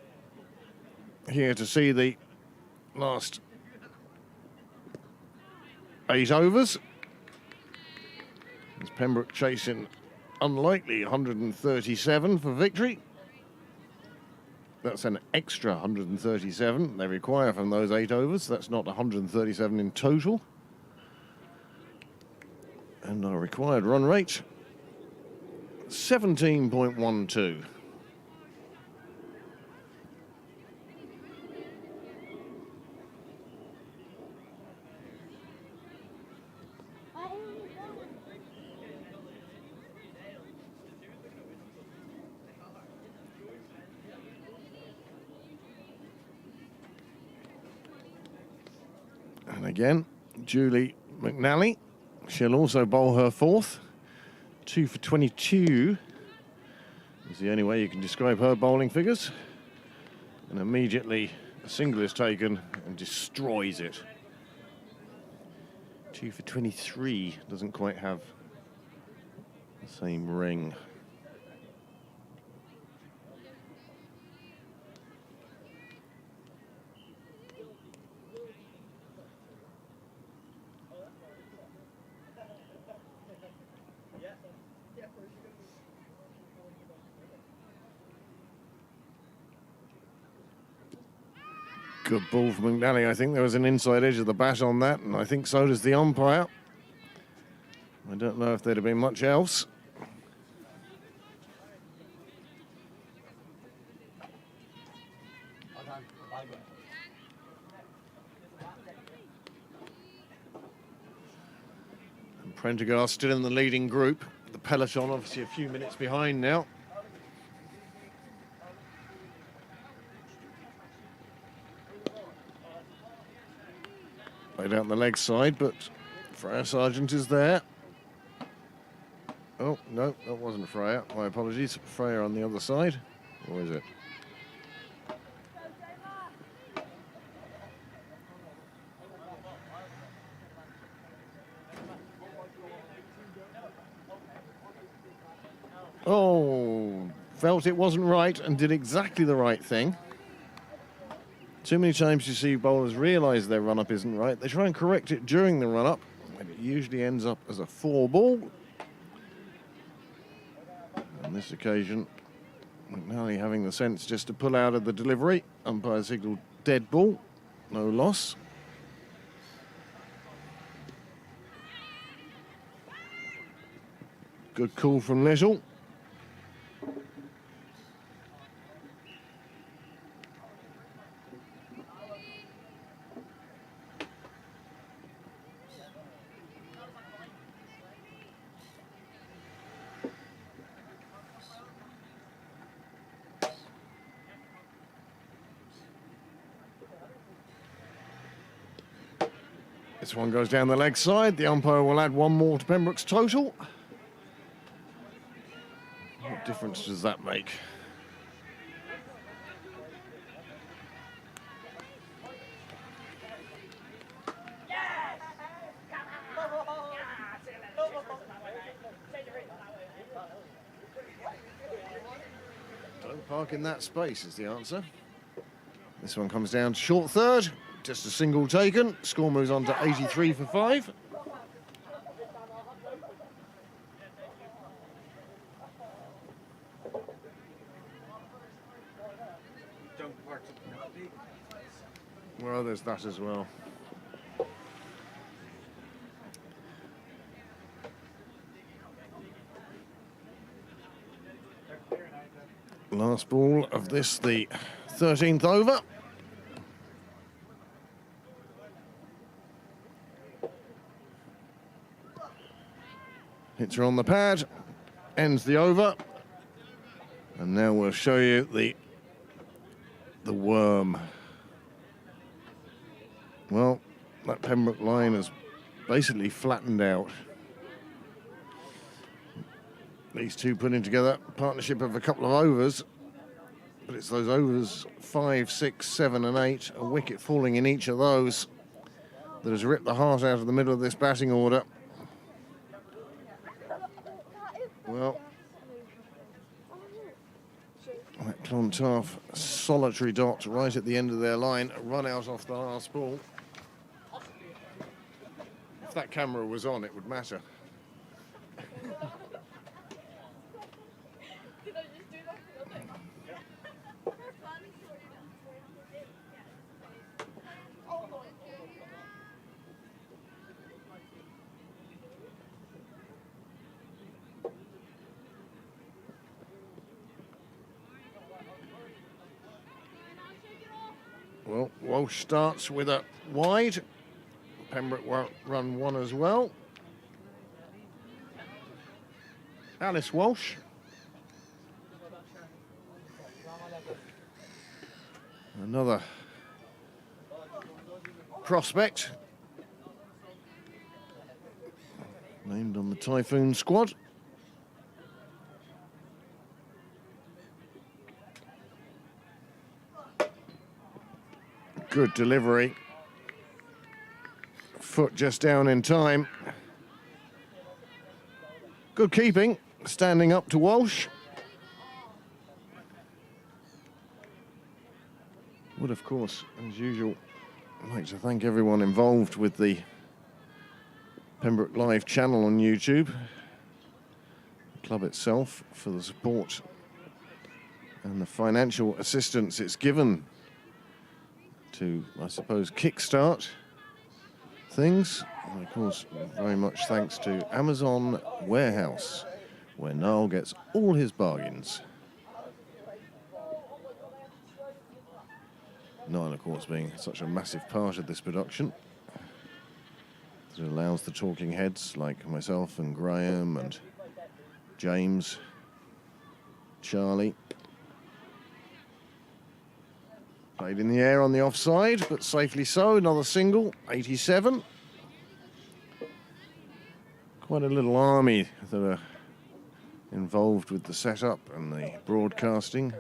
S1: Here to see the last 8 overs. As Pembroke chasing unlikely 137 for victory. That's an extra 137 they require from those 8 overs. That's not 137 in total. And our required run rate, 17.12. And again, Julie McNally, she'll also bowl her fourth. 2 for 22 is the only way you can describe her bowling figures. And immediately a single is taken and destroys it. 2 for 23 doesn't quite have the same ring. Good ball from McNally. I think there was an inside edge of the bat on that, and I think so does the umpire. I don't know if there'd have been much else. And Prendergast still in the leading group. The peloton obviously a few minutes behind now. Played out the leg side, but Freya Sargent is there. Oh, no, that wasn't Freya. My apologies. Freya on the other side. Or is it? Oh, felt it wasn't right and did exactly the right thing. Too many times you see bowlers realise their run-up isn't right. They try and correct it during the run-up, and it usually ends up as a 4 ball. On this occasion, McNally having the sense just to pull out of the delivery. Umpire signalled dead ball, no loss. Good call from Little. This one goes down the leg side. The umpire will add 1 more to Pembroke's total. What difference does that make? Don't park in that space is the answer. This one comes down to short third. Just a single taken. Score moves on to 83 for 5. Well, there's that as well. Last ball of this, the 13th over. Hits her on the pad, ends the over. And now we'll show you the worm. Well, that Pembroke line has basically flattened out. These two putting together a partnership of a couple of overs, but it's those overs 5, 6, 7 and 8, a wicket falling in each of those that has ripped the heart out of the middle of this batting order. Well, that Clontarf solitary dot right at the end of their line, a run out off the last ball. If that camera was on, it would matter. Well, Walsh starts with a wide. Pembroke run one as well. Alice Walsh. Another prospect. Named on the Typhoon squad. Good delivery. Foot just down in time. Good keeping, standing up to Walsh. Would, of course, as usual, like to thank everyone involved with the Pembroke Live channel on YouTube, the club itself, for the support and the financial assistance it's given to, I suppose, kickstart things. And of course, very much thanks to Amazon Warehouse, where Niall gets all his bargains. Niall, of course, being such a massive part of this production. It allows the talking heads like myself and Graham and James, Charlie. Played in the air on the offside, but safely so. Another single, 87. Quite a little army that are involved with the setup and the broadcasting.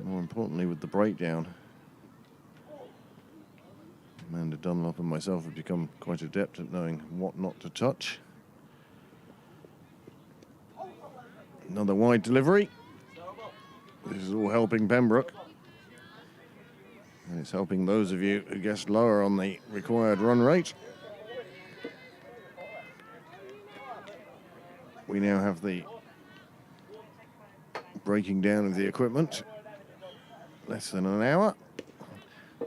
S1: More importantly, with the breakdown. Amanda Dunlop and myself have become quite adept at knowing what not to touch. Another wide delivery. This is all helping Pembroke. And it's helping those of you who guessed lower on the required run rate. We now have the breaking down of the equipment. Less than an hour.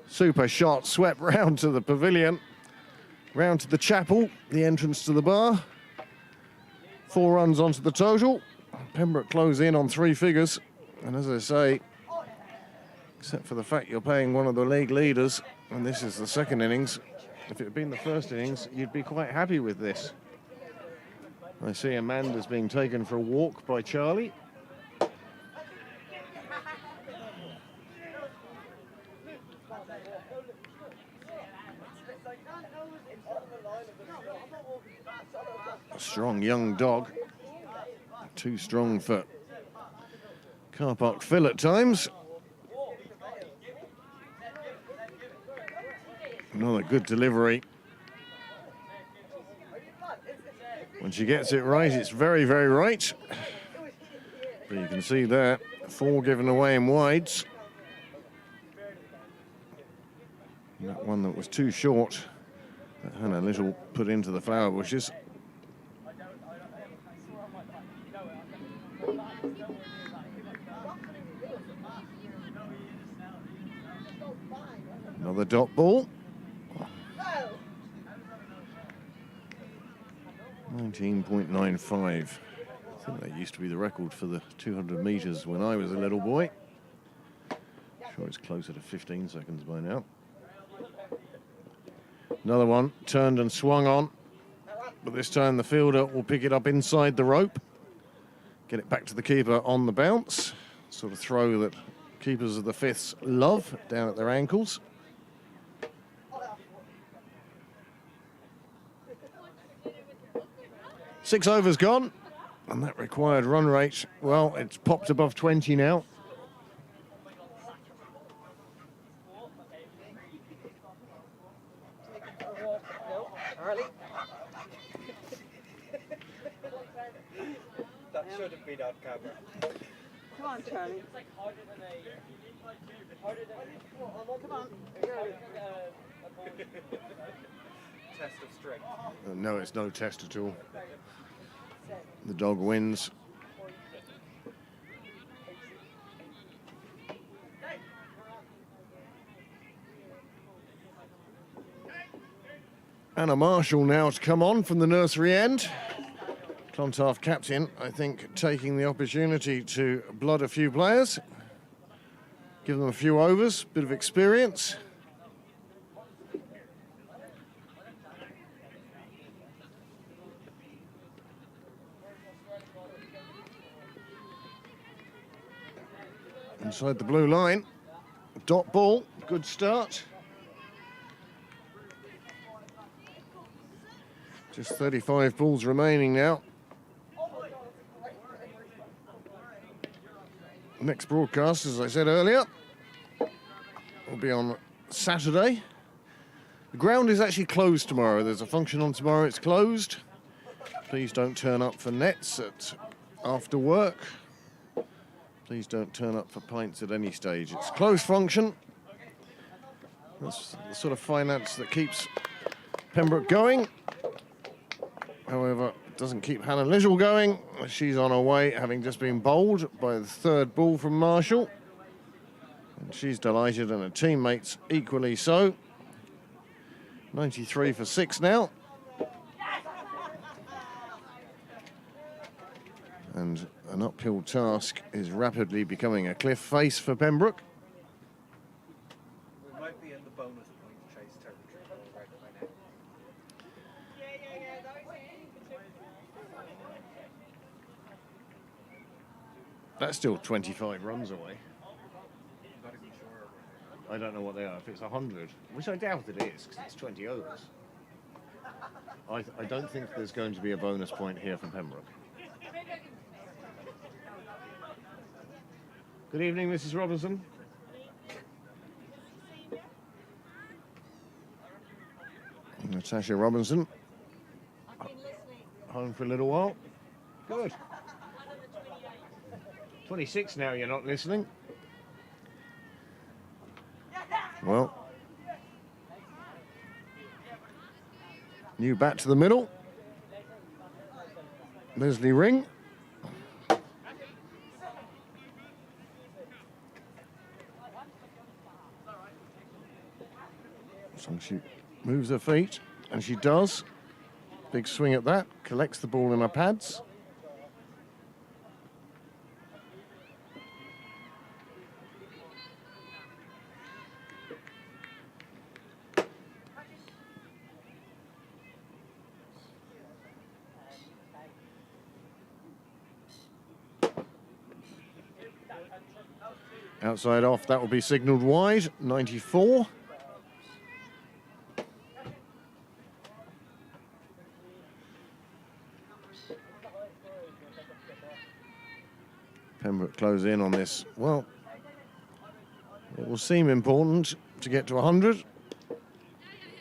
S1: Super shot, swept round to the pavilion, round to the chapel, the entrance to the bar. 4 runs onto the total. Pembroke close in on 3 figures. And as I say, except for the fact you're paying one of the league leaders, and this is the second innings, if it had been the first innings, you'd be quite happy with this. I see Amanda's being taken for a walk by Charlie. A strong young dog. Too strong for car park Phil at times. Another good delivery. When she gets it right, it's very, very right. But you can see there, 4 given away in wides. And that one that was too short, that had a little put into the flower bushes. Another dot ball. 19.95. I think that used to be the record for the 200 metres when I was a little boy. Sure it's closer to 15 seconds by now. Another one turned and swung on, but this time the fielder will pick it up inside the rope, get it back to the keeper on the bounce. Sort of throw that keepers of the fifths love down at their ankles. Six overs gone, and that required run rate, well, it's popped above 20 now.
S6: That should have been on camera.
S3: Come on, Charlie. Come on.
S6: Test of strength.
S1: No, it's no test at all. The dog wins. Anna Marshall now to come on from the nursery end. Clontarf captain, I think, taking the opportunity to blood a few players, give them a few overs, bit of experience. Inside the blue line, dot ball, good start. Just 35 balls remaining now. Next broadcast, as I said earlier, will be on Saturday. The ground is actually closed tomorrow. There's a function on tomorrow, it's closed. Please don't turn up for nets after work. Please don't turn up for pints at any stage. It's a closed function. That's the sort of finance that keeps Pembroke going. However, it doesn't keep Hannah Lizzle going. She's on her way, having just been bowled by the third ball from Marshall. And she's delighted, and her teammates equally so. 93 for 6 now. And an uphill task is rapidly becoming a cliff face for Pembroke.
S6: We might be in the bonus point chase territory right by now.
S1: That's still 25 runs away.
S6: Not even sure.
S1: I don't know what they are. If it's 100, which I doubt it is, because it's 20 overs. I don't think there's going to be a bonus point here from Pembroke. Good evening, Mrs. Robinson. Natasha Robinson. Home for a little while. Good. 26 now, you're not listening. Well. New bat to the middle. Leslie Ring. So she moves her feet, and she does. Big swing at that, collects the ball in her pads. Outside off, that will be signalled wide, 94. Pembroke close in on this. Well, it will seem important to get to 100.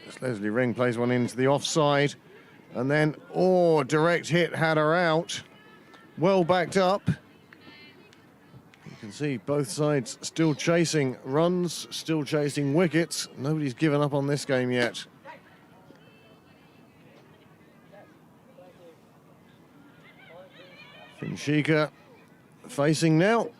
S1: As Leslie Ring plays one into the offside. And then, direct hit had her out. Well backed up. You can see both sides still chasing runs, still chasing wickets. Nobody's given up on this game yet. Finchika facing now.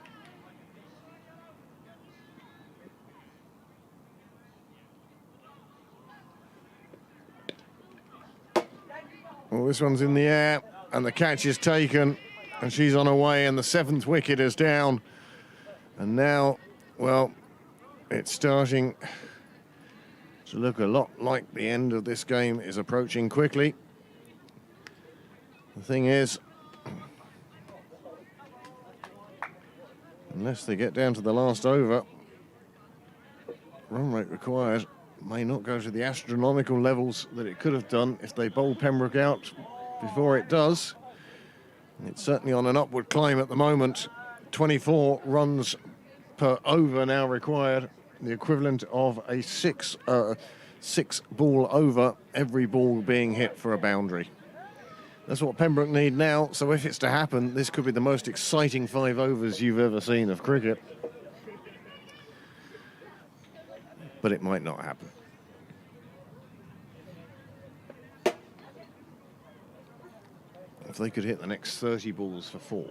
S1: Well, this one's in the air, and the catch is taken. and she's on her way, and the 7th wicket is down. And now, well, it's starting to look a lot like the end of this game is approaching quickly. The thing is, unless they get down to the last over, run rate required may not go to the astronomical levels that it could have done if they bowl Pembroke out before it does. It's certainly on an upward climb at the moment. 24 runs per over now required, the equivalent of a six ball over, every ball being hit for a boundary. That's what Pembroke need now, so if it's to happen, this could be the most exciting 5 overs you've ever seen of cricket. But it might not happen. If they could hit the next 30 balls for 4,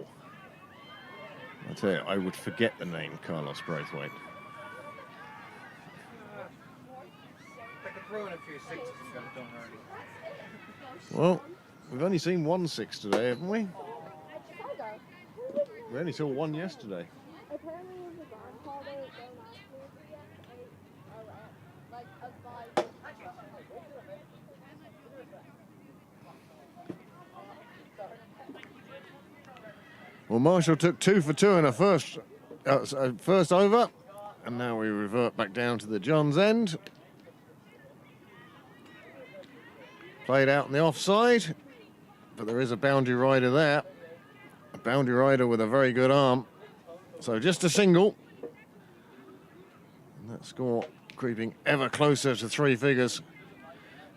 S1: I tell you, I would forget the name Carlos Braithwaite.
S6: They could throw in a few sixes if you haven't done already.
S1: Well, we've only seen 1 6 today, haven't we? We only saw 1 yesterday.
S7: Apparently it was a barn holiday going on like a 5.
S1: Well, Marshall took 2 for 2 in a first over, and now we revert back down to the John's End. Played out in the offside, but there is a boundary rider there. A boundary rider with a very good arm. So just a single. And that score creeping ever closer to 3 figures.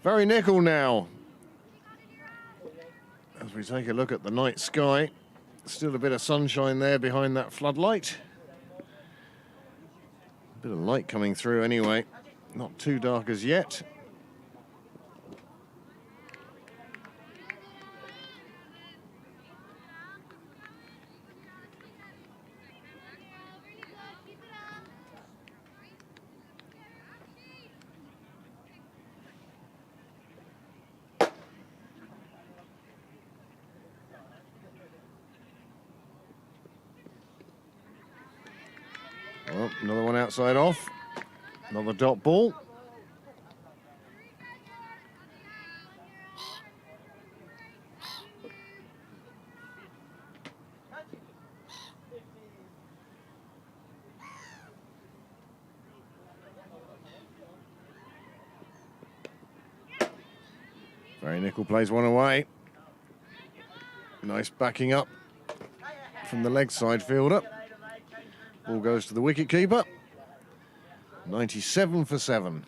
S1: Very nickel now. As we take a look at the night sky, still a bit of sunshine there behind that floodlight. A bit of light coming through anyway. Not too dark as yet. Well, another one outside off. Another dot ball. Very Nickel plays one away. Nice backing up from the leg side fielder. Ball goes to the wicket keeper. 97 for 7.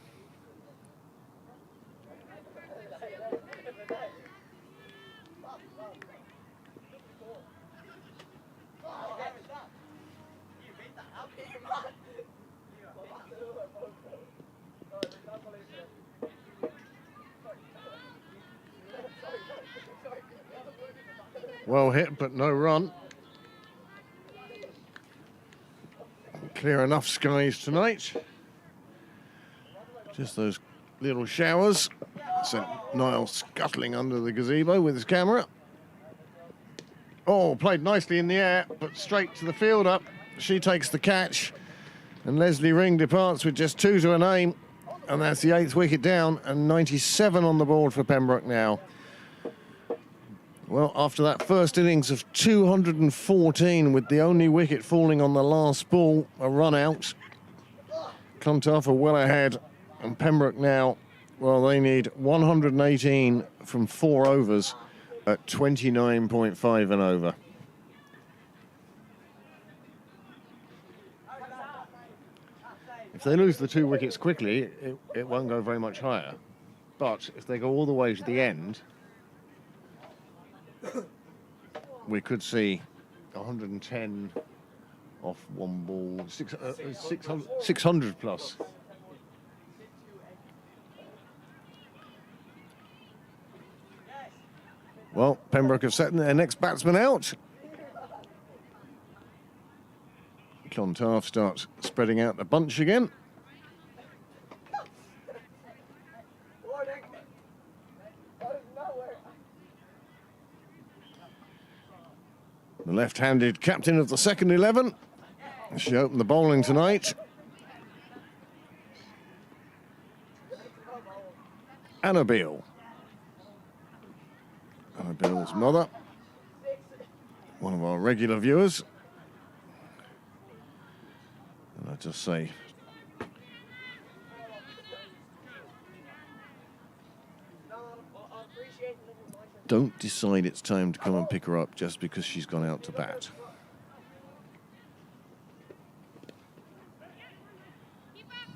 S1: Well hit, but no run. Clear enough skies tonight. Just those little showers sent Niall scuttling under the gazebo with his camera. Oh, played nicely in the air, but straight to the fielder. She takes the catch, and Leslie Ring departs with just 2 to a name, and that's the 8th wicket down, and 97 on the board for Pembroke now. Well, after that first innings of 214, with the only wicket falling on the last ball, a run out, Clontarf are well ahead, and Pembroke now, well, they need 118 from 4 overs at 29.5 and over. If they lose the 2 wickets quickly, it won't go very much higher. But if they go all the way to the end, we could see 110 off 1 ball, 600 plus. Well, Pembroke have set their next batsman out. Clontarf starts spreading out the bunch again. The left-handed captain of the second 11. She opened the bowling tonight. Anna Beale. Anna Beale's mother. One of our regular viewers. And I just say, don't decide it's time to come and pick her up just because she's gone out to bat.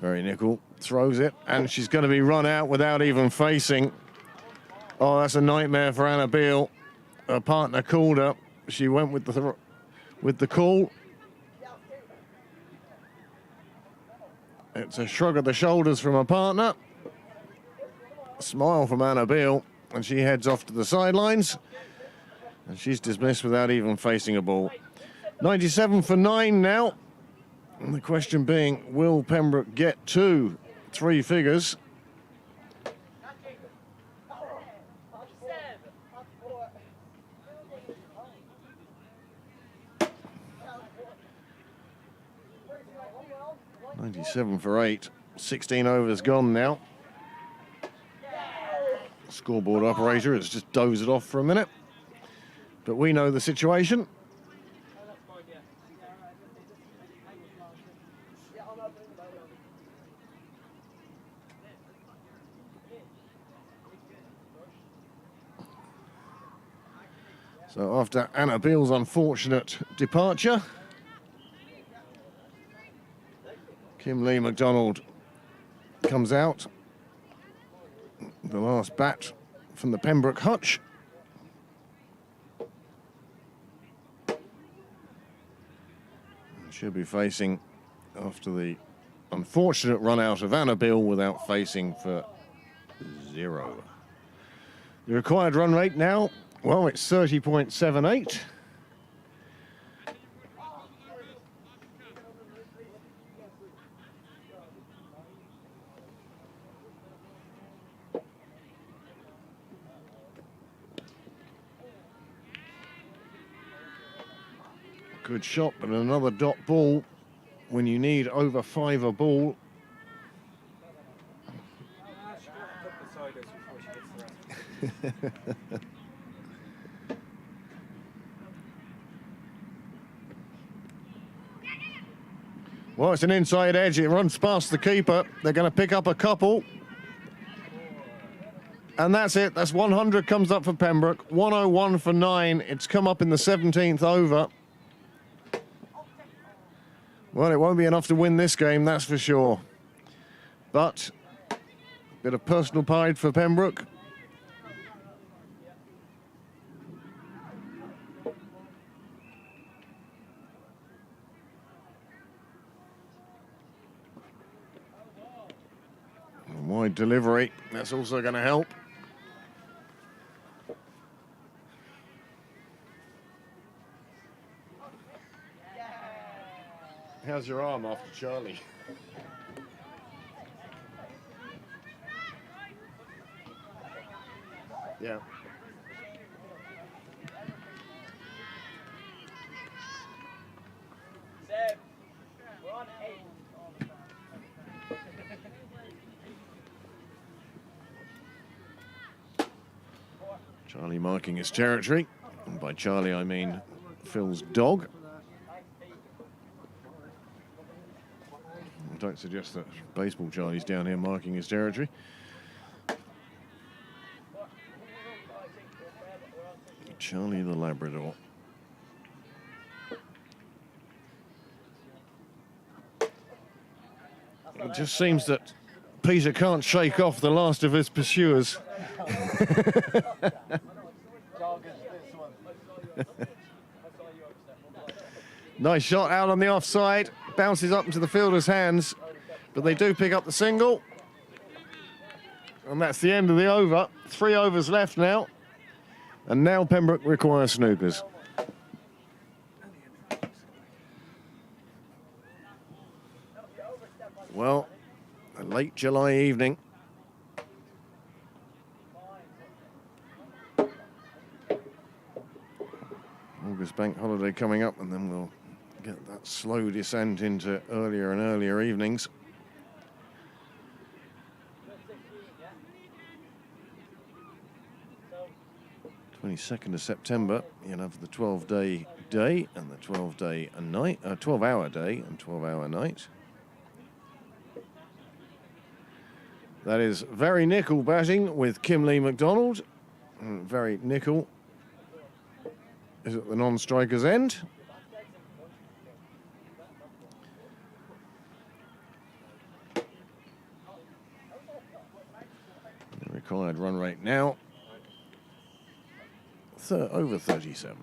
S1: Very Nickel throws it, and she's going to be run out without even facing. Oh, that's a nightmare for Anna Beale. Her partner called her. She went with the call. It's a shrug of the shoulders from her partner. A smile from Anna Beale, and she heads off to the sidelines. And she's dismissed without even facing a ball. 97 for 9 now. And the question being, will Pembroke get to 3 figures? .97 for 8. 16 overs gone now. Scoreboard operator has just dozed off for a minute. But we know the situation. So after Anna Beale's unfortunate departure, Kim Lee MacDonald comes out. The last bat from the Pembroke hutch. She'll be facing, after the unfortunate run out of Anna Beale, without facing for 0. The required run rate now, well, it's 30.78. Good shot, but another dot ball when you need over 5 a ball. Well, it's an inside edge. It runs past the keeper. They're going to pick up a couple. And that's it. That's 100 comes up for Pembroke. 101 for 9. It's come up in the 17th over. Well, it won't be enough to win this game, that's for sure. But a bit of personal pride for Pembroke. A wide delivery, that's also going to help. How's your arm after Charlie? Yeah.
S3: Seb, we're on 8.
S1: Charlie marking his territory. And by Charlie, I mean Phil's dog. Don't suggest that baseball Charlie's down here marking his territory. Charlie the Labrador. It just seems that Peter can't shake off the last of his pursuers. Nice shot out on the offside. Bounces up into the fielder's hands, but they do pick up the single. And that's the end of the over. 3 overs left now. And now Pembroke requires snookers. Well, a late July evening. August bank holiday coming up, and then we'll get that slow descent into earlier and earlier evenings. 22nd of September, you'll have the 12-day day and the 12-day and night, 12-hour day and 12-hour night. That is Very Nickel batting with Kim Lee McDonald. Very Nickel is at the non-striker's end. The required run rate now, over 37.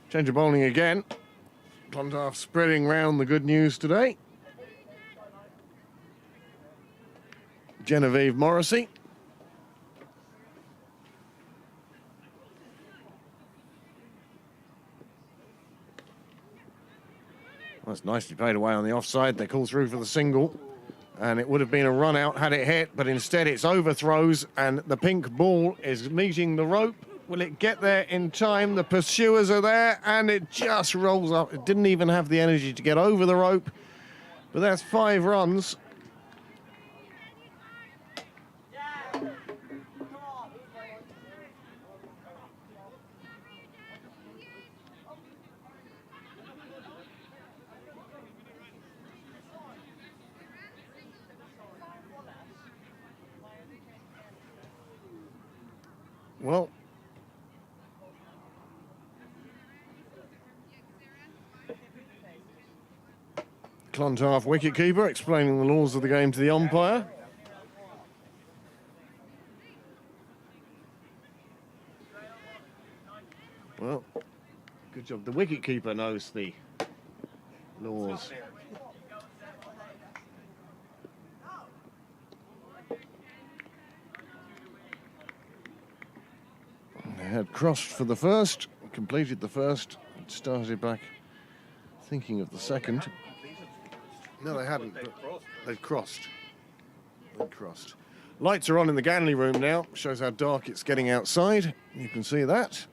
S1: Change of bowling again. Clontarf spreading round the good news today. Genevieve Morrissey. Well, that's nicely played away on the offside. They call through for the single. And it would have been a run out had it hit, but instead it's overthrows and the pink ball is meeting the rope. Will it get there in time? The pursuers are there and it just rolls up. It didn't even have the energy to get over the rope. But that's 5 runs. Well, Clontarf wicketkeeper explaining the laws of the game to the umpire. Well, good job. The wicketkeeper knows the laws. They had crossed for the first, completed the first, started back thinking of the second. No, they hadn't, but they'd crossed. They'd crossed. Lights are on in the Ganley room now. Shows how dark it's getting outside. You can see that.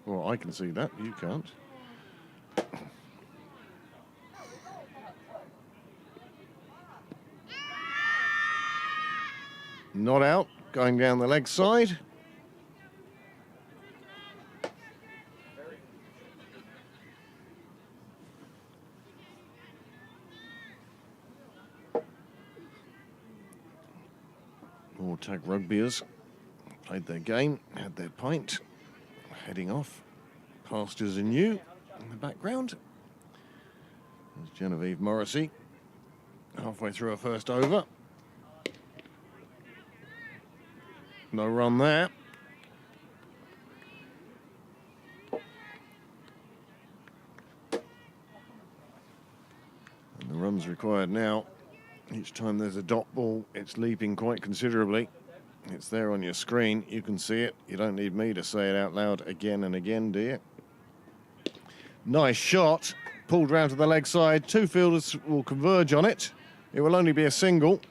S1: Well, I can see that. You can't. Not out. Going down the leg side. All tag rugbyers played their game, had their pint, heading off. Pastures anew in the background. There's Genevieve Morrissey, halfway through her first over. No run there. And the runs required now. Each time there's a dot ball, it's leaping quite considerably. It's there on your screen. You can see it. You don't need me to say it out loud again and again, do you? Nice shot. Pulled round to the leg side. 2 fielders will converge on it. It will only be a single.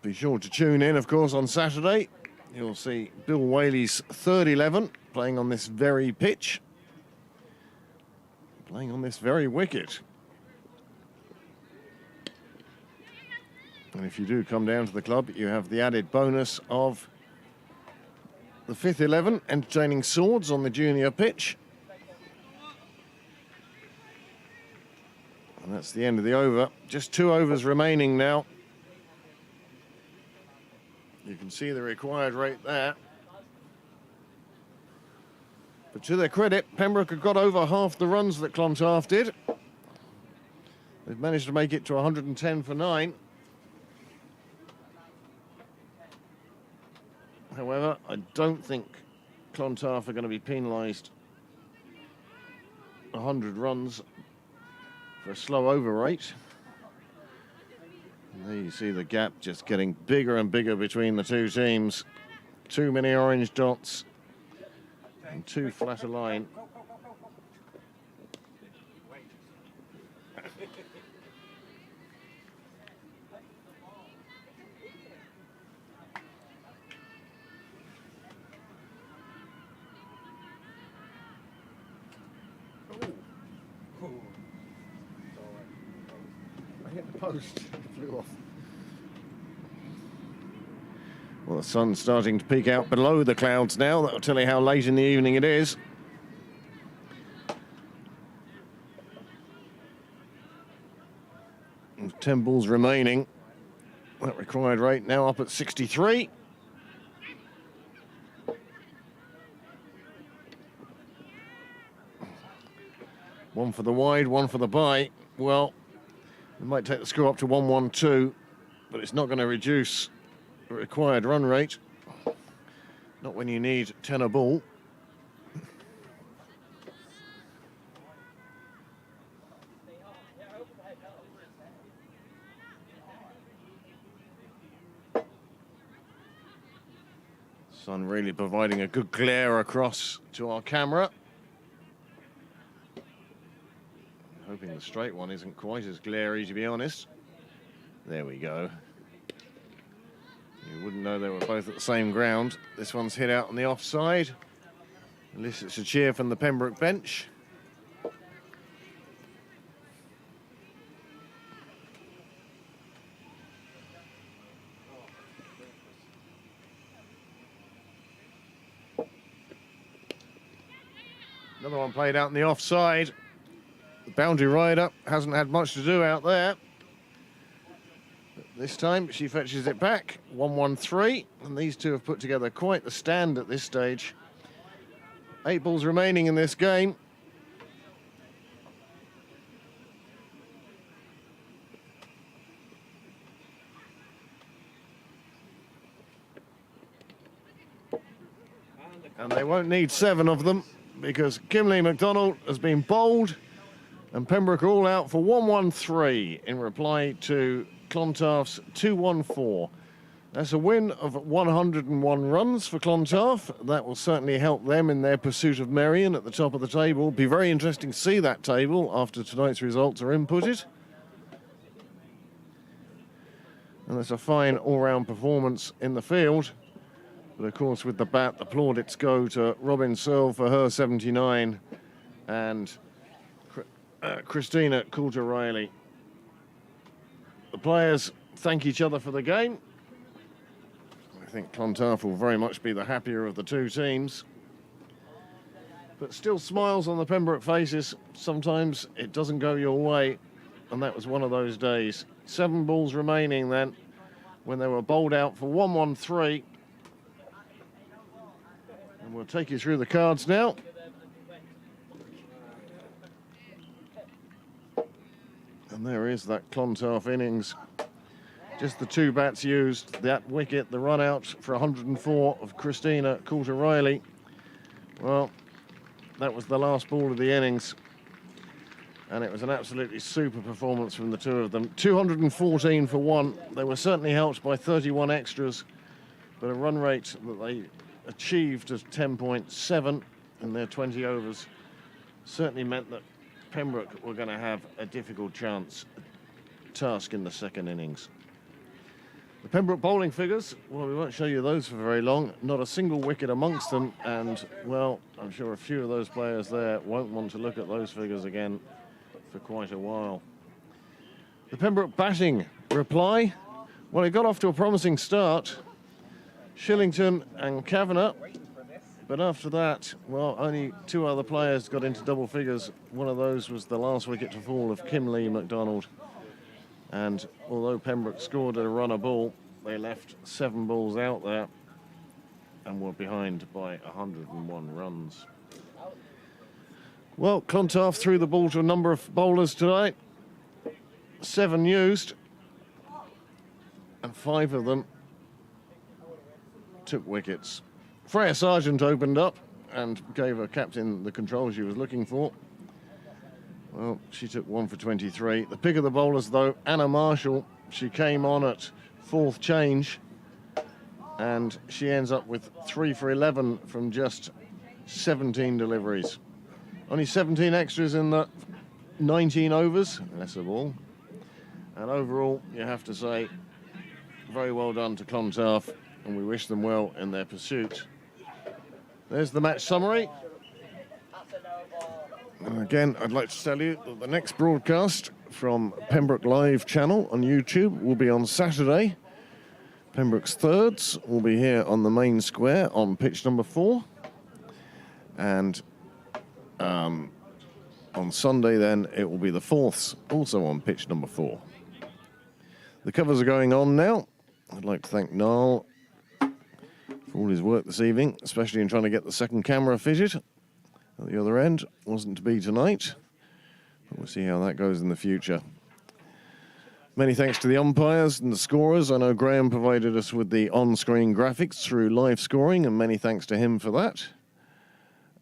S1: Be sure to tune in, of course, on Saturday. You'll see Bill Whaley's third 11 playing on this very pitch, playing on this very wicket. And if you do come down to the club, you have the added bonus of the 5th 11 entertaining Swords on the junior pitch. And that's the end of the over. Just 2 overs remaining now. You can see the required rate there. But to their credit, Pembroke have got over half the runs that Clontarf did. They've managed to make it to 110 for 9. However, I don't think Clontarf are going to be penalised 100 runs for a slow over rate. And There you see the gap just getting bigger and bigger between the two teams. Too many orange dots and too flat a line. I hit the post, flew off. Well, the sun's starting to peek out below the clouds now. That'll tell you how late in the evening it is. There's 10 balls remaining. That required rate now up at 63. One for the wide, one for the bye. Well, we might take the score up to 1-1-2, but it's not going to reduce the required run rate. Not when you need 10 a ball. Sun really providing a good glare across to our camera. Hoping the straight one isn't quite as glary, to be honest. There we go. You wouldn't know they were both at the same ground. This one's hit out on the offside. Elicits a cheer from the Pembroke bench. Another one played out in the offside. The boundary rider hasn't had much to do out there. But this time she fetches it back. 1-1-3. And these two have put together quite the stand at this stage. 8 balls remaining in this game. And they won't need 7 of them, because Kimlee MacDonald has been bowled and Pembroke are all out for 1-1-3 in reply to Clontarf's 2-1-4. That's a win of 101 runs for Clontarf. That will certainly help them in their pursuit of Merion at the top of the table. Be very interesting to see that table after tonight's results are inputted. And that's a fine all-round performance in the field. But of course, with the bat, the plaudits go to Robin Searle for her 79 and Christina Coulter-Riley. The players thank each other for the game. I think Clontarf will very much be the happier of the two teams. But still smiles on the Pembroke faces. Sometimes it doesn't go your way, and that was one of those days. 7 balls remaining then, when they were bowled out for 1-1-3. And we'll take you through the cards now. And there is that Clontarf innings. Just the 2 bats used. That wicket, the run out for 104 of Christina Coulter-Riley. Well, that was the last ball of the innings. And it was an absolutely super performance from the 2 of them. 214 for 1. They were certainly helped by 31 extras, but a run rate that they achieved of 10.7 in their 20 overs certainly meant that Pembroke were going to have a difficult task in the second innings. The Pembroke bowling figures, well, we won't show you those for very long. Not a single wicket amongst them, and, well, I'm sure a few of those players there won't want to look at those figures again for quite a while. The Pembroke batting reply, well, it got off to a promising start. Shillington and Kavanagh, but after that, well, only 2 other players got into double figures. One of those was the last wicket to fall of Kimlee MacDonald. And although Pembroke scored a run a ball, they left 7 balls out there and were behind by 101 runs. Well, Clontarf threw the ball to a number of bowlers tonight. 7 used, and 5 of them took wickets. Freya Sargent opened up and gave her captain the control she was looking for. Well, she took 1 for 23. The pick of the bowlers, though, Anna Marshall She came on at 4th change, and she ends up with 3 for 11 from just 17 deliveries. Only 17 extras in the 19 overs, less of all. And overall, you have to say, very well done to Clontarf, and we wish them well in their pursuit. There's the match summary. And again, I'd like to tell you that the next broadcast from Pembroke Live channel on YouTube will be on Saturday. Pembroke's thirds will be here on the main square on pitch number 4. And on Sunday then, it will be the fourths, also on pitch number 4. The covers are going on now. I'd like to thank Niall for all his work this evening, especially in trying to get the second camera fitted at the other end. Wasn't to be tonight, but we'll see how that goes in the future. Many thanks to the umpires and the scorers. I know Graham provided us with the on-screen graphics through live scoring, and many thanks to him for that.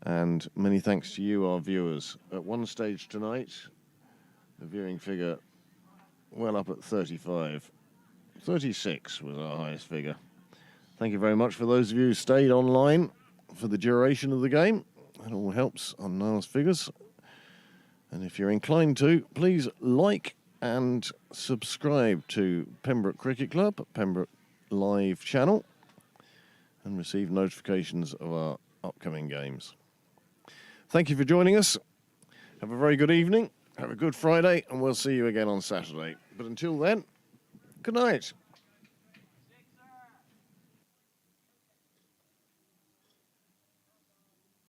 S1: And many thanks to you, our viewers. At one stage tonight, the viewing figure well up at 35. 36 was our highest figure. Thank you very much for those of you who stayed online for the duration of the game. That all helps on Niall's figures. And if you're inclined to, please like and subscribe to Pembroke Cricket Club, Pembroke Live channel, and receive notifications of our upcoming games. Thank you for joining us. Have a very good evening. Have a good Friday, and we'll see you again on Saturday. But until then, good night.